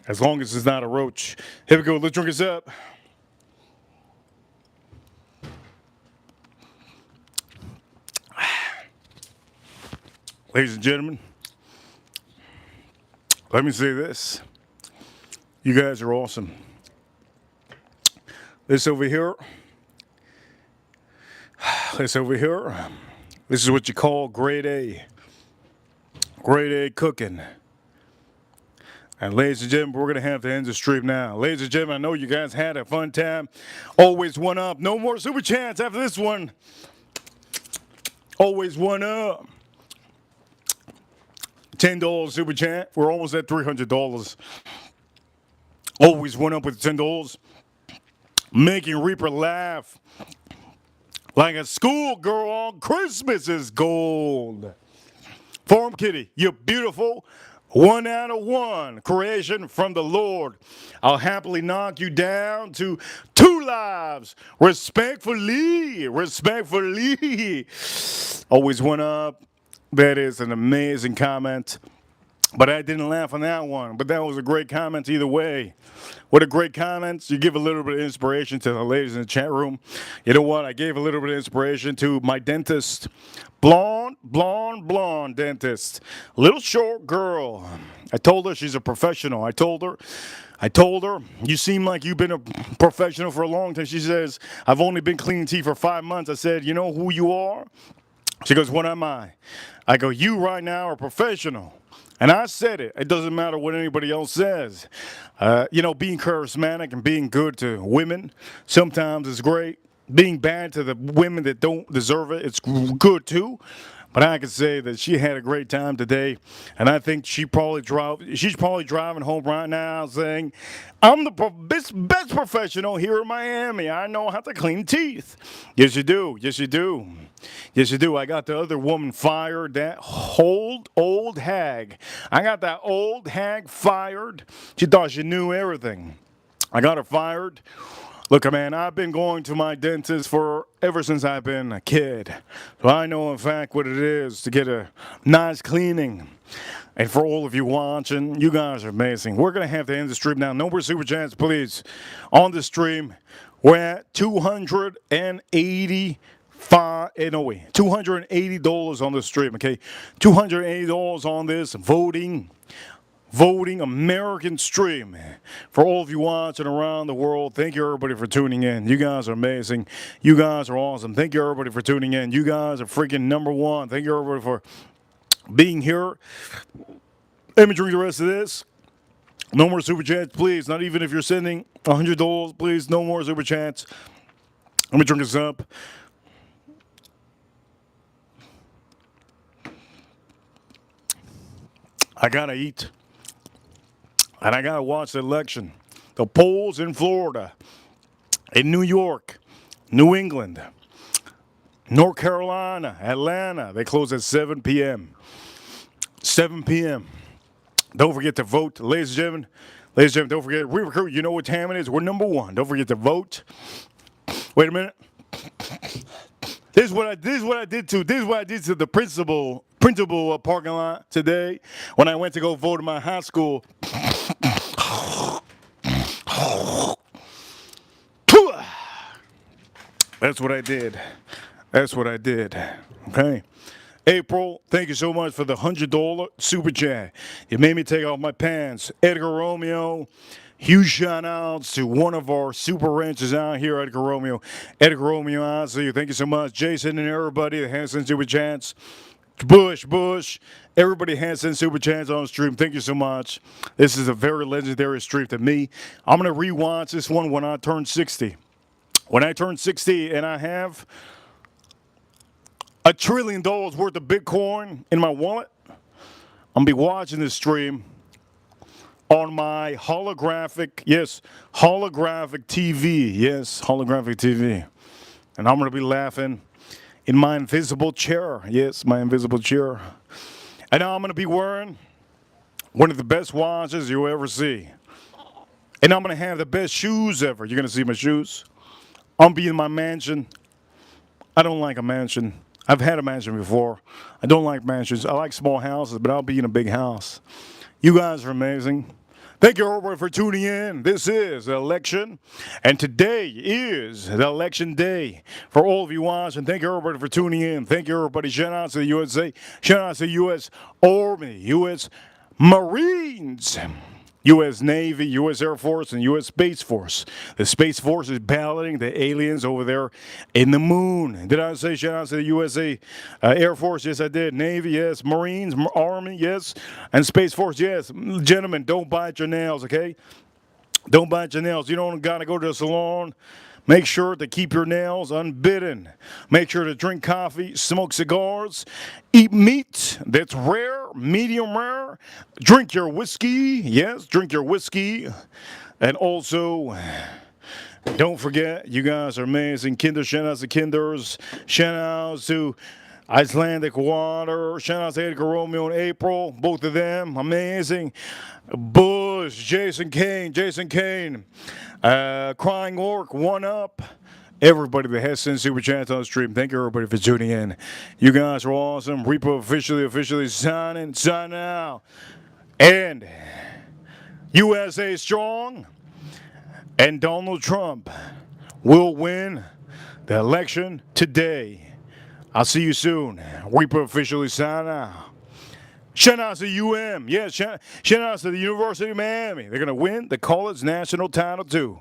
as long as it's not a roach. Here we go. Let's drink this up. Ladies and gentlemen, let me say this. You guys are awesome. This over here, this is what you call grade A. Grade A cooking. And ladies and gentlemen, we're going to have to end the stream now. Ladies and gentlemen, I know you guys had a fun time. Always one up. No more super chats after this one. Always one up. $10 super chat. We're almost at $300. Always one up with $10. Making Reaper laugh like a schoolgirl on Christmas is gold. Farm Kitty, you're beautiful. 1 out of 1 creation from the Lord. I'll happily knock you down to 2 lives. Respectfully. Always one up. That is an amazing comment. But I didn't laugh on that one. But that was a great comment either way. What a great comment. You give a little bit of inspiration to the ladies in the chat room. You know what? I gave a little bit of inspiration to my dentist. Blonde dentist. Little short girl. I told her she's a professional. I told her, you seem like you've been a professional for a long time. She says, I've only been cleaning teeth for 5 months. I said, you know who you are? She goes, what am I? I go, you right now are a professional. And I said it. It doesn't matter what anybody else says. Being charismatic and being good to women sometimes is great. Being bad to the women that don't deserve it, it's good too. But I can say that she had a great time today, and I think she's probably driving home right now saying, I'm the best professional here in Miami. I know how to clean teeth. Yes, you do. I got the other woman fired, that old hag. I got that old hag fired. She thought she knew everything. I got her fired. Look, man, I've been going to my dentist ever since I've been a kid. So I know, in fact, what it is to get a nice cleaning. And for all of you watching, you guys are amazing. We're going to have to end the stream now. No more super chats, please. On the stream, we're at $280 on the stream, okay? $280 on this voting American stream. For all of you watching around the world, thank you everybody for tuning in. You guys are amazing. You guys are awesome. Thank you everybody for tuning in. You guys are freaking number one. Thank you everybody for being here. Let me drink the rest of this. No more super chats, please. Not even if you're sending $100, please. No more super chats. Let me drink this up. I gotta eat. And I got to watch the election. The polls in Florida, in New York, New England, North Carolina, Atlanta. They close at 7 p.m. 7 p.m. Don't forget to vote. Ladies and gentlemen, don't forget. Recruit. You know what time it is. We're number one. Don't forget to vote. Wait a minute. This is what I did to the principal parking lot today when I went to go vote in my high school. That's what I did. That's what I did. Okay. April, thank you so much for the $100 super chat. You made me take off my pants. Edgar Romeo, huge shout outs to one of our super ranchers out here, Edgar Romeo. Edgar Romeo, I see you. Thank you so much. Jason and everybody that has sent super chats. Bush, everybody has sent super chats on the stream. Thank you so much. This is a very legendary stream to me. I'm going to rewatch this one when I turn 60. When I turn 60 and I have $1 trillion worth of Bitcoin in my wallet, I'm going to be watching this stream on my holographic TV. Yes, holographic TV. And I'm going to be laughing in my invisible chair. Yes, my invisible chair. And now I'm going to be wearing one of the best watches you'll ever see. And I'm going to have the best shoes ever. You're going to see my shoes. I'm be in my mansion. I don't like a mansion. I've had a mansion before. I don't like mansions. I like small houses, but I'll be in a big house. You guys are amazing. Thank you, everybody, for tuning in. This is the election, and today is the election day for all of you watching. Thank you, everybody, for tuning in. Thank you, everybody. Shout out to the USA. Shout out to the U.S. Army, U.S. Marines, U.S. Navy, U.S. Air Force, and U.S. Space Force. The Space Force is balloting the aliens over there in the moon. Did I say shout out to the USA Air Force? Yes, I did. Navy, yes. Marines, Army, yes. And Space Force, yes. Gentlemen, don't bite your nails, okay? Don't bite your nails. You don't got to go to the salon. Make sure to keep your nails unbidden. Make sure to drink coffee, smoke cigars, eat meat that's rare, medium rare. Drink your whiskey. Yes, drink your whiskey. And also, don't forget, you guys are amazing. Kinder, shout out to Kinders. Shout out to Icelandic Water. Shout out to Edgar Romeo and April. Both of them, amazing. Bush, Jason Kane. Crying Orc, one up. Everybody that has sent super chats on the stream, thank you, everybody, for tuning in. You guys are awesome. Repo officially signing out. And USA strong. And Donald Trump will win the election today. I'll see you soon. Repo officially sign out. Shout out to UM. Yes, shout out to the University of Miami. They're going to win the college national title too.